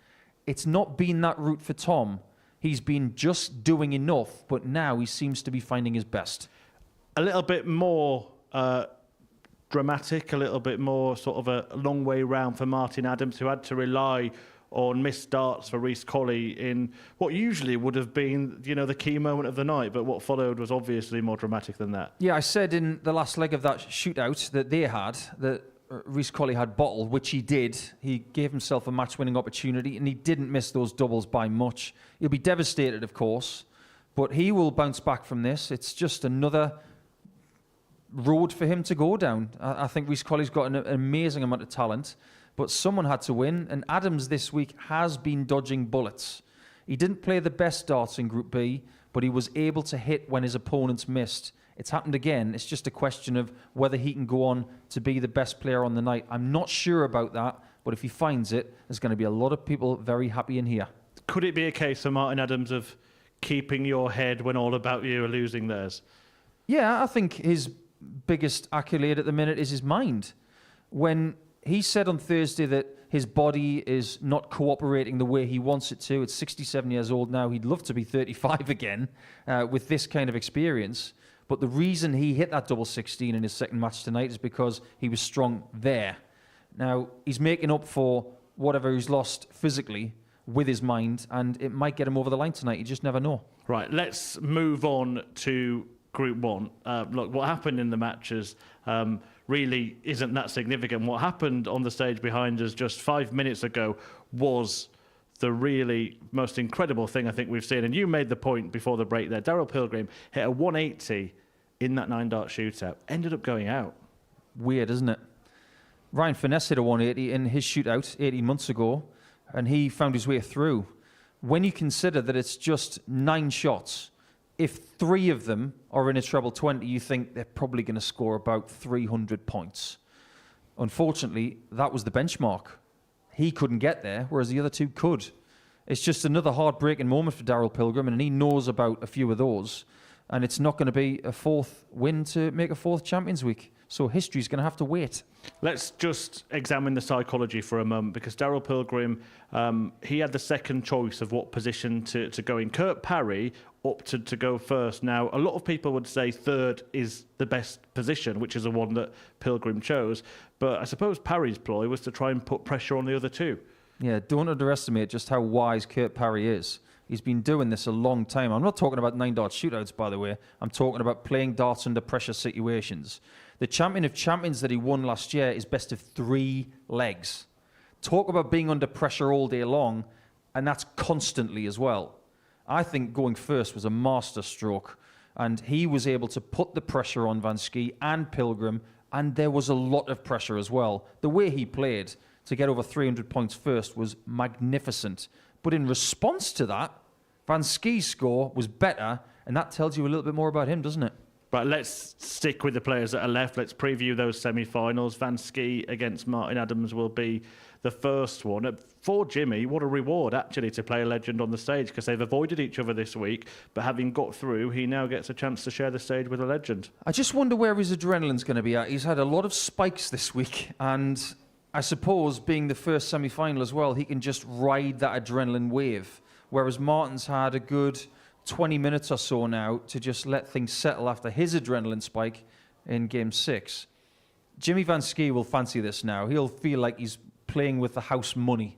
it's not been that route for Tom. He's been just doing enough, but now he seems to be finding his best. A little bit more dramatic, a little bit more sort of a long way round for Martin Adams, who had to rely on missed darts for Rhys Colley in what usually would have been, you know, the key moment of the night, but what followed was obviously more dramatic than that. Yeah, I said in the last leg of that shootout that they had, that Rhys Colley had bottled, which he did. He gave himself a match-winning opportunity, and he didn't miss those doubles by much. He'll be devastated, of course, but he will bounce back from this. It's just another road for him to go down. I think Rhys Colley's got an amazing amount of talent, but someone had to win, and Adams this week has been dodging bullets. He didn't play the best darts in Group B, but he was able to hit when his opponents missed. It's happened again. It's just a question of whether he can go on to be the best player on the night. I'm not sure about that, but if he finds it, there's going to be a lot of people very happy in here. Could it be a case for Martin Adams of keeping your head when all about you are losing theirs? Yeah, I think his biggest accolade at the minute is his mind. When he said on Thursday that his body is not cooperating the way he wants it to. It's 67 years old now. He'd love to be 35 again with this kind of experience. But the reason he hit that double 16 in his second match tonight is because he was strong there. Now, he's making up for whatever he's lost physically with his mind, and it might get him over the line tonight. You just never know. Right, let's move on to Group 1. Look, what happened in the matches really isn't that significant. What happened on the stage behind us just 5 minutes ago was the really most incredible thing I think we've seen. And you made the point before the break there. Daryl Pilgrim hit a 180 in that 9-dart shootout. Ended up going out. Weird, isn't it? Ryan Finesse hit a 180 in his shootout 18 months ago, and he found his way through. When you consider that it's just 9 shots, if 3 of them are in a treble 20, you think they're probably going to score about 300 points. Unfortunately, that was the benchmark. He couldn't get there, whereas the other 2 could. It's just another heartbreaking moment for Daryl Pilgrim, and he knows about a few of those. And it's not going to be a 4th win to make a 4th Champions Week. So history's going to have to wait. Let's just examine the psychology for a moment, because Daryl Pilgrim, he had the second choice of what position to go in. Kurt Parry opted to go first. Now, a lot of people would say 3rd is the best position, which is the one that Pilgrim chose. But I suppose Parry's ploy was to try and put pressure on the other 2. Yeah, don't underestimate just how wise Kurt Parry is. He's been doing this a long time. I'm not talking about 9-dart shootouts, by the way. I'm talking about playing darts under pressure situations. The champion of champions that he won last year is best of 3 legs. Talk about being under pressure all day long, and that's constantly as well. I think going first was a master stroke, and he was able to put the pressure on Van Schie and Pilgrim, and there was a lot of pressure as well. The way he played to get over 300 points first was magnificent. But in response to that, Van Schie's score was better, And that tells you a little bit more about him, doesn't it? Right, let's stick with the players that are left. Let's preview those semi-finals. Van Schie against Martin Adams will be the first one. For Jimmy, what a reward, actually, to play a legend on the stage, because they've avoided each other this week, but having got through, he now gets a chance to share the stage with a legend. I just wonder where his adrenaline's going to be at. He's had a lot of spikes this week, and I suppose, being the first semi-final as well, he can just ride that adrenaline wave, whereas Martin's had a good 20 minutes or so now to just let things settle after his adrenaline spike in Game 6. Jimmy Van Schie will fancy this now. He'll feel like he's playing with the house money,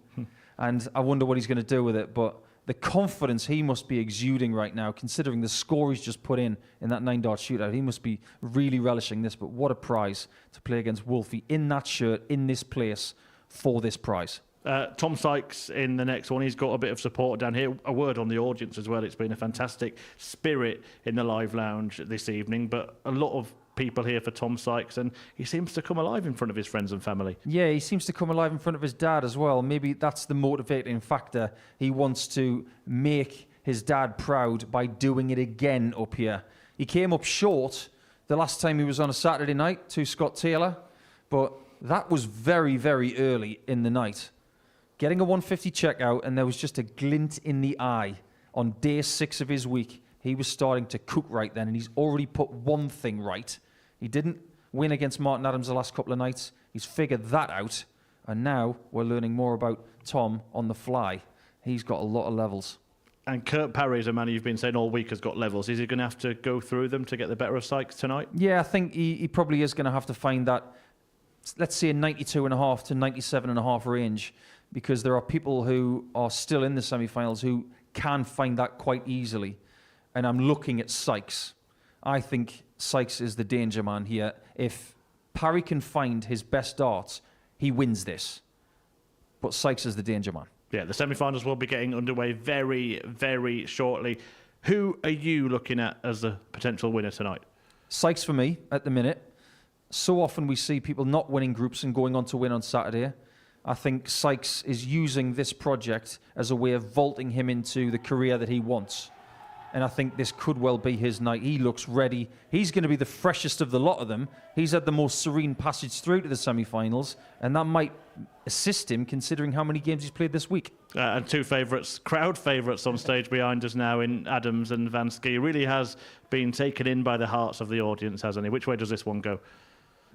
and I wonder what he's going to do with it, but the confidence he must be exuding right now, considering the score he's just put in that 9-dart shootout, he must be really relishing this, but what a prize to play against Wolfie in that shirt, in this place, for this prize. Tom Sykes in the next one. He's got a bit of support down here. A word on the audience as well. It's been a fantastic spirit in the live lounge this evening, but a lot of people here for Tom Sykes, and he seems to come alive in front of his friends and family. Yeah, he seems to come alive in front of his dad as well. Maybe that's the motivating factor. He wants to make his dad proud by doing it again up here. He came up short the last time he was on a Saturday night to Scott Taylor, but that was very, very early in the night. Getting a 150 checkout, and there was just a glint in the eye on day 6 of his week. He was starting to cook right then, and he's already put one thing right. He didn't win against Martin Adams the last couple of nights. He's figured that out, and now we're learning more about Tom on the fly. He's got a lot of levels. And Kurt Parry is a man you've been saying all week has got levels. Is he going to have to go through them to get the better of Sykes tonight? Yeah, I think he probably is going to have to find that, let's say, a 92.5 to 97.5 range, because there are people who are still in the semi-finals who can find that quite easily. And I'm looking at Sykes. I think Sykes is the danger man here. If Parry can find his best darts, he wins this. But Sykes is the danger man. Yeah, the semi-finals will be getting underway very, very shortly. Who are you looking at as the potential winner tonight? Sykes for me at the minute. So often we see people not winning groups and going on to win on Saturday. I think Sykes is using this project as a way of vaulting him into the career that he wants. And I think this could well be his night. He looks ready. He's going to be the freshest of the lot of them. He's had the most serene passage through to the semi-finals, and that might assist him considering how many games he's played this week. And two favourites, crowd favourites on stage behind us now in Adams and Van Schie. Really has been taken in by the hearts of the audience, hasn't he? Which way does this one go?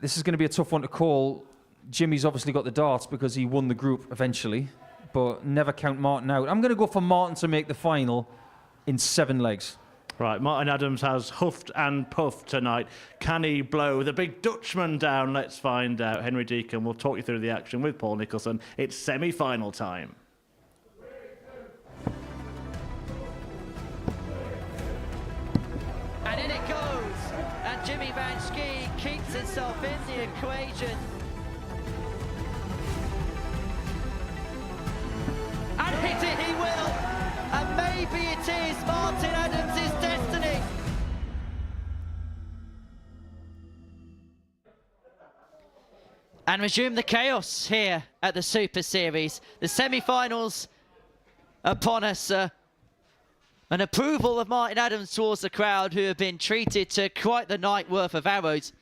This is going to be a tough one to call. Jimmy's obviously got the darts because he won the group eventually, but never count Martin out. I'm going to go for Martin to make the final in 7 legs. Right, Martin Adams has huffed and puffed tonight. Can he blow the big Dutchman down? Let's find out. Henry Deacon will talk you through the action with Paul Nicholson. It's semi-final time. And in it goes. And Jimmy Van Schie keeps himself in the equation. And hit it he will. And maybe it is Martin Adams' destiny. And resume the chaos here at the Super Series. The semi-finals upon us. An approval of Martin Adams towards the crowd, who have been treated to quite the night worth of arrows.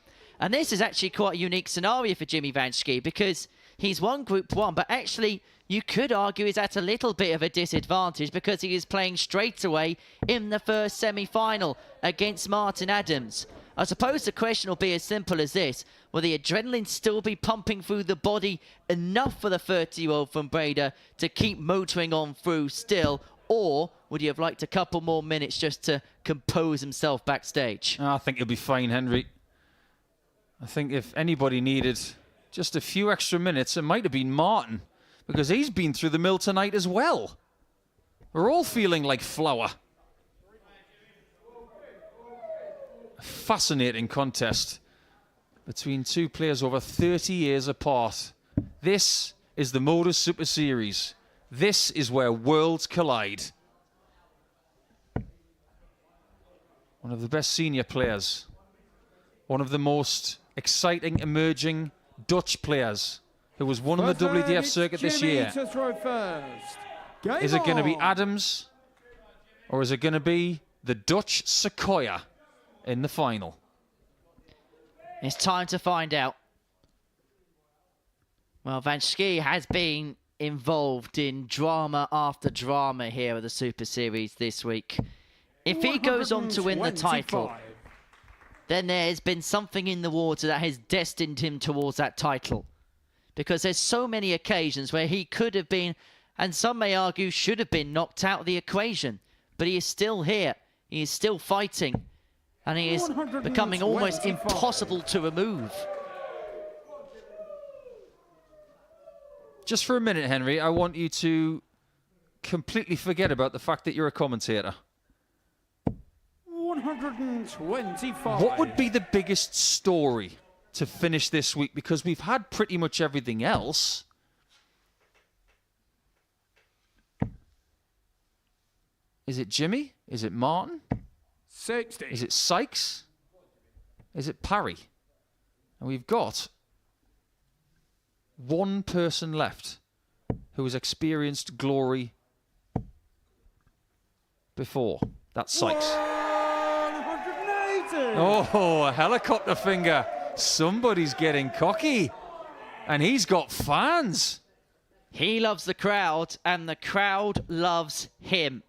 And this is actually quite a unique scenario for Jimmy Van Schie, because he's won Group 1, but actually you could argue he's at a little bit of a disadvantage because he is playing straight away in the first semi-final against Martin Adams. I suppose the question will be as simple as this. Will the adrenaline still be pumping through the body enough for the 30-year-old from Breda to keep motoring on through still? Or would he have liked a couple more minutes just to compose himself backstage? I think he'll be fine, Henry. I think if anybody needed just a few extra minutes, it might have been Martin, because he's been through the mill tonight as well. We're all feeling like flour. A fascinating contest between two players over 30 years apart. This is the Modus Super Series. This is where worlds collide. One of the best senior players. One of the most exciting emerging Dutch players who was won on the WDF circuit this year. To throw first. Is it going to be Adams, or is it going to be the Dutch Sequoia in the final? It's time to find out. Well, Van Schie has been involved in drama after drama here at the Super Series this week. If he goes on to win the title, then there's been something in the water that has destined him towards that title. Because there's so many occasions where he could have been, and some may argue should have been, knocked out of the equation. But he is still here. He is still fighting. And he is becoming almost impossible to remove. Just for a minute, Henry, I want you to completely forget about the fact that you're a commentator. 125. What would be the biggest story to finish this week? Because we've had pretty much everything else. Is it Jimmy? Is it Martin? 60. Is it Sykes? Is it Parry? And we've got one person left who has experienced glory before. That's Sykes. 180. Oh, a helicopter finger. Somebody's getting cocky. And he's got fans. He loves the crowd, and the crowd loves him.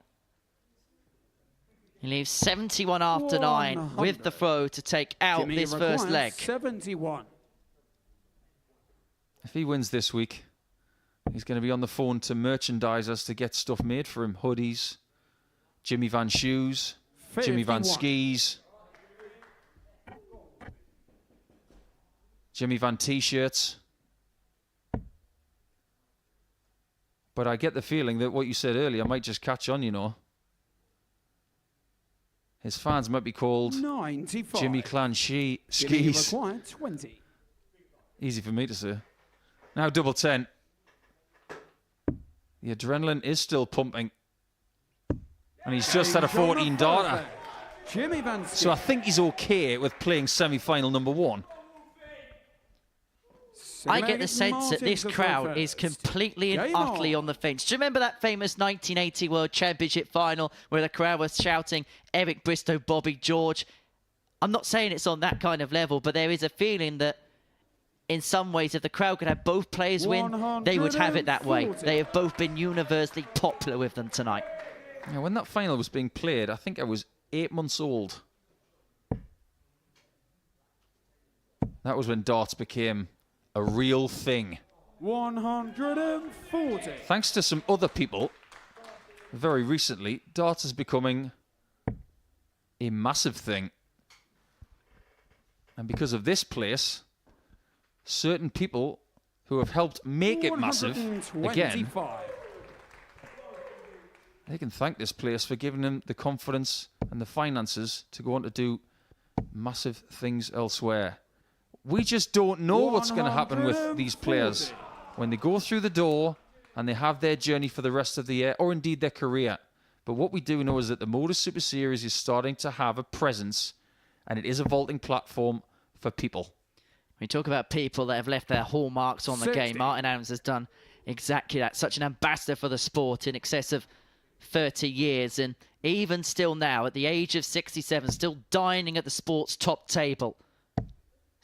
He leaves 71 after 9 with the throw to take out Jimmy this first leg. 71. If he wins this week, he's going to be on the phone to merchandisers to get stuff made for him. Hoodies, Jimmy Van shoes, Jimmy Van 51. skis, Jimmy Van t-shirts. But I get the feeling that what you said earlier might just catch on, you know. His fans might be called 95. Jimmy Clan Jimmy Skis. required 20. Easy for me to say. Now double 10. The adrenaline is still pumping. And he's just had a 14 darter. Jimmy Van So I think he's okay with playing semi-final number 1. I get the sense that this crowd is completely and utterly on the fence. Do you remember that famous 1980 World Championship final where the crowd was shouting Eric Bristow, Bobby George? I'm not saying it's on that kind of level, but there is a feeling that in some ways, if the crowd could have both players win, they would have it that way. They have both been universally popular with them tonight. Yeah, when that final was being played, I think I was 8 months old. That was when darts became a real thing. 140. Thanks to some other people, very recently, darts is becoming a massive thing. And because of this place, certain people who have helped make it massive, again, they can thank this place for giving them the confidence and the finances to go on to do massive things elsewhere. We just don't know what's going to happen with these players when they go through the door and they have their journey for the rest of the year, or indeed their career. But what we do know is that the Modus Super Series is starting to have a presence, and it is a vaulting platform for people. We talk about people that have left their hallmarks on the game. Martin Adams has done exactly that. Such an ambassador for the sport in excess of 30 years. And even still now, at the age of 67, still dining at the sport's top table.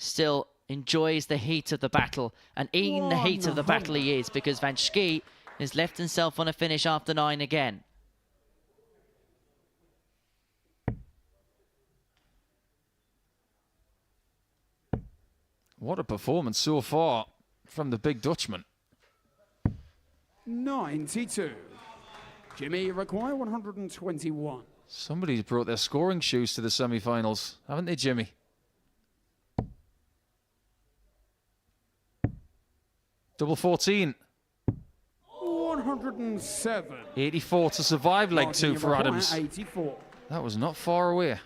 Still enjoys the heat of the battle. And in the heat of the battle he is, because Van Schie has left himself on a finish after 9 again. What a performance so far from the big Dutchman. 92. Jimmy require 121. Somebody's brought their scoring shoes to the semi-finals, haven't they, Jimmy? Double 14. 107. 84 to survive leg 2 for Adams. 84. That was not far away.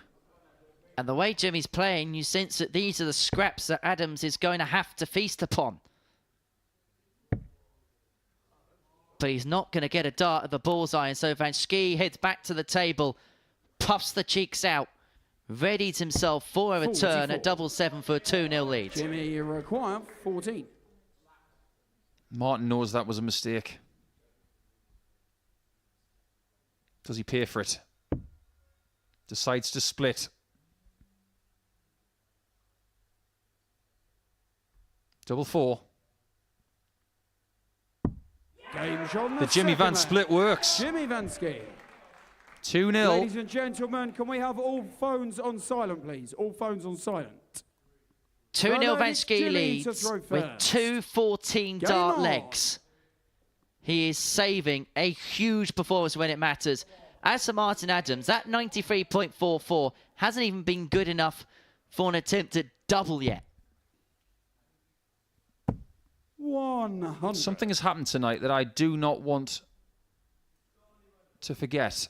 And the way Jimmy's playing, you sense that these are the scraps that Adams is going to have to feast upon. But he's not going to get a dart at the bullseye, and so Van Schie heads back to the table, puffs the cheeks out, readies himself for a return 44. at double 7 for a 2-0 lead. Jimmy require 14. Martin knows that was a mistake. Does he pay for it? decides to split. Double 4. The Jimmy Van split works. Jimmy Van Schie. 2-0. Ladies and gentlemen, can we have all phones on silent, please? All phones on silent. 2-0 Van Schie Jimmy leads to throw with first. 2 14 Game dart on. legs. He is saving a huge performance when it matters. As for Martin Adams, that 93.44 hasn't even been good enough for an attempt at double yet. 100. Something has happened tonight that I do not want to forget.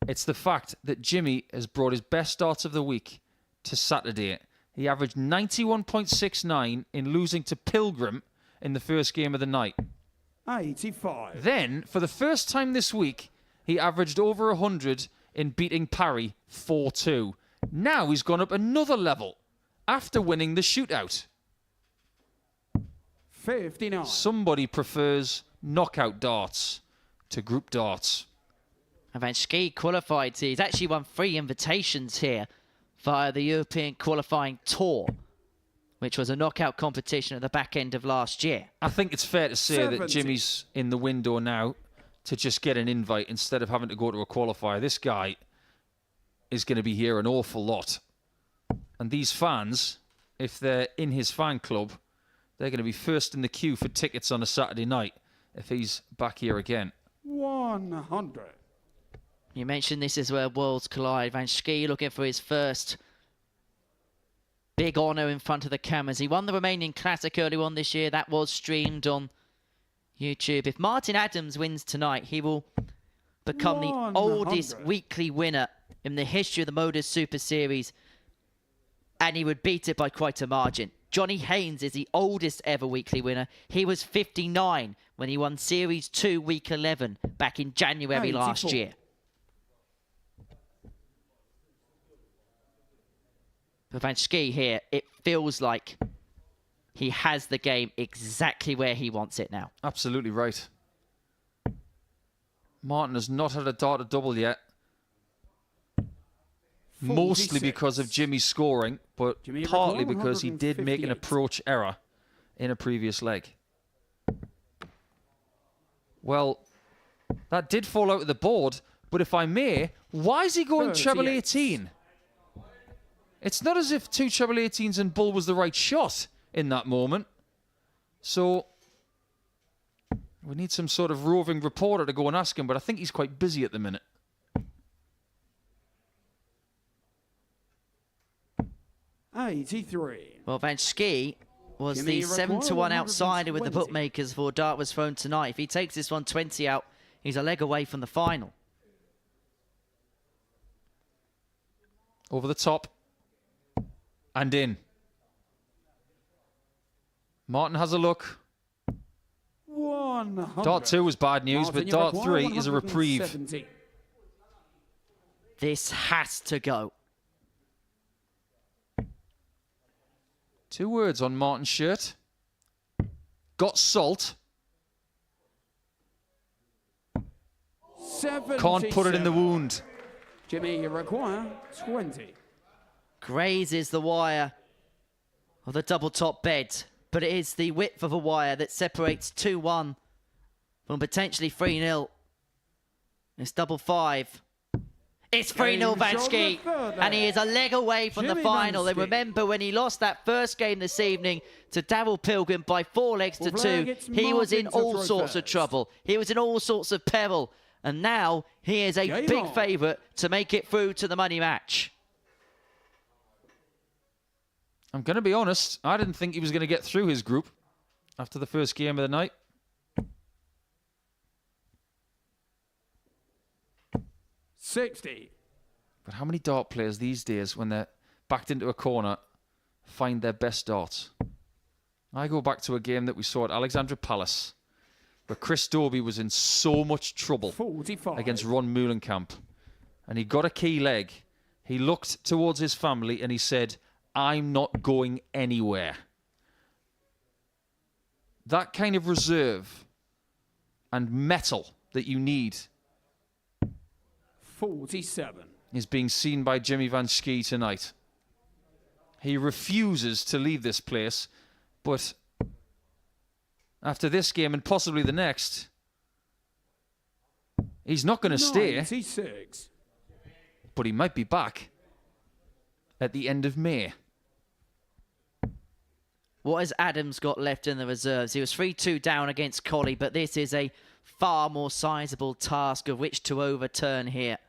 It's the fact that Jimmy has brought his best darts of the week to Saturday. He averaged 91.69 in losing to Pilgrim in the first game of the night. 85. Then, for the first time this week, he averaged over 100 in beating Parry 4-2. Now he's gone up another level after winning the shootout. 59. Somebody prefers knockout darts to group darts. Van Schie qualified. He's actually won 3 invitations here via the European Qualifying Tour, which was a knockout competition at the back end of last year. I think it's fair to say 70. that Jimmy's in the window now to just get an invite instead of having to go to a qualifier. This guy is going to be here an awful lot. And these fans, if they're in his fan club, they're going to be first in the queue for tickets on a Saturday night if he's back here again. 100. You mentioned this is where worlds collide. Van Schie looking for his first big honour in front of the cameras. He won the Romanian Classic early on this year. That was streamed on YouTube. If Martin Adams wins tonight, he will become the 100. oldest weekly winner in the history of the Modus Super Series, and he would beat it by quite a margin. Johnny Haynes is the oldest ever weekly winner. He was 59 when he won Series 2 Week 11 back in January last 84. year. For Van Schie here, it feels like he has the game exactly where he wants it now. Absolutely right. Martin has not had a dart to double yet. 46. Mostly because of Jimmy's scoring, but Jimmy partly Rickle, because he did make an 158. approach error in a previous leg. Well, that did fall out of the board, but if I may, why is he going treble 38. 18? It's not as if 2 treble 18s and bull was the right shot in that moment. So we need some sort of roving reporter to go and ask him, but I think he's quite busy at the minute. $83. Well, Van Schie was Jimmy the Rickle, 7-1 outsider with the 120. bookmakers before dart was thrown tonight. If he takes this 120 out, he's a leg away from the final. Over the top. And in. Martin has a look. 100. Dart 2 was bad news, Martin, but you Dart require 3 is a reprieve. 170. This has to go. 2 words on Martin's shirt. Got salt. 77. Can't put it in the wound. Jimmy, you require 20. Grazes the wire of the double top bed, but it is the width of a wire that separates 2-1 from potentially 3-0. It's double 5. It's 3-0 Van Schie, and he is a leg away from the Jimmy final. Van And Schie. remember when he lost that first game this evening to Daryl Pilgrim by 4 legs to Well, Blair 2, gets he was in Martin to all throw sorts of first. trouble. He was in all sorts of peril. And now he is a Game big on. favourite to make it through to the money match. I'm going to be honest, I didn't think he was going to get through his group after the first game of the night. $60. But how many dart players these days, when they're backed into a corner, find their best darts? I go back to a game that we saw at Alexandra Palace, where Chris Dobie was in so much trouble 45. against Ron Meulenkamp. And he got a key leg. He looked towards his family and he said, I'm not going anywhere. That kind of reserve and mettle that you need. 47. is being seen by Jimmy Van Schie tonight. He refuses to leave this place, but after this game and possibly the next, he's not going to stay. 96. But he might be back at the end of May. What has Adams got left in the reserves? He was 3-2 down against Colley, but this is a far more sizable task of which to overturn here.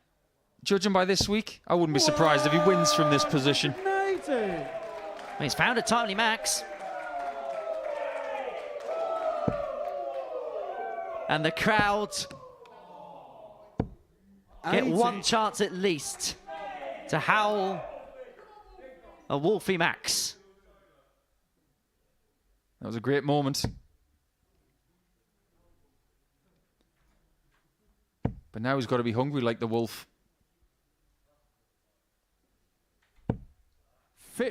Judging by this week, I wouldn't be surprised if he wins from this position. He's found a timely max. And the crowd get one chance at least to howl a Wolfie Max. That was a great moment. But now he's got to be hungry like the wolf.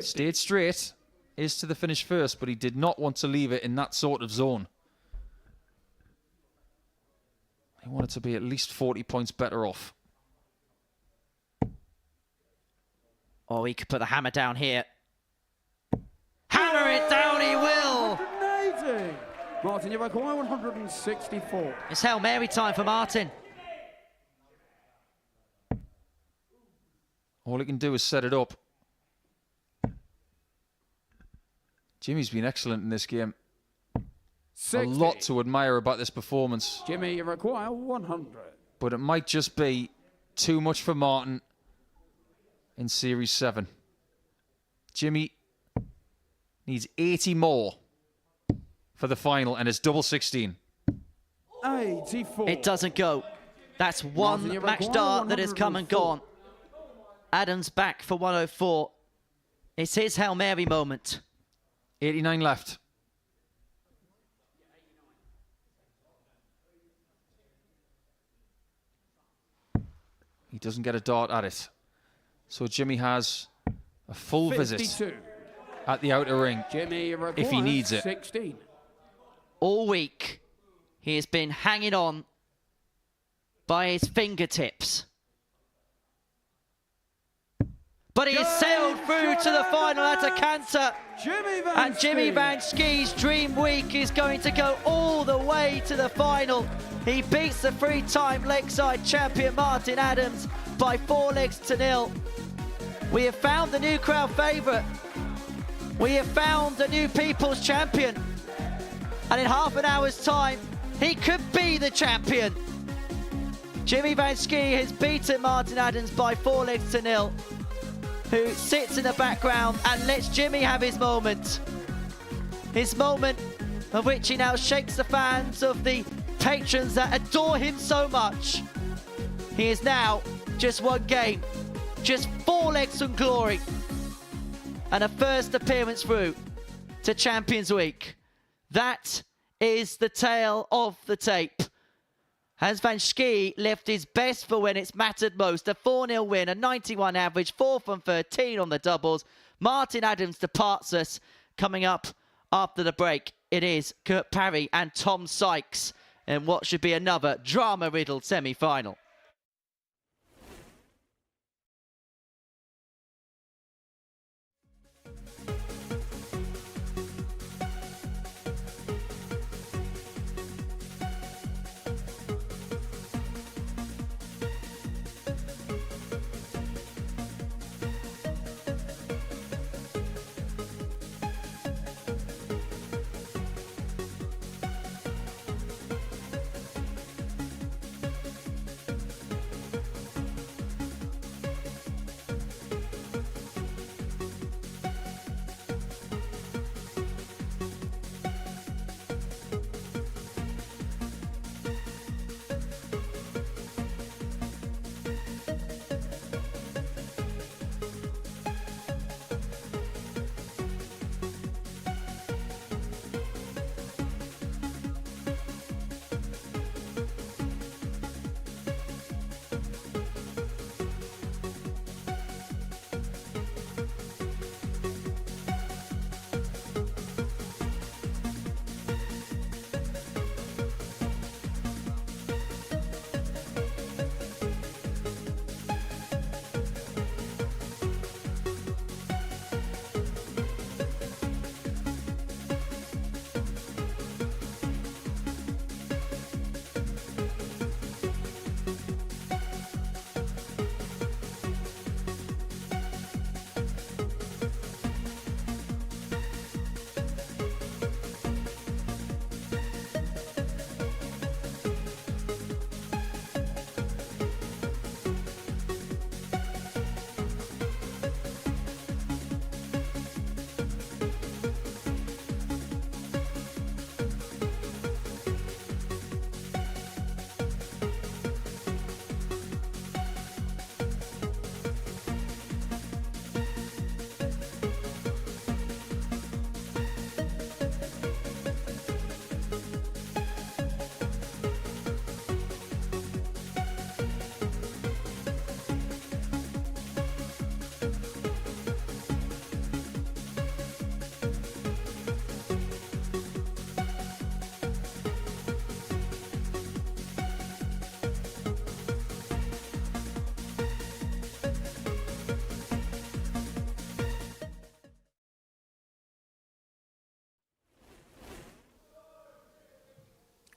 Stayed straight, is to the finish first, but he did not want to leave it in that sort of zone. He wanted to be at least 40 points better off. Oh, he could put the hammer down here. Hammer it down, he will! 180. Martin, you require 164. It's Hail Mary time for Martin. All he can do is set it up. Jimmy's been excellent in this game. 60. A lot to admire about this performance. Jimmy, you require 100. But it might just be too much for Martin in Series 7. Jimmy needs 80 more for the final, and it's double 16. 84. It doesn't go. That's one Martin, match dart that has come and gone. Adams back for 104. It's his Hail Mary moment. 89 left. He doesn't get a dart at it. So Jimmy has a full 52. visit at the outer ring Jimmy, if he needs it. 16. All week, he has been hanging on by his fingertips. But he has sailed through to the final at a canter. And Jimmy Van Schie's dream week is going to go all the way to the final. He beats the three-time Lakeside champion Martin Adams by 4-0. We have found the new crowd favourite. We have found the new people's champion. And in half an hour's time, he could be the champion. Jimmy Van Schie has beaten Martin Adams by 4-0. Who sits in the background and lets Jimmy have his moment. His moment of which he now shakes the fans of the patrons that adore him so much. He is now just one game, just 4 legs from glory, and a first appearance through to Champions Week. That is the tale of the tape. Has Van Schie left his best for when it's mattered most? A 4-0 win, a 91 average, 4 from 13 on the doubles. Martin Adams departs us. Coming up after the break, it is Kurt Parry and Tom Sykes in what should be another drama-riddled semi-final.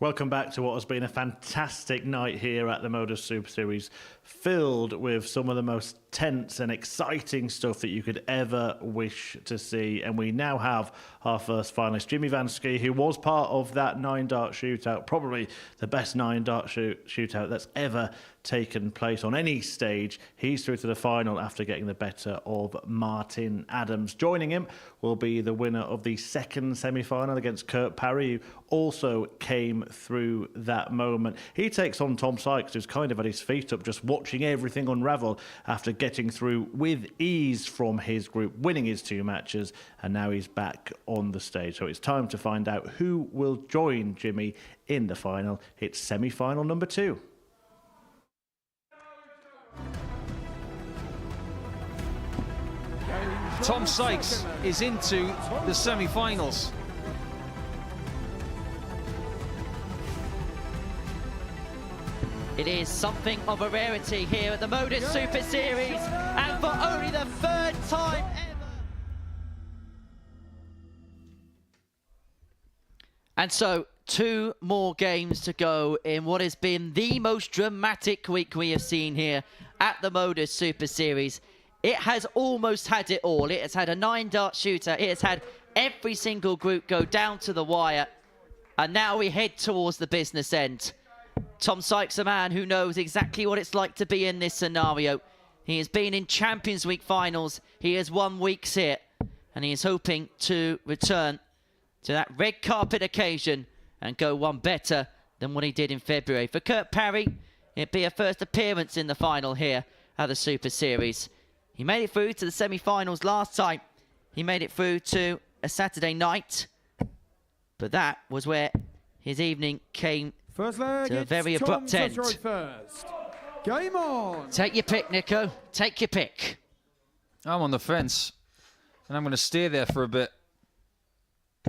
Welcome back to what has been a fantastic night here at the Modus Super Series, filled with some of the most tense and exciting stuff that you could ever wish to see. And we now have our first finalist, Jimmy Van Schie, who was part of that 9-dart shootout, probably the best 9-dart shootout that's ever taken place on any stage. He's through to the final after getting the better of Martin Adams. Joining him will be the winner of the second semi-final against Kurt Parry, who also came through that moment. He takes on Tom Sykes, who's kind of had his feet up just watching everything unravel after getting through with ease from his group, winning his 2 matches, and now he's back on the stage. So it's time to find out who will join Jimmy in the final. It's semi-final number 2. Tom Sykes is into the semi-finals. It is something of a rarity here at the Modus Super Series, and for only the 3rd time ever. And so, 2 more games to go in what has been the most dramatic week we have seen here at the Modus Super Series. It has almost had it all. It has had a 9-dart shootout. It has had every single group go down to the wire. And now we head towards the business end. Tom Sykes, a man who knows exactly what it's like to be in this scenario. He has been in Champions Week finals. He has won weeks here. And he is hoping to return to that red carpet occasion and go one better than what he did in February. For Kurt Parry, it'd be a first appearance in the final here at the Super Series. He made it through to the semi-finals last time. He made it through to a Saturday night. But that was where his evening came to a very abrupt end. First. Game on. Take your pick, Nico. Take your pick. I'm on the fence, and I'm going to stay there for a bit.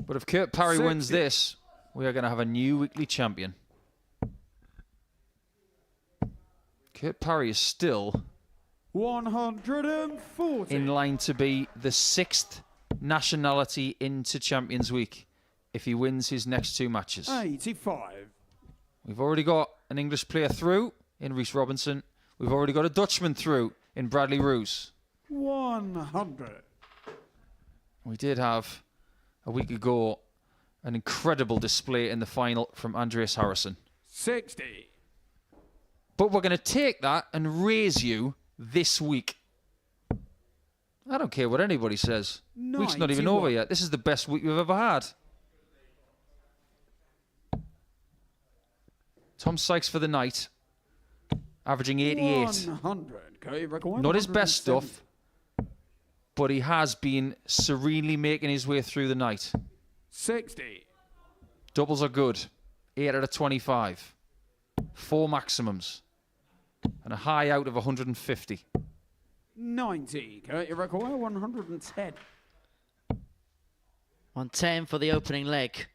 But if Kurt Parry wins this, we are going to have a new weekly champion. Kurt Parry is still 140. in line to be the 6th nationality into Champions Week if he wins his next 2 matches. 85. We've already got an English player through in Rhys Robinson. We've already got a Dutchman through in Bradley Roos. 100. We did have, a week ago, an incredible display in the final from Andreas Harrison. 60. But we're going to take that and raise you this week. I don't care what anybody says. Week's not even over yet. This is the best week we've ever had. Tom Sykes for the night, averaging 88. 100. Not his best stuff, but he has been serenely making his way through the night. 60. Doubles are good. 8 out of 25. 4 maximums. And a high out of 150. 90. Kurt, you require 110. 110 for the opening leg.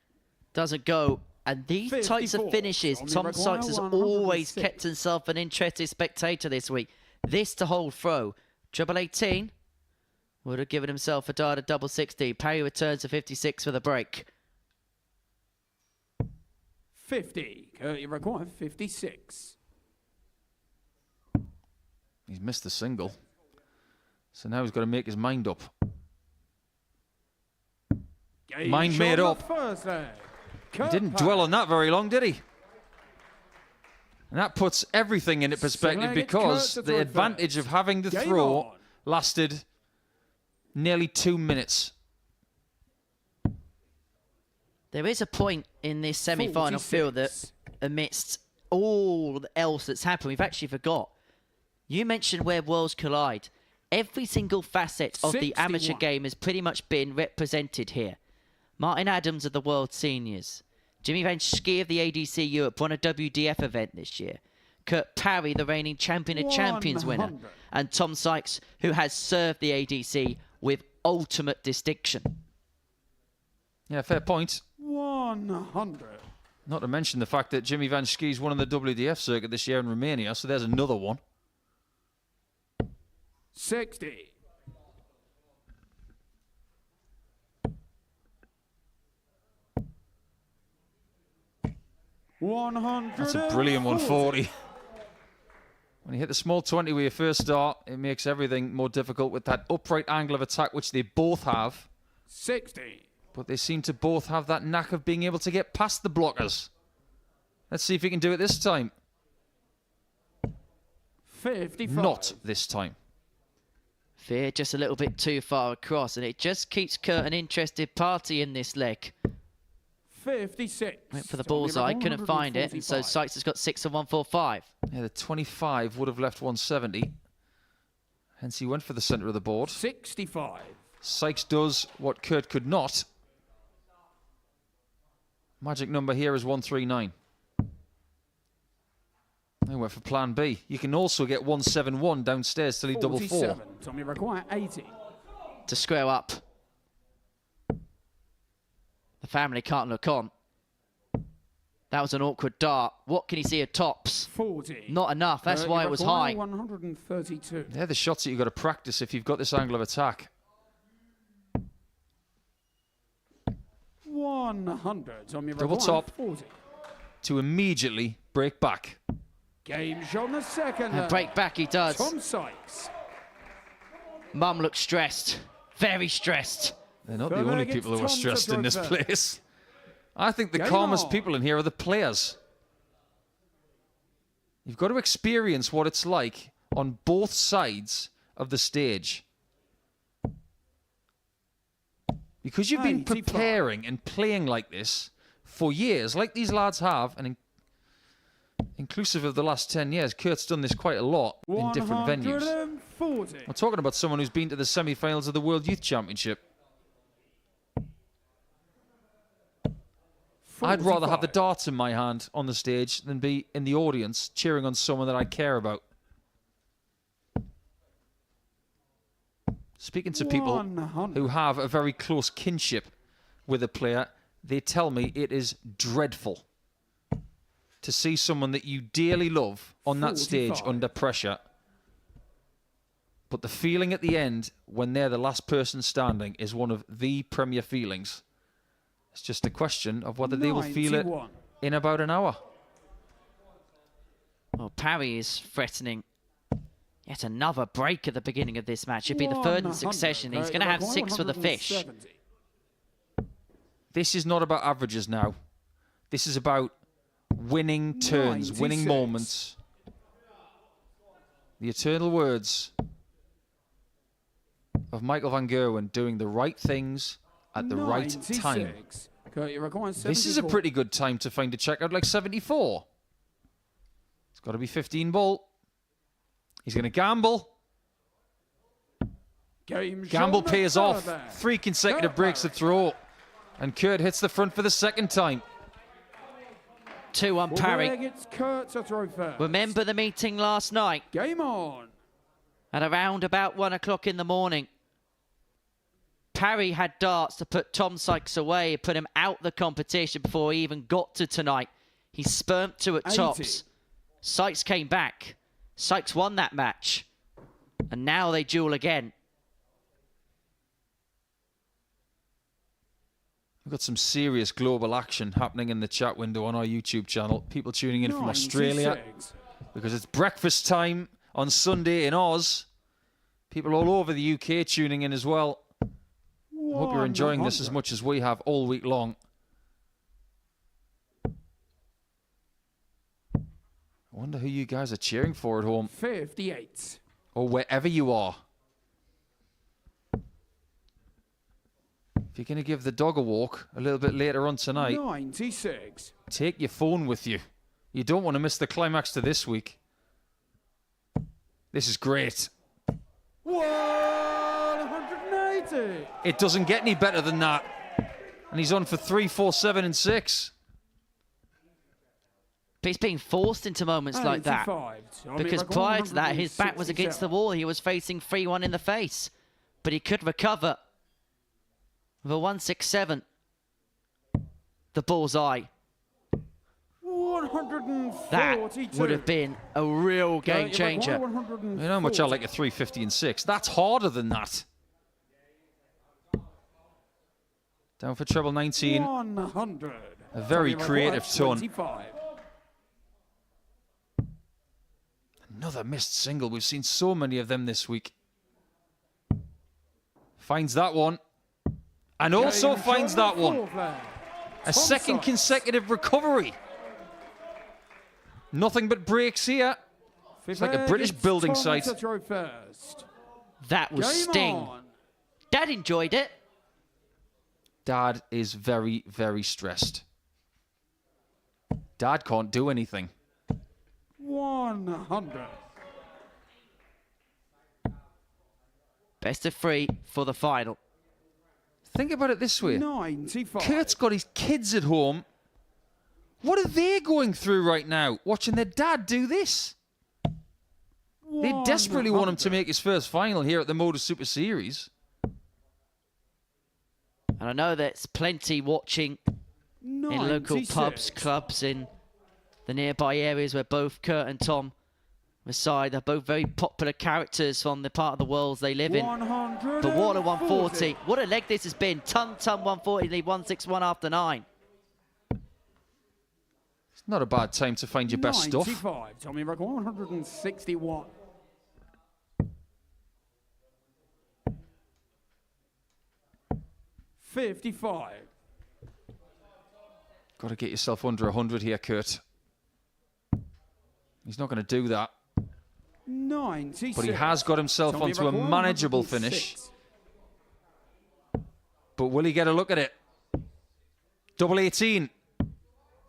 Doesn't go. And these types of finishes, Tom Sykes has always kept himself an interested spectator this week. This to hold throw. Treble 18 would have given himself a dart at double 60. Parry returns to 56 for the break. 50. Kurt, you require 56. He's missed the single. So now he's got to make his mind up. Mind made up. He didn't dwell on that very long, did he? And that puts everything into perspective because the advantage of having the throw lasted nearly 2 minutes. There is a point in this semi-final field that amidst all else that's happened, we've actually forgot. You mentioned where worlds collide. Every single facet of the amateur game has pretty much been represented here. Martin Adams of the World Seniors. Jimmy Van Schie of the ADC Europe won a WDF event this year. Kurt Parry, the reigning champion of champions winner. And Tom Sykes, who has served the ADC with ultimate distinction. Yeah, fair point. 100. Not to mention the fact that Jimmy Van Schie's won on the WDF circuit this year in Romania, so there's another one. 60. 100. That's a brilliant 140. When you hit the small 20 with your first start, it makes everything more difficult with that upright angle of attack, which they both have. 60. But they seem to both have that knack of being able to get past the blockers. Let's see if he can do it this time. 55. Not this time. Fear just a little bit too far across, and it just keeps Kurt an interested party in this leg. 56. Went for the bullseye, couldn't find it, and so Sykes has got 6 and 145. Yeah, the 25 would have left 170. Hence he went for the centre of the board. 65. Sykes does what Kurt could not. Magic number here is 139. They went for plan B. You can also get 171 downstairs till he double 4. Tommy require 80. To square up. The family can't look on. That was an awkward dart. What can he see at tops? 40. Not enough. That's why it was high. 132. They're the shots that you've got to practice if you've got this angle of attack. 100. Tommy Double require top 40. to immediately break back. Game shot on the second. And break back he does. Tom Sykes. Mum looks stressed. Very stressed. They're not the only people who are stressed in this place. I think the calmest people in here are the players. You've got to experience what it's like on both sides of the stage. Because you've been preparing and playing like this for years, like these lads have, and inclusive of the last 10 years, Kurt's done this quite a lot in different venues. 140. We're talking about someone who's been to the semi-finals of the World Youth Championship. I'd rather have the darts in my hand on the stage than be in the audience cheering on someone that I care about. Speaking to people who have a very close kinship with a player, they tell me it is dreadful to see someone that you dearly love on that stage under pressure. But the feeling at the end, when they're the last person standing, is one of the premier feelings. It's just a question of whether they will feel it in about an hour. Well, Parry is threatening yet another break at the beginning of this match. It'd be the third in succession. He's going to have 6 for the fish. This is not about averages now. This is about winning turns, 96. winning moments. The eternal words of Michael van Gerwen, doing the right things at the right time. This is a pretty good time to find a checkout like 74. It's got to be 15 ball. He's going to gamble. Gamble pays off. 3 consecutive breaks to throw. And Kurt hits the front for the second time. 2-1 Parry. Remember the meeting last night? Game on. At around about 1 o'clock in the morning. Parry had darts to put Tom Sykes away, put him out the competition before he even got to tonight. He spurnt 2 at tops. Sykes came back. Sykes won that match. And now they duel again. We've got some serious global action happening in the chat window on our YouTube channel. People tuning in from Australia because it's breakfast time on Sunday in Oz. People all over the UK tuning in as well. I hope you're enjoying this as much as we have all week long. I wonder who you guys are cheering for at home. 58. Or wherever you are. If you're going to give the dog a walk a little bit later on tonight, 96. Take your phone with you. You don't want to miss the climax to this week. This is great. 180. It doesn't get any better than that. And he's on for 3, 4, 7, and 6. But he's being forced into moments like that. Because prior to that, his back was against the wall. He was facing 3-1 in the face. But he could recover. With a 167. The bullseye. 142. That would have been a real game changer. You know how much I like a 350 and 6. That's harder than that. Down for treble 19. 100. A very creative ton. Another missed single. We've seen so many of them this week. Finds that one. And also finds that one. A second consecutive recovery. Nothing but breaks here. It's like a British building site. That was sting. Dad enjoyed it. Dad is very, very stressed. Dad can't do anything. 100. Best of 3 for the final. Think about it this way. 95. Kurt's got his kids at home. What are they going through right now, watching their dad do this? They desperately want him to make his first final here at the Modus Super Series. And I know there's plenty watching in local 96. pubs, clubs, in the nearby areas where both Kurt and Tom reside. They're both very popular characters from the part of the world they live in. But what a 140. What a leg this has been. Ton 140, lead 161 after 9. It's not a bad time to find your best stuff. 95. Tommy record 161. $55. Got to get yourself under 100 here, Kurt. He's not going to do that. 96. But he has got himself Tommy onto a record manageable 106. finish. But will he get a look at it? Double 18.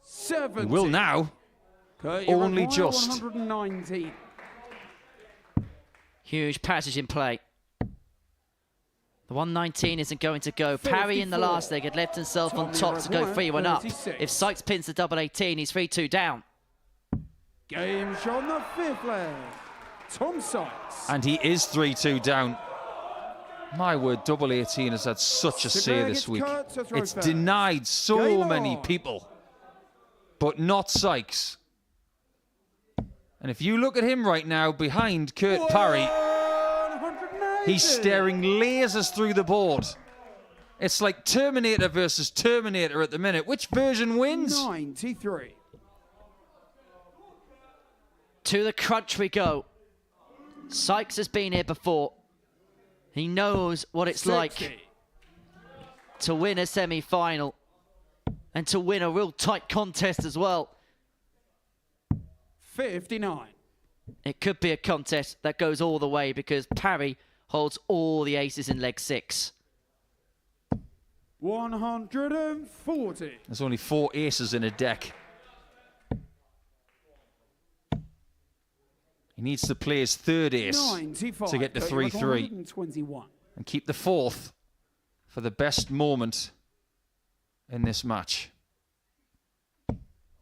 70. He will now. Only just. 119. Huge passage in play. The 119 isn't going to go. Parry in the last leg had left himself on top to go 3-1 up. If Sykes pins the double 18, he's 3-2 down. Game shot on the 5th leg. Tom Sykes. And he is 3-2 down. My word, double 18 has had such a say this week. It's denied so many people, but not Sykes. And if you look at him right now behind Kurt Parry, he's staring lasers through the board. It's like Terminator versus Terminator at the minute. Which version wins? 93. To the crunch we go. Sykes has been here before. He knows what it's 60. like to win a semi-final and to win a real tight contest as well. 59. It could be a contest that goes all the way because Parry holds all the aces in leg 6. 140. There's only 4 aces in a deck. He needs to play his 3rd ace 95. to get to 3-3 and keep the 4th for the best moment in this match.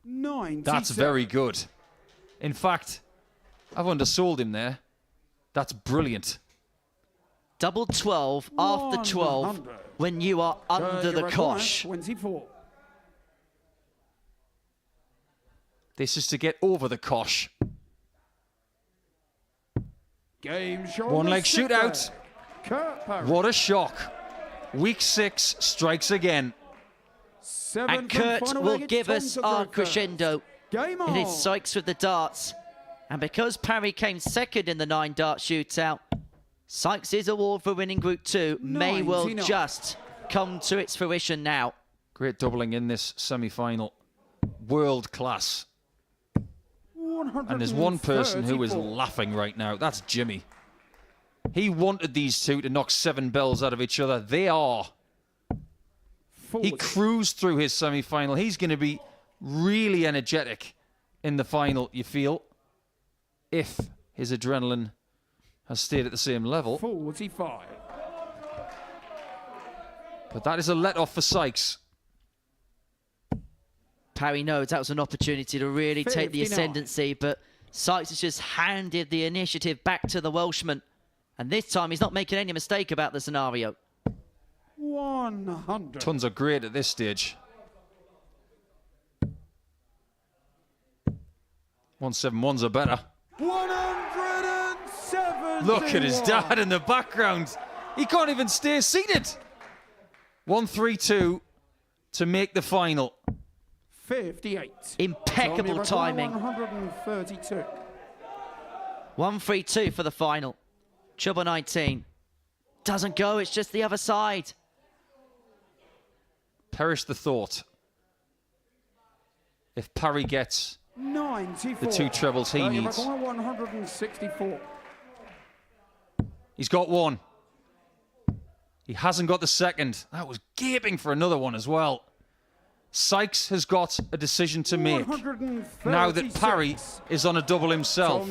97. That's very good. In fact, I've undersold him there. That's brilliant. Double 12 after 12 when you are under the cosh. 24. This is to get over the cosh. Game shot. One leg shootout. Kurt Parry. What a shock. Week 6 strikes again. And Kurt will give us our crescendo. Game on. It is Sykes with the darts. And because Parry came second in the 9-dart shootout, Sykes' award for winning Group 2 may well 99. just come to its fruition now. Great doubling in this semi-final. World class. And there's one person who is laughing right now. That's Jimmy. He wanted these two to knock 7 bells out of each other. They are. 40. He cruised through his semi-final. He's going to be really energetic in the final, you feel, if his adrenaline has stayed at the same level. 45. But that is a let-off for Sykes. Parry knows that was an opportunity to really take the 59. ascendancy, but Sykes has just handed the initiative back to the Welshman. And this time he's not making any mistake about the scenario. 100. Tons are great at this stage. 171s are better. 107. Look at his dad in the background. He can't even stay seated. 132 to make the final. 58. Impeccable timing. 132. 1-3-2 for the final. Trouble 19. Doesn't go, it's just the other side. Perish the thought. If Parry gets 94. the 2 trebles he needs. 164. He's got 1. He hasn't got the second. That was gaping for another one as well. Sykes has got a decision to make now that Parry is on a double himself.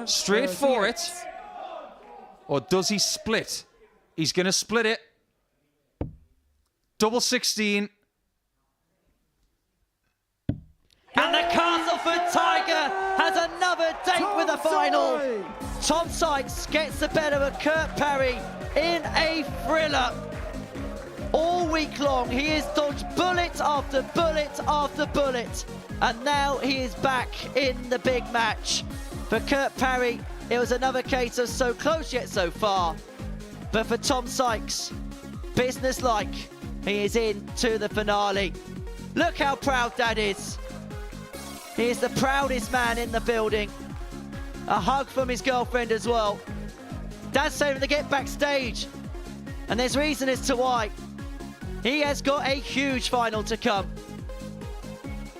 Straight for it. Or does he split? He's going to split it. Double 16. And the Castleford Tiger has another date with the final. Tom Sykes gets the better of Kurt Parry in a thriller. All week long, he has dodged bullet after bullet after bullet. And now he is back in the big match. For Kurt Parry, it was another case of so close yet so far. But for Tom Sykes, business-like, he is in to the finale. Look how proud Dad is. He is the proudest man in the building. A hug from his girlfriend as well. Dad's saying to get backstage. And there's reason as to why. He has got a huge final to come.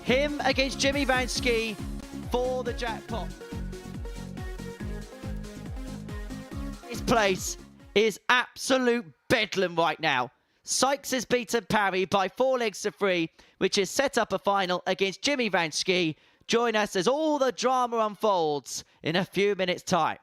Him against Jimmy Van Schie for the jackpot. His place is absolute bedlam right now. Sykes has beaten Parry by 4 legs to 3, which has set up a final against Jimmy Van Schie. Join us as all the drama unfolds in a few minutes' time.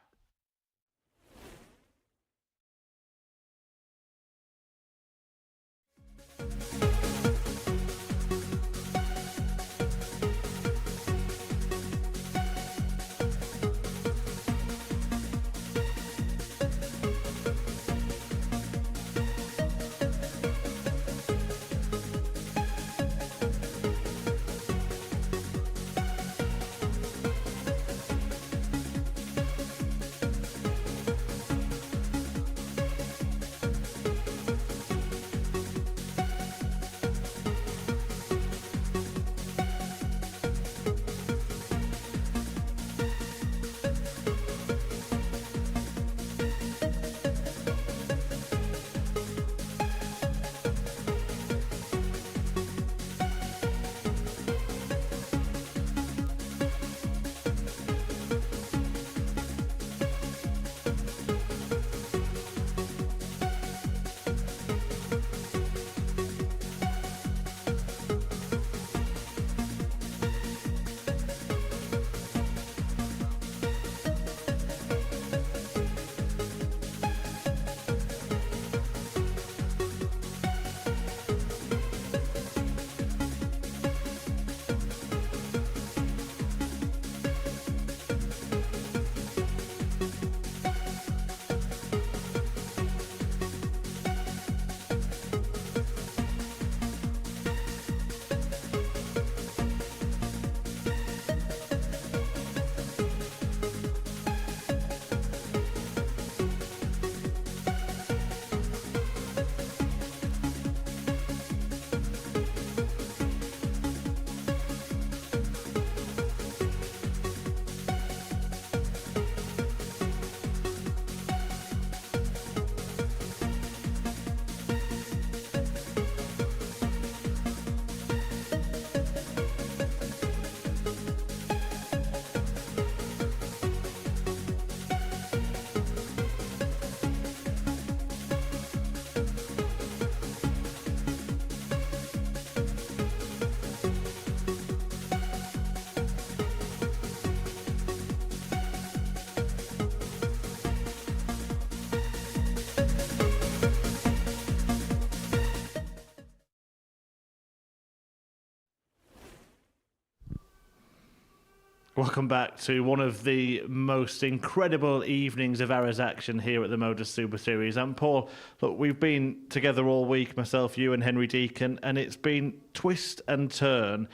Welcome back to one of the most incredible evenings of Errors action here at the Modus Super Series. And Paul, look, we've been together all week, myself, you and Henry Deacon, and it's been twist and turn.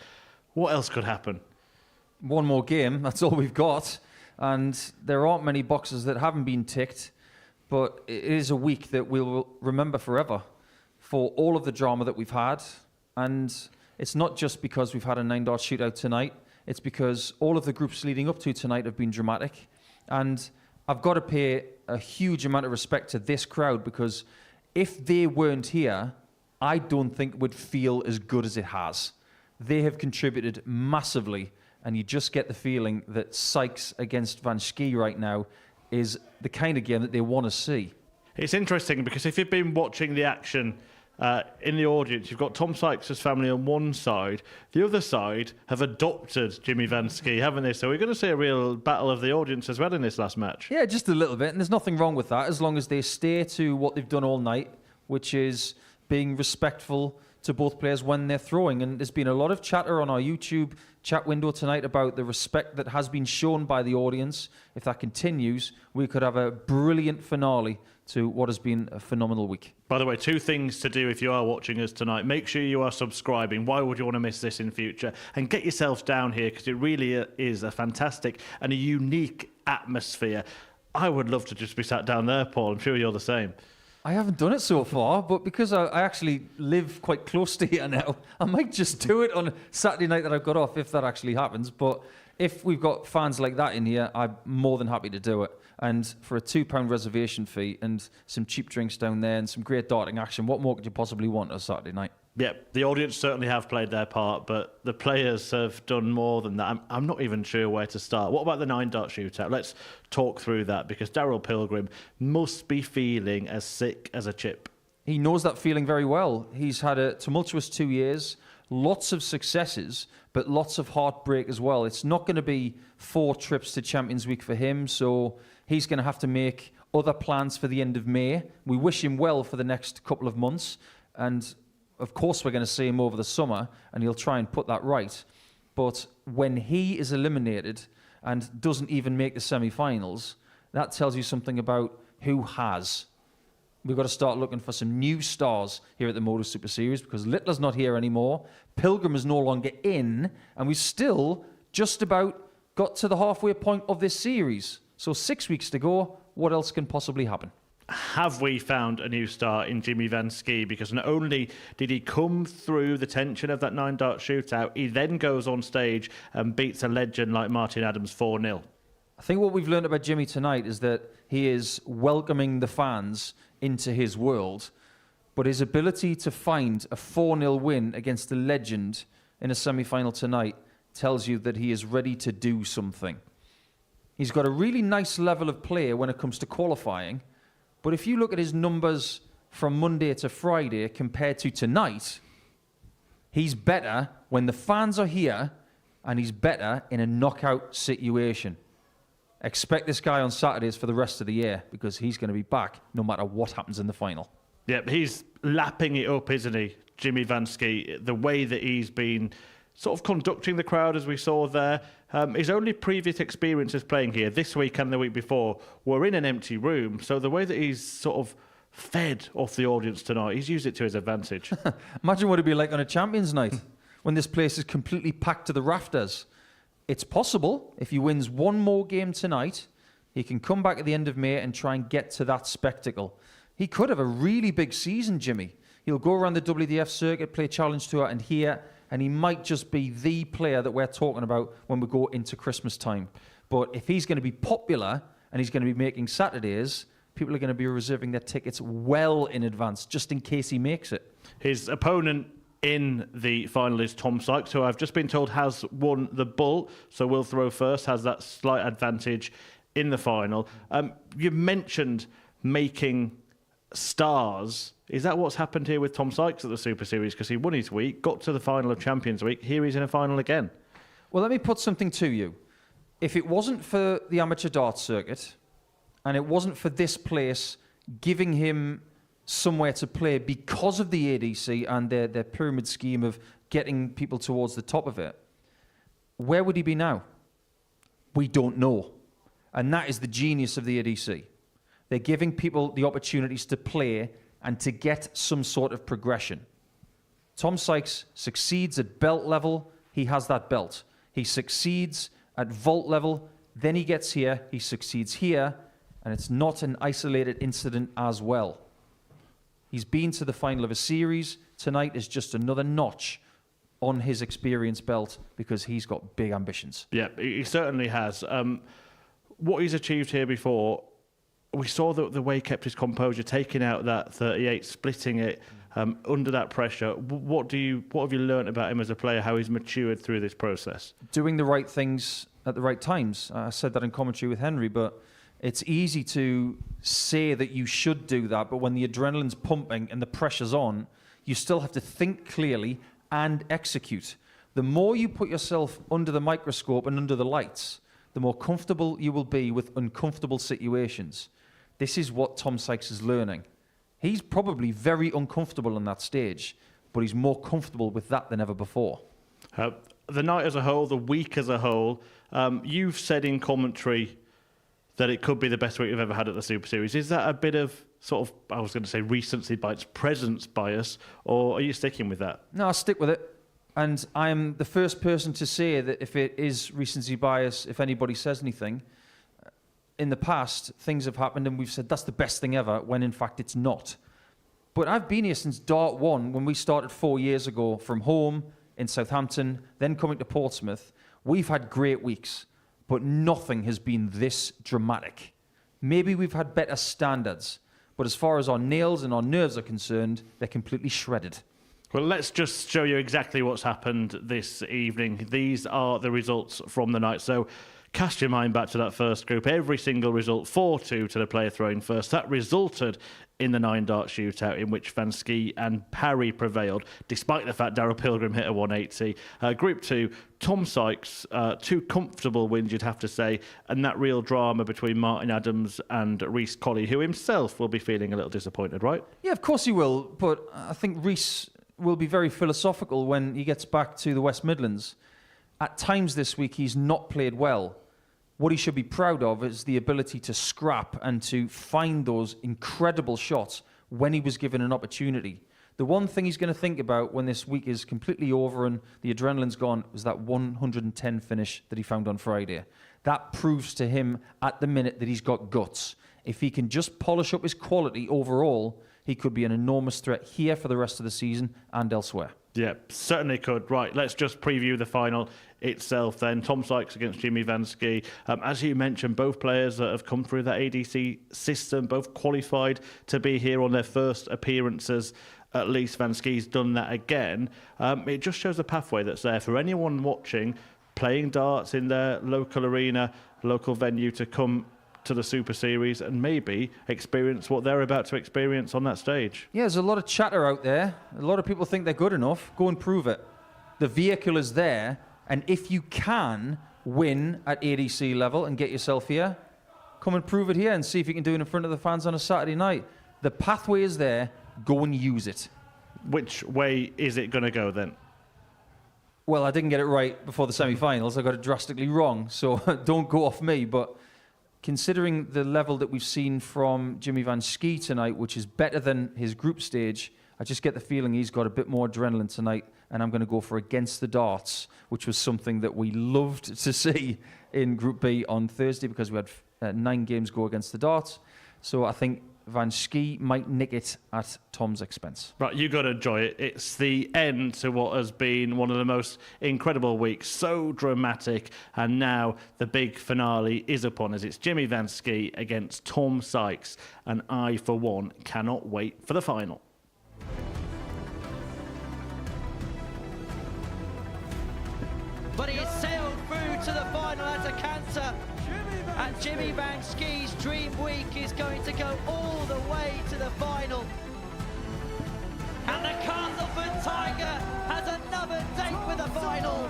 What else could happen? One more game, that's all we've got. And there aren't many boxes that haven't been ticked, but it is a week that we'll remember forever for all of the drama that we've had. And it's not just because we've had a 9-dart shootout tonight. It's because all of the groups leading up to tonight have been dramatic. And I've got to pay a huge amount of respect to this crowd, because if they weren't here, I don't think it would feel as good as it has. They have contributed massively, and you just get the feeling that Sykes against Van Schie right now is the kind of game that they want to see. It's interesting because if you've been watching the action in the audience, you've got Tom Sykes' family on one side. The other side have adopted Jimmy Van Schie, haven't they? So we're going to see a real battle of the audience as well in this last match. Yeah, just a little bit, and there's nothing wrong with that as long as they stay to what they've done all night, which is being respectful to both players when they're throwing. And there's been a lot of chatter on our YouTube chat window tonight about the respect that has been shown by the audience. If that continues, we could have a brilliant finale to what has been a phenomenal week. By the way, 2 things to do if you are watching us tonight. Make sure you are subscribing. Why would you want to miss this in future? And get yourselves down here, because it really is a fantastic and a unique atmosphere. I would love to just be sat down there, Paul. I'm sure you're the same. I haven't done it so far, but because I actually live quite close to here now, I might just do it on a Saturday night that I've got off, if that actually happens. But if we've got fans like that in here, I'm more than happy to do it. And for a £2 reservation fee and some cheap drinks down there and some great darting action, what more could you possibly want on a Saturday night? Yeah, the audience certainly have played their part, but the players have done more than that. I'm not even sure where to start. What about the 9-dart shootout? Let's talk through that, because Daryl Pilgrim must be feeling as sick as a chip. He knows that feeling very well. He's had a tumultuous 2 years, lots of successes, but lots of heartbreak as well. It's not going to be 4 trips to Champions Week for him, so he's going to have to make other plans for the end of May. We wish him well for the next couple of months, and of course we're going to see him over the summer, and he'll try and put that right. But when he is eliminated and doesn't even make the semi-finals, that tells you something about who has. We've got to start looking for some new stars here at the Modus Super Series, because Littler's not here anymore. Pilgrim is no longer in, and we've still just about got to the halfway point of this series. So 6 weeks to go. What else can possibly happen? Have we found a new star in Jimmy Van Schie? Because not only did he come through the tension of that 9-dart shootout, he then goes on stage and beats a legend like Martin Adams 4-0. I think what we've learned about Jimmy tonight is that he is welcoming the fans into his world, but his ability to find a 4-0 win against a legend in a semi-final tonight tells you that he is ready to do something. He's got a really nice level of play when it comes to qualifying, but if you look at his numbers from Monday to Friday compared to tonight, he's better when the fans are here, and he's better in a knockout situation. Expect this guy on Saturdays for the rest of the year, because he's going to be back no matter what happens in the final. Yep, he's lapping it up, isn't he, Jimmy Van Schie? The way that he's been sort of conducting the crowd, as we saw there. His only previous experiences playing here, this week and the week before, were in an empty room. So the way that he's sort of fed off the audience tonight, he's used it to his advantage. Imagine what it'd be like on a Champions Night when this place is completely packed to the rafters. It's possible, if he wins one more game tonight, he can come back at the end of May and try and get to that spectacle. He could have a really big season, Jimmy. He'll go around the WDF circuit, play Challenge Tour and here, and he might just be the player that we're talking about when we go into Christmas time. But if he's going to be popular and he's going to be making Saturdays, people are going to be reserving their tickets well in advance, just in case he makes it. His opponent in the final is Tom Sykes, who I've just been told has won the Bull, so will throw first, has that slight advantage in the final. You mentioned making stars. Is that what's happened here with Tom Sykes at the Super Series? Because he won his week, got to the final of Champions Week, here he's in a final again. Well, let me put something to you. If it wasn't for the amateur darts circuit, and it wasn't for this place giving him somewhere to play because of the ADC and their pyramid scheme of getting people towards the top of it, where would he be now? We don't know. And that is the genius of the ADC. They're giving people the opportunities to play and to get some sort of progression. Tom Sykes succeeds at belt level, he has that belt. He succeeds at vault level, then he gets here, he succeeds here, and it's not an isolated incident as well. He's been to the final of a series. Tonight is just another notch on his experience belt because he's got big ambitions. Yeah, he certainly has. what he's achieved here before, we saw the way he kept his composure, taking out that 38, splitting it under that pressure. What have you learned about him as a player, how he's matured through this process? Doing the right things at the right times. I said that in commentary with Henry, but it's easy to say that you should do that, but when the adrenaline's pumping and the pressure's on, you still have to think clearly and execute. The more you put yourself under the microscope and under the lights, the more comfortable you will be with uncomfortable situations. This is what Tom Sykes is learning. He's probably very uncomfortable on that stage, but he's more comfortable with that than ever before. The night as a whole, the week as a whole, you've said in commentary that it could be the best week we've ever had at the Super Series. Is that a bit of sort of, I was going to say recency bias, presence bias, or are you sticking with that? No, I stick with it. And I am the first person to say that if it is recency bias, if anybody says anything, in the past, things have happened and we've said that's the best thing ever, when in fact it's not. But I've been here since Dart 1, when we started 4 years ago from home in Southampton, then coming to Portsmouth. We've had great weeks, but nothing has been this dramatic. Maybe we've had better standards, but as far as our nails and our nerves are concerned, they're completely shredded. Well, let's just show you exactly what's happened this evening. These are the results from the night. So cast your mind back to that first group. Every single result, 4-2 to the player throwing first. That resulted in the 9-dart shootout in which Van Schie and Parry prevailed, despite the fact Darryl Pilgrim hit a 180. Group 2, Tom Sykes, 2 comfortable wins, you'd have to say, and that real drama between Martin Adams and Rhys Colley, who himself will be feeling a little disappointed, right? Yeah, of course he will, but I think Rhys will be very philosophical when he gets back to the West Midlands. At times this week, he's not played well. What he should be proud of is the ability to scrap and to find those incredible shots when he was given an opportunity. The one thing he's going to think about when this week is completely over and the adrenaline's gone was that 110 finish that he found on Friday. That proves to him at the minute that he's got guts. If he can just polish up his quality overall, he could be an enormous threat here for the rest of the season and elsewhere. Yeah, certainly could. Right, let's just preview the final itself then. Tom Sykes against Jimmy Van Schie. As you mentioned, both players that have come through that ADC system, both qualified to be here on their first appearances. At least Van Schie's done that again. It just shows the pathway that's there for anyone watching, playing darts in their local arena, local venue, to come to the Super Series and maybe experience what they're about to experience on that stage. Yeah, there's a lot of chatter out there. A lot of people think they're good enough. Go and prove it. The vehicle is there, and if you can win at ADC level and get yourself here, come and prove it here and see if you can do it in front of the fans on a Saturday night. The pathway is there. Go and use it. Which way is it going to go then? Well, I didn't get it right before the semi-finals. I got it drastically wrong, so don't go off me, but considering the level that we've seen from Jimmy Van Schie tonight, which is better than his group stage, I just get the feeling he's got a bit more adrenaline tonight, and I'm going to go for against the darts, which was something that we loved to see in Group B on Thursday because we had 9 games go against the darts. So I think Van Schie might nick it at Tom's expense. Right, you got to enjoy it. It's the end to what has been one of the most incredible weeks, so dramatic, and now the big finale is upon us. It's Jimmy Van Schie against Tom Sykes, and I, for one, cannot wait for the final. But he has sailed through to the final as a canter. And Jimmy Van Schie's dream week is going to go all the way to the final. And the Castleford Tiger has another date with the final.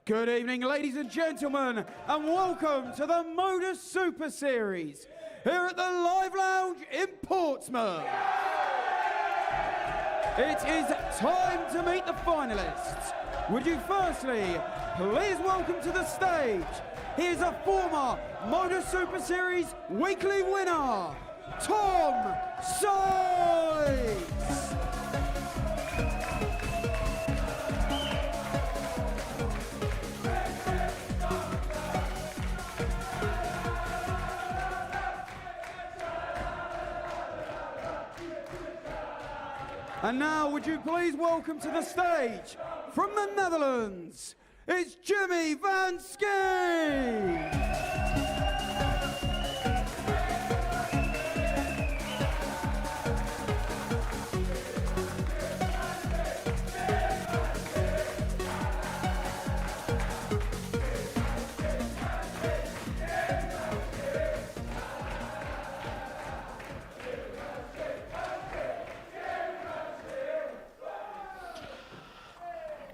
Good evening, ladies and gentlemen, and welcome to the Modus Super Series here at the Live Lounge in Portsmouth. It is time to meet the finalists. Would you firstly please welcome to the stage, here's a former Modus Super Series weekly winner, Tom Sykes. And now would you please welcome to the stage, from the Netherlands, it's Jimmy van Schie.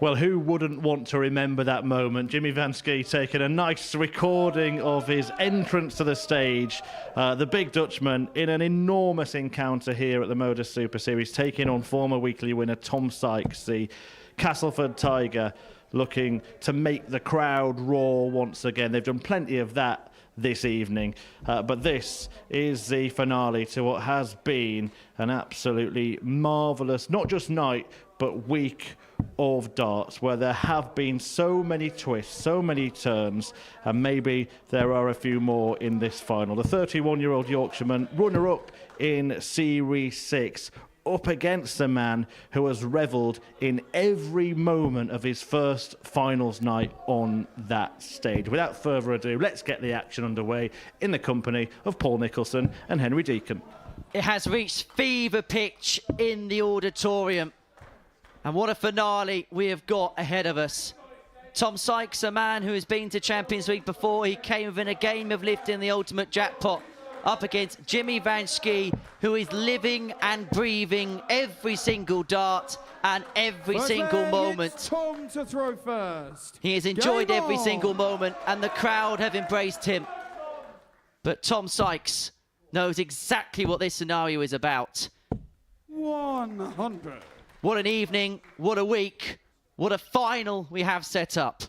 Well, who wouldn't want to remember that moment? Jimmy van Schie taking a nice recording of his entrance to the stage. The big Dutchman in an enormous encounter here at the Modus Super Series, taking on former weekly winner Tom Sykes, the Castleford Tiger, looking to make the crowd roar once again. They've done plenty of that this evening, but this is the finale to what has been an absolutely marvellous, not just night, but week of darts, where there have been so many twists, so many turns, and maybe there are a few more in this final. The 31-year-old Yorkshireman, runner-up in Series 6, up against a man who has revelled in every moment of his first finals night on that stage. Without further ado, let's get the action underway in the company of Paul Nicholson and Henry Deacon. It has reached fever pitch in the auditorium. And what a finale we have got ahead of us. Tom Sykes, a man who has been to Champions League before, he came within a game of lifting the ultimate jackpot, up against Jimmy van Schie, who is living and breathing every single dart and every single moment. It's Tom to throw first. He has enjoyed Game every on. single moment, and the crowd have embraced him. But Tom Sykes knows exactly what this scenario is about. 100. What an evening, what a week, what a final we have set up.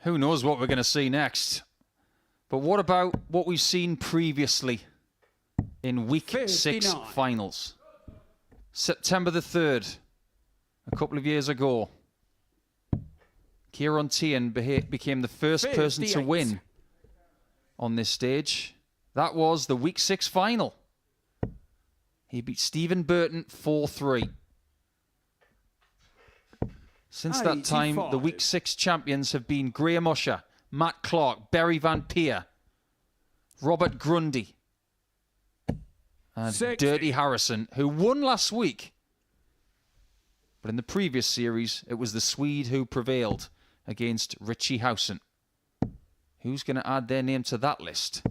Who knows what we're going to see next? But what about what we've seen previously in Week 6 finals? September the 3rd, a couple of years ago, Kieran Tian became the first person to win on this stage. That was the Week 6 final. He beat Stephen Burton 4-3. Since that time, the Week 6 champions have been Graham Usher, Matt Clark, Barry Van Peer, Robert Grundy, and 60. Dirty Harrison, who won last week. But in the previous series, it was the Swede who prevailed against Richie Housen. Who's going to add their name to that list?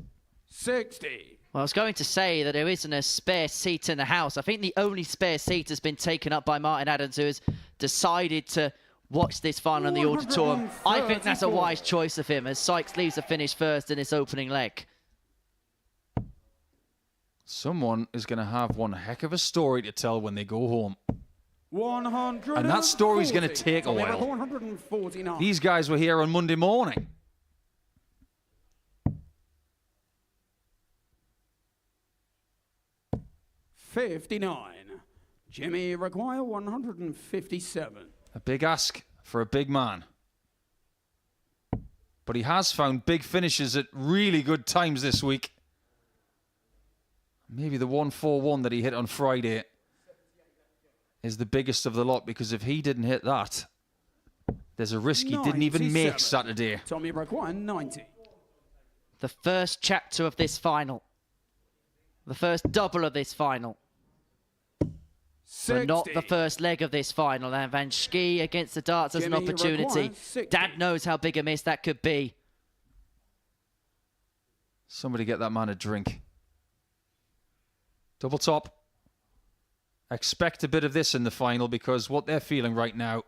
60. Well, I was going to say that there isn't a spare seat in the house. I think the only spare seat has been taken up by Martin Adams, who has decided to watch this final in the auditorium. I think that's a wise choice of him, as Sykes leaves the finish first in this opening leg. Someone is going to have one heck of a story to tell when they go home. 100. And that story's going to take a while. 149. These guys were here on Monday morning. $59. Jimmy require 157. A big ask for a big man. But he has found big finishes at really good times this week. Maybe the 141 that he hit on Friday is the biggest of the lot, because if he didn't hit that, there's a risk he didn't even make Saturday. Tommy require 90. The first chapter of this final. The first double of this final. But not the first leg of this final. And Van Schie against the darts as an opportunity. Dad knows how big a miss that could be. Somebody get that man a drink. Double top. Expect a bit of this in the final, because what they're feeling right now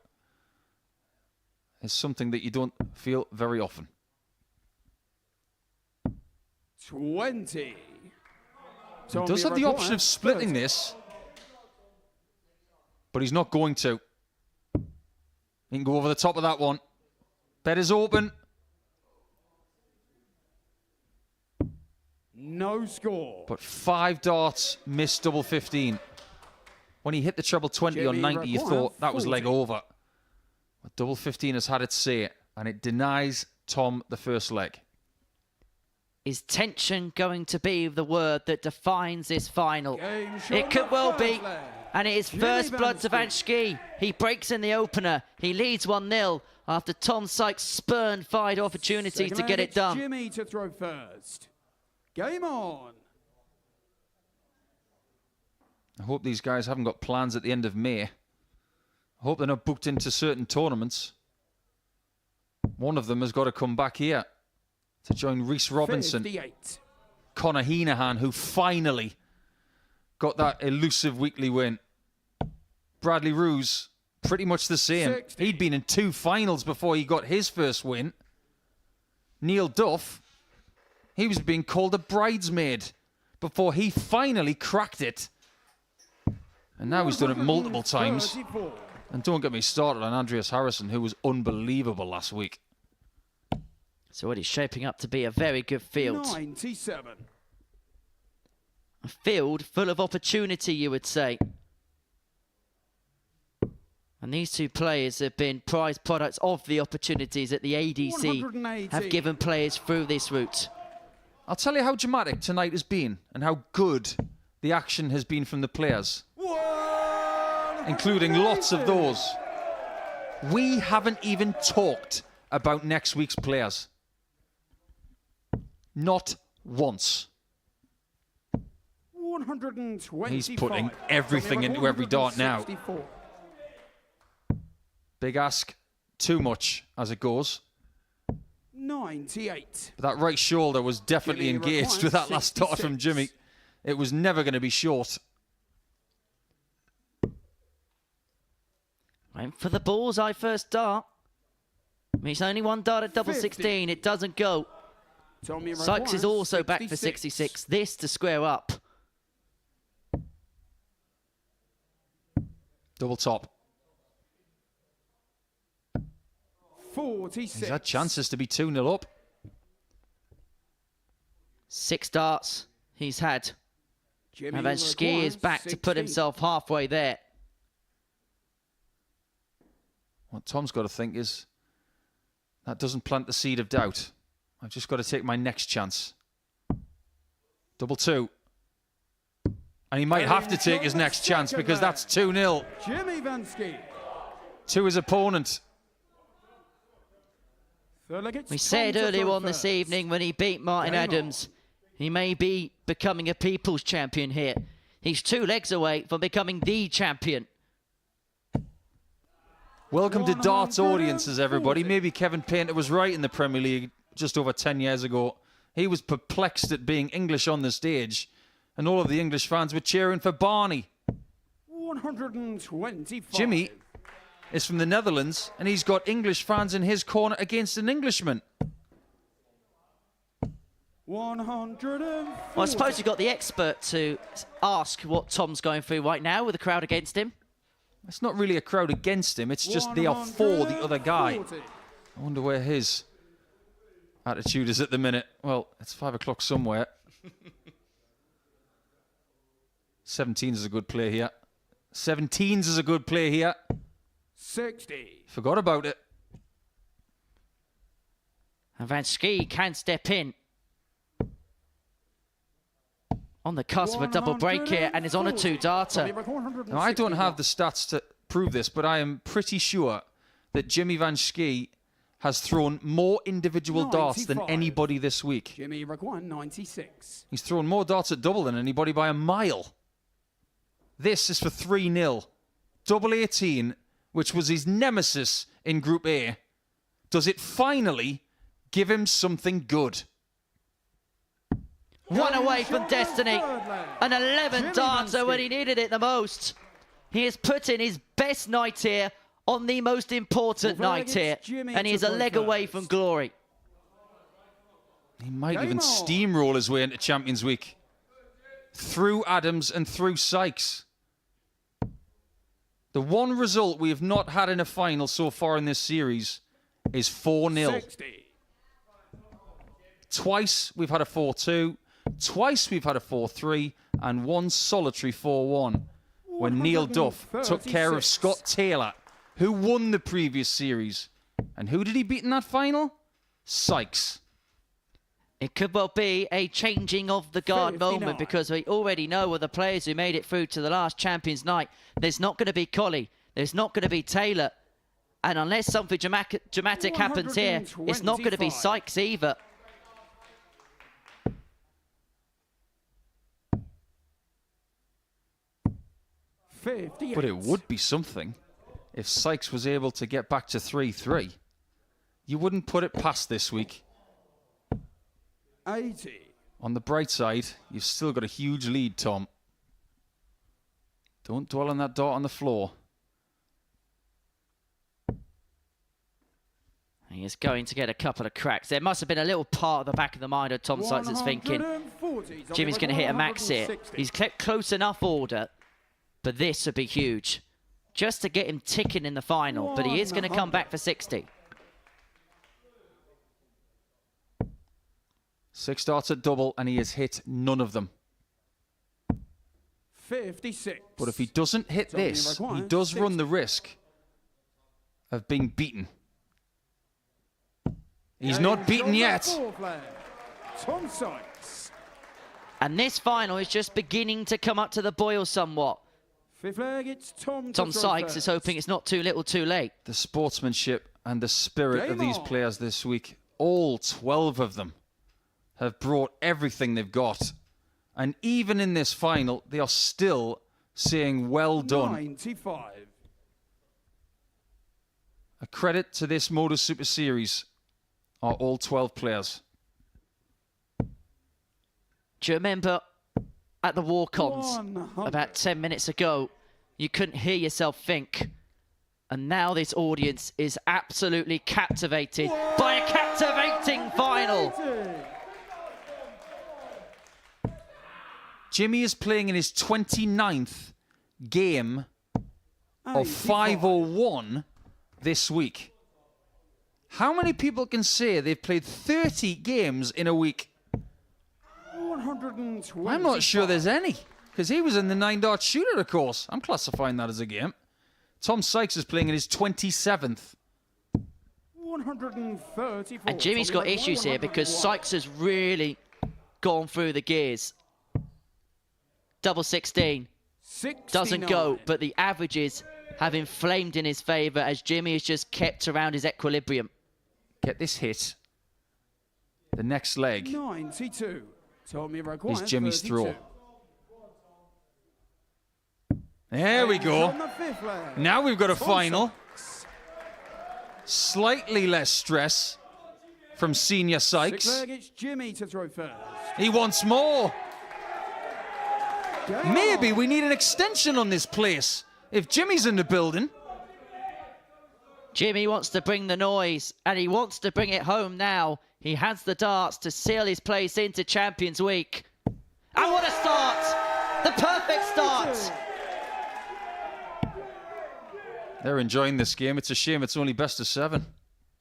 is something that you don't feel very often. 20. He does have the option of splitting this, but he's not going to. He can go over the top of that one. Bet is open. No score. But 5 darts missed double 15. When he hit the treble 20 on 90, you thought that was leg over. But double 15 has had its say, and it denies Tom the first leg. Is tension going to be the word that defines this final? It could well be. And it is first blood to Van Schie. He breaks in the opener. He leads 1-0 after Tom Sykes spurned 5 opportunities to get it done. Jimmy to throw first. Game on. I hope these guys haven't got plans at the end of May. I hope they're not booked into certain tournaments. One of them has got to come back here to join Reece Robinson. 58. Conor Heenahan, who finally got that elusive weekly win. Bradley Roos, pretty much the same. 60. He'd been in 2 finals before he got his first win. Neil Duff, he was being called a bridesmaid before he finally cracked it. And now he's done it multiple times. 34. And don't get me started on Andreas Harrison, who was unbelievable last week. So it is shaping up to be a very good field. 97. A field full of opportunity, you would say. And these 2 players have been prize products of the opportunities that the ADC have given players through this route. I'll tell you how dramatic tonight has been and how good the action has been from the players. Including lots of those. We haven't even talked about next week's players. Not once. 125. He's putting everything into every dart now. Big ask, too much as it goes. 98. But that right shoulder was definitely Jimmy engaged with that last dart from 66. Jimmy. It was never going to be short. Went for the bullseye first dart. It's only 1 dart at double 16. It doesn't go. Sykes is also back for 66. This to square up. Double top. 46. He's had chances to be 2-0 up. 6 darts he's had. Jimmy And then Schie is back to put 16. himself halfway there. What Tom's got to think is, that doesn't plant the seed of doubt. I've just got to take my next chance. Double 2. And he might have to take his next chance because that's 2-0 Jimmy Van Schie. to his opponent. We said earlier on this evening when he beat Martin Adams, he may be becoming a people's champion here. He's 2 legs away from becoming the champion. Welcome to darts audiences, everybody. Maybe Kevin Painter was right in the Premier League just over 10 years ago. He was perplexed at being English on the stage, and all of the English fans were cheering for Barney. 125. Jimmy is from the Netherlands, and he's got English fans in his corner against an Englishman. 140. Well, I suppose you've got the expert to ask what Tom's going through right now with the crowd against him. It's not really a crowd against him. It's just they are for the other guy. I wonder where his attitude is at the minute. Well, it's 5 o'clock somewhere. 17s is a good play here. 17s is a good play here. 60. Forgot about it. And Van Schie can step in. On the cusp of a double break here and is on a 2-darter. Now, I don't have the stats to prove this, but I am pretty sure that Jimmy Van Schie has thrown more individual darts than 95. anybody this week. Jimmy Reguan, 96. He's thrown more darts at double than anybody by a mile. This is for 3-0. Double 18, which was his nemesis in Group A. Does it finally give him something good? 1 away from destiny. An 11-darter when he needed it the most. He has put in his best night here on the most important night here. And he is a leg away from glory. He might even steamroll his way into Champions Week. Through Adams and through Sykes. The one result we have not had in a final so far in this series is 4-0. Twice we've had a 4-2. Twice we've had a 4-3. And one solitary 4-1 when Neil Duff took care of Scott Taylor, who won the previous series. And who did he beat in that final? Sykes. It could well be a changing of the guard 59. moment, because we already know of the players who made it through to the last Champions Night. There's not going to be Colley. There's not going to be Taylor. And unless something dramatic happens here, it's not going to be Sykes either. But it would be something if Sykes was able to get back to 3-3. You wouldn't put it past this week. 80. On the bright side, you've still got a huge lead, Tom. Don't dwell on that dot on the floor. He is going to get a couple of cracks. There must have been a little part of the back of the mind of Tom Sykes that's thinking, Jimmy's going to hit a max here. He's kept close enough order, but this would be huge. Just to get him ticking in the final, but he is going to come back for 60. 6 darts at double, and he has hit none of them. 56. But if he doesn't hit this, he does run the risk of being beaten. He's not beaten yet. Tom Sykes. And this final is just beginning to come up to the boil somewhat. Fifth leg, it's Tom Sykes is hoping it's not too little too late. The sportsmanship and the spirit of these players this week, all 12 of them, have brought everything they've got. And even in this final, they are still saying well done. 95. A credit to this Modus Super Series are all 12 players. Do you remember at the walk-ons about 10 minutes ago, you couldn't hear yourself think? And now this audience is absolutely captivated by a captivating final. Jimmy is playing in his 29th game of 501 this week. How many people can say they've played 30 games in a week? 120. I'm not sure there's any, because he was in the 9-dart shootout, of course. I'm classifying that as a game. Tom Sykes is playing in his 27th. 134. And Jimmy's got issues here because Sykes has really gone through the gears. Double 16 doesn't go, but the averages have inflamed in his favour as Jimmy has just kept around his equilibrium. Get this hit. The next leg 92. is Jimmy's throw. There we go. Now we've got a final. Slightly less stress from senior Sykes. Sixth leg, it's Jimmy to throw first. He wants more. Maybe we need an extension on this place if Jimmy's in the building. Jimmy wants to bring the noise, and he wants to bring it home now. He has the darts to seal his place into Champions Week. And what a start! The perfect start! They're enjoying this game. It's a shame it's only best of 7.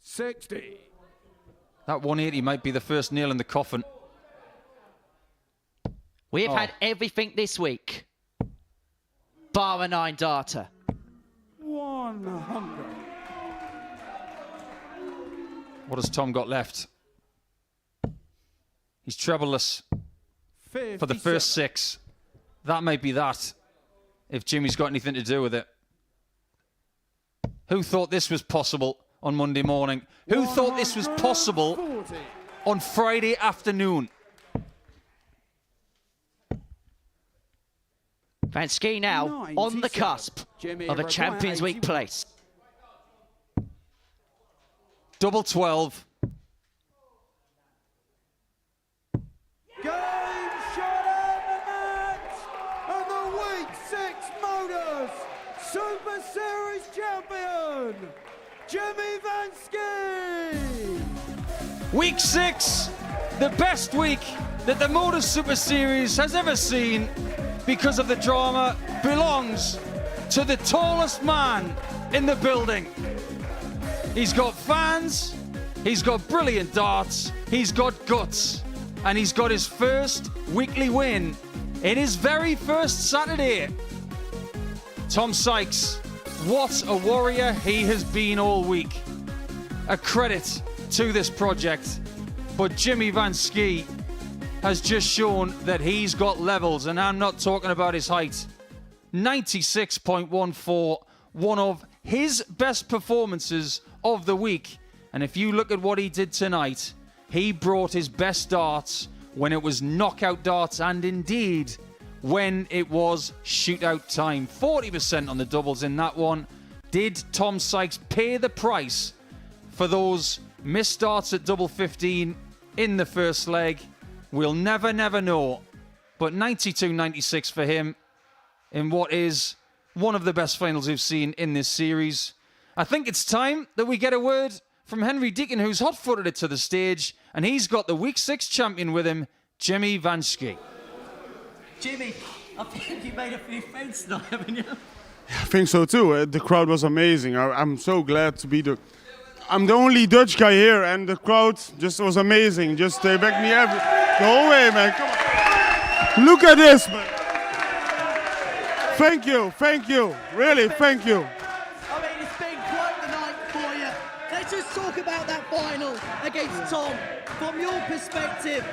60. That 180 might be the first nail in the coffin. We have had everything this week, bar a 9-darter. 100. What has Tom got left? He's trebleless for the first 6. That might be that, if Jimmy's got anything to do with it. Who thought this was possible on Monday morning? Who thought this was possible on Friday afternoon? Van Schie now on the cusp of a Champions Week place. Double 12. Game, shot out the match, and the Week 6 Modus Super Series champion, Jimmy Van Schie. Week 6, the best week that the Modus Super Series has ever seen, because of the drama, belongs to the tallest man in the building. He's got fans, he's got brilliant darts, he's got guts, and he's got his first weekly win in his very first Saturday. Tom Sykes, what a warrior he has been all week. A credit to this project. but Jimmy Van Schie has just shown that he's got levels, and I'm not talking about his height. 96.14, one of his best performances of the week. And if you look at what he did tonight, he brought his best darts when it was knockout darts, and indeed when it was shootout time. 40% on the doubles in that one. Did Tom Sykes pay the price for those missed darts at double 15 in the first leg? We'll never know. But 92-96 for him in what is one of the best finals we've seen in this series. I think it's time that we get a word from Henry Deacon, who's hot-footed it to the stage, and he's got the Week 6 champion with him, Jimmy Van Schie. Jimmy, I think you made a few friends tonight, haven't you? I think so too. The crowd was amazing. I'm so glad to be I'm the only Dutch guy here, and the crowd just was amazing. Just they backed me the whole way, man. Come on. Look at this, man. Thank you. Really, thank you. I mean, it's been quite the night for you. Let's just talk about that final against Tom. From your perspective,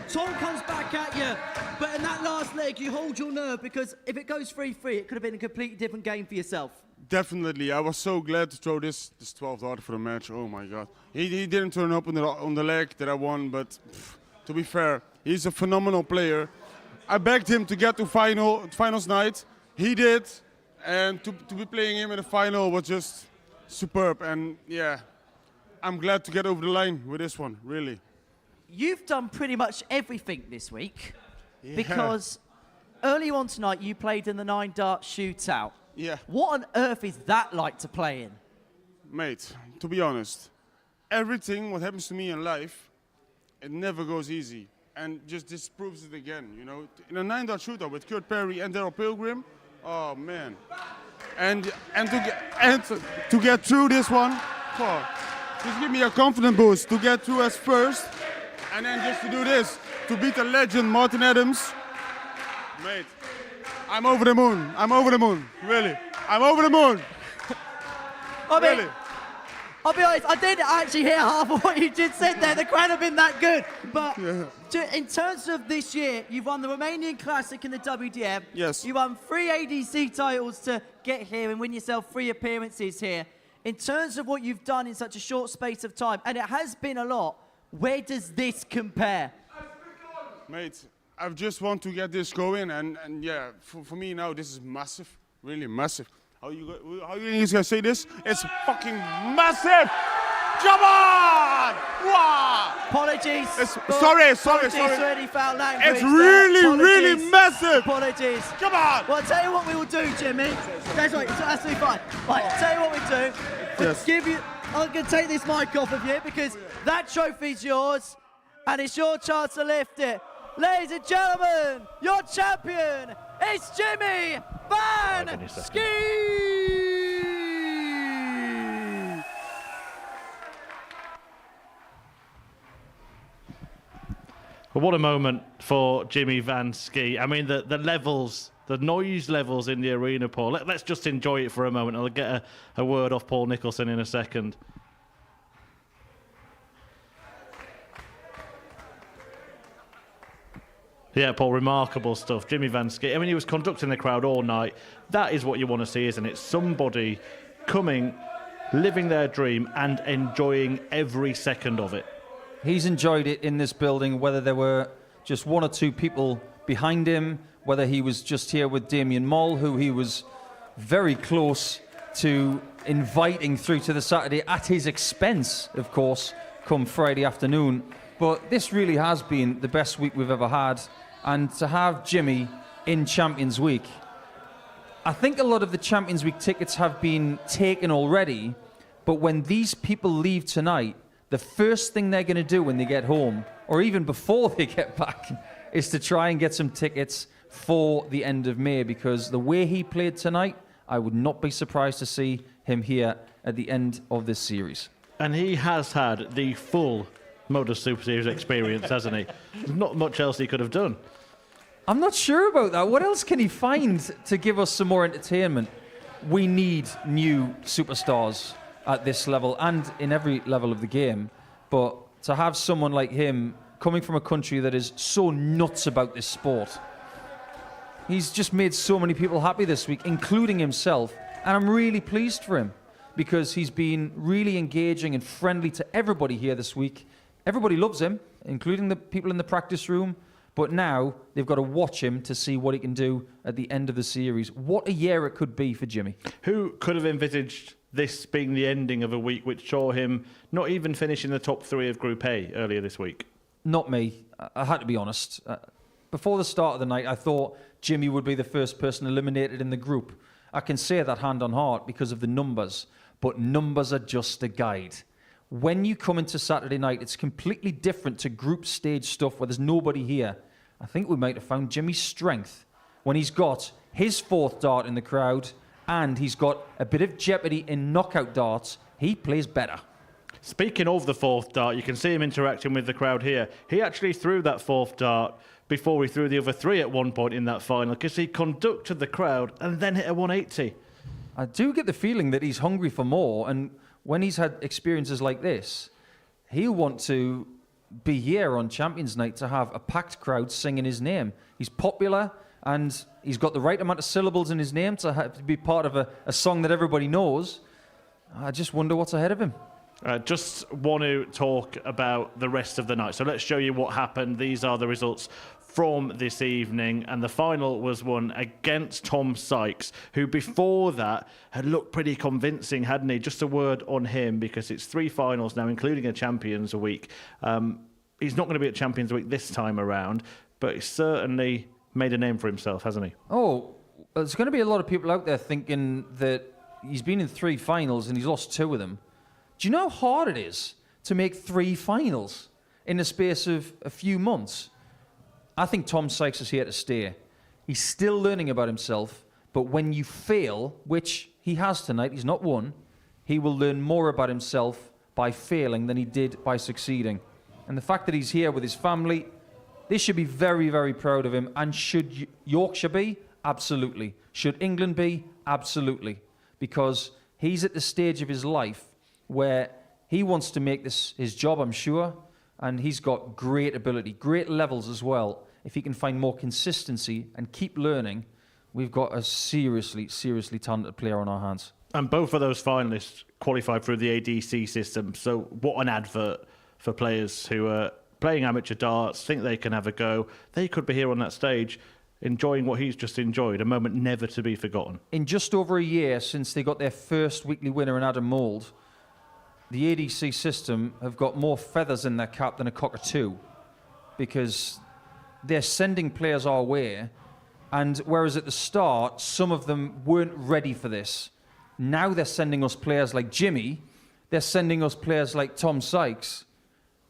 Tom comes back at you, but in that last leg, you hold your nerve, because if it goes 3-3, it could have been a completely different game for yourself. Definitely. I was so glad to throw this 12th dart for the match. Oh my God. He didn't turn up on the leg that I won, but to be fair, he's a phenomenal player. I begged him to get to finals night. He did, and to be playing him in the final was just superb. And yeah, I'm glad to get over the line with this one, really. You've done pretty much everything this week, Yeah. because early on tonight you played in the 9-dart shootout. Yeah. What on earth is that like to play in? Mate, to be honest, everything what happens to me in life, it never goes easy. And just this proves it again, you know. In a 9-dart shootout with Parry and Pilgrim, oh man. And to get through this one, just give me a confidence boost to get through as first, and then just to do this, to beat the legend Martin Adams. Mate, I'm over the moon. Really. I'm over the moon. Really. I'll be honest, I didn't actually hear half of what you just said there. The crowd have been that good. But in terms of this year, you've won the Romanian Classic in the WDM. Yes. You won 3 ADC titles to get here and win yourself 3 appearances here. In terms of what you've done in such a short space of time, and it has been a lot, where does this compare? Mate, I just want to get this going, and yeah, for me now, this is massive, really massive. How you guys say this? It's fucking massive! Come on! Wow! Apologies. Sorry. For any foul language. It's really massive! Apologies. Come on! Well, I'll tell you what we will do, Jimmy. That's right, it's absolutely fine. Right, I'll tell you what we do. Yes. I'm going to take this mic off of you, because that trophy's yours, and it's your chance to lift it. Ladies and gentlemen, your champion is Jimmy Van Schie! Well, what a moment for Jimmy Van Schie. I mean, the levels, the noise levels in the arena, Paul. Let's just enjoy it for a moment. I'll get a word off Paul Nicholson in a second. Yeah, Paul, remarkable stuff. Jimmy Van Schie. I mean, he was conducting the crowd all night. That is what you want to see, isn't it? Somebody coming, living their dream and enjoying every second of it. He's enjoyed it in this building, whether there were just 1 or 2 people behind him, whether he was just here with Damien Moll, who he was very close to inviting through to the Saturday at his expense, of course, come Friday afternoon. But this really has been the best week we've ever had. And to have Jimmy in Champions Week, I think a lot of the Champions Week tickets have been taken already, but when these people leave tonight, the first thing they're going to do when they get home, or even before they get back, is to try and get some tickets for the end of May, because the way he played tonight, I would not be surprised to see him here at the end of this series. And he has had the full Modus Super Series experience, hasn't he? There's not much else he could have done. I'm not sure about that. What else can he find to give us some more entertainment? We need new superstars at this level and in every level of the game. But to have someone like him coming from a country that is so nuts about this sport. He's just made so many people happy this week, including himself, and I'm really pleased for him because he's been really engaging and friendly to everybody here this week. Everybody loves him, including the people in the practice room, but now they've got to watch him to see what he can do at the end of the series. What a year it could be for Jimmy. Who could have envisaged this being the ending of a week which saw him not even finish in the top 3 of Group A earlier this week? Not me. I had to be honest. Before the start of the night, I thought Jimmy would be the first person eliminated in the group. I can say that hand on heart because of the numbers, but numbers are just a guide. When you come into Saturday night, it's completely different to group stage stuff where there's nobody here. I think we might have found Jimmy's strength when he's got his 4th dart in the crowd and he's got a bit of jeopardy in knockout darts. He plays better. Speaking of the 4th dart, you can see him interacting with the crowd here. He actually threw that 4th dart before he threw the other 3 at one point in that final because he conducted the crowd and then hit a 180. I do get the feeling that he's hungry for more, and when he's had experiences like this, he'll want to be here on Champions Night to have a packed crowd singing his name. He's popular and he's got the right amount of syllables in his name to be part of a song that everybody knows. I just wonder what's ahead of him. Just want to talk about the rest of the night. So let's show you what happened. These are the results from this evening, and the final was won against Tom Sykes, who before that had looked pretty convincing, hadn't he? Just a word on him, because it's 3 finals now, including a Champions Week. He's not going to be at Champions Week this time around, but he's certainly made a name for himself, hasn't he? Oh, there's going to be a lot of people out there thinking that he's been in 3 finals and he's lost 2 of them. Do you know how hard it is to make 3 finals in the space of a few months? I think Tom Sykes is here to stay. He's still learning about himself, but when you fail, which he has tonight, he's not won, he will learn more about himself by failing than he did by succeeding. And the fact that he's here with his family, they should be very, very proud of him. And should Yorkshire be? Absolutely. Should England be? Absolutely. Because he's at the stage of his life where he wants to make this his job, I'm sure, and he's got great ability, great levels as well. If he can find more consistency and keep learning, we've got a seriously, seriously talented player on our hands. And both of those finalists qualified through the ADC system, so what an advert for players who are playing amateur darts, think they can have a go. They could be here on that stage enjoying what he's just enjoyed, a moment never to be forgotten. In just over a year since they got their first weekly winner in Adam Mould, the ADC system have got more feathers in their cap than a cockatoo, because they're sending players our way, and whereas at the start some of them weren't ready for this, now they're sending us players like Jimmy, they're sending us players like Tom Sykes,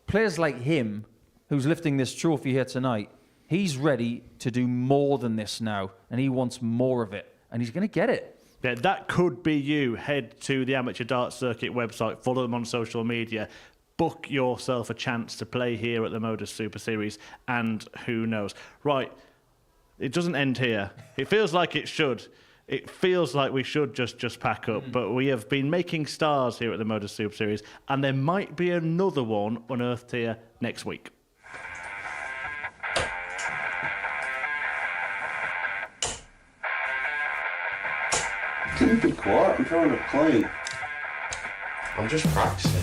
players like him who's lifting this trophy here tonight. He's ready to do more than this now, and he wants more of it, and he's going to get it. Yeah, that could be you. Head to the Amateur Darts Circuit website, follow them on social media, book yourself a chance to play here at the Modus Super Series, and who knows. Right, it doesn't end here. It feels like it should. It feels like we should just pack up, but we have been making stars here at the Modus Super Series, and there might be another one unearthed here next week. Can you be quiet? I'm trying to play. I'm just practicing.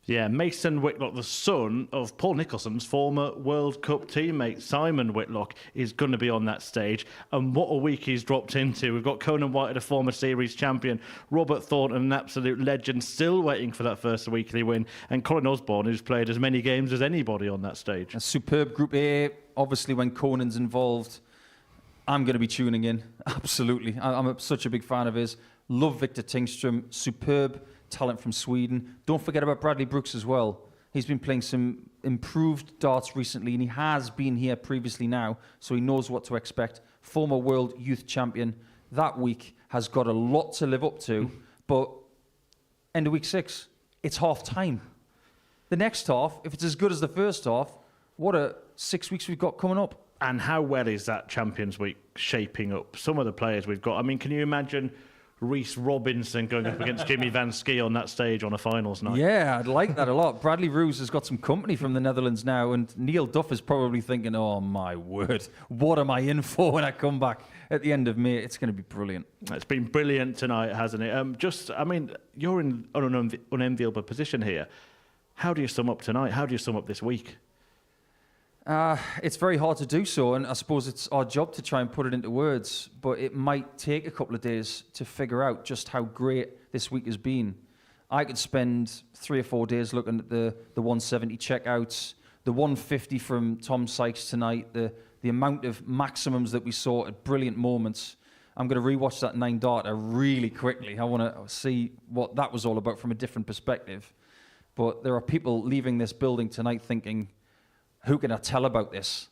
Yeah, Mason Whitlock, the son of Paul Nicholson's former World Cup teammate Simon Whitlock, is going to be on that stage. And what a week he's dropped into. We've got Conan White, a former series champion, Robert Thornton, an absolute legend, still waiting for that first weekly win, and Colin Osborne, who's played as many games as anybody on that stage. A superb Group A. Obviously, when Conan's involved, I'm going to be tuning in. Absolutely. I'm such a big fan of his. Love Victor Tingström. Superb talent from Sweden. Don't forget about Bradley Brooks as well. He's been playing some improved darts recently, and he has been here previously now, so he knows what to expect. Former world youth champion. That week has got a lot to live up to, but end of week 6, it's half time. The next half, if it's as good as the first half, what a 6 weeks we've got coming up. And how well is that Champions Week shaping up? Some of the players we've got. I mean, can you imagine Reece Robinson going up against Jimmy Van Schie on that stage on a finals night? Yeah, I'd like that a lot. Bradley Roos has got some company from the Netherlands now, and Neil Duff is probably thinking, oh my word, what am I in for when I come back at the end of May? It's going to be brilliant. It's been brilliant tonight, hasn't it? You're in an unenviable position here. How do you sum up tonight? How do you sum up this week? It's very hard to do so, and I suppose it's our job to try and put it into words, but it might take a couple of days to figure out just how great this week has been. I could spend 3 or 4 days looking at the 170 checkouts, the 150 from Tom Sykes tonight, the amount of maximums that we saw at brilliant moments. I'm going to rewatch that 9 darter really quickly. I want to see what that was all about from a different perspective. But there are people leaving this building tonight thinking, who can I tell about this?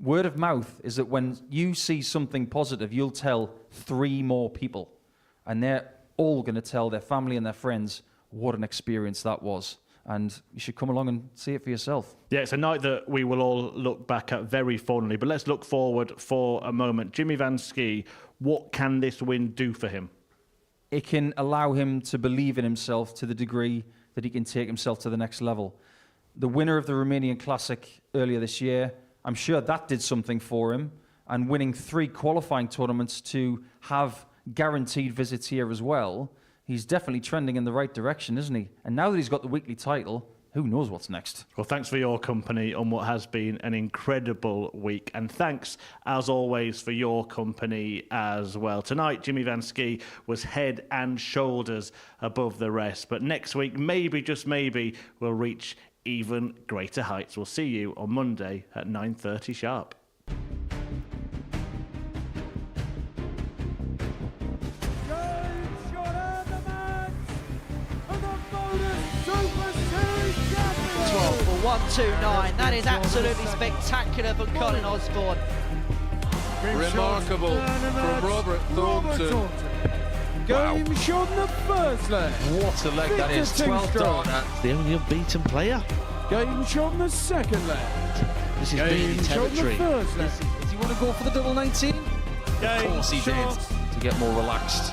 Word of mouth is that when you see something positive, you'll tell 3 more people. And they're all going to tell their family and their friends what an experience that was. And you should come along and see it for yourself. Yeah, it's a night that we will all look back at very fondly. But let's look forward for a moment. Jimmy Van Schie, what can this win do for him? It can allow him to believe in himself to the degree that he can take himself to the next level. The winner of the Romanian Classic earlier this year, I'm sure that did something for him. And winning 3 qualifying tournaments to have guaranteed visits here as well, he's definitely trending in the right direction, isn't he? And now that he's got the weekly title, who knows what's next? Well, thanks for your company on what has been an incredible week. And thanks, as always, for your company as well. Tonight, Jimmy Van Schie was head and shoulders above the rest. But next week, maybe, just maybe, we'll reach even greater heights. We'll see you on Monday at 9:30 sharp. For 129, that is absolutely spectacular from Colin Osborne. Remarkable from Robert Thornton. Game shot in the first leg. What a leg that is. 12 darter. The only unbeaten player. Game shot in the second leg. This is really territory. Does he want to go for the double 19? Of course he did. To get more relaxed.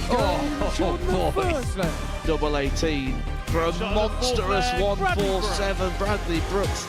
Oh boy. Double 18 for a monstrous 147. Bradley Brooks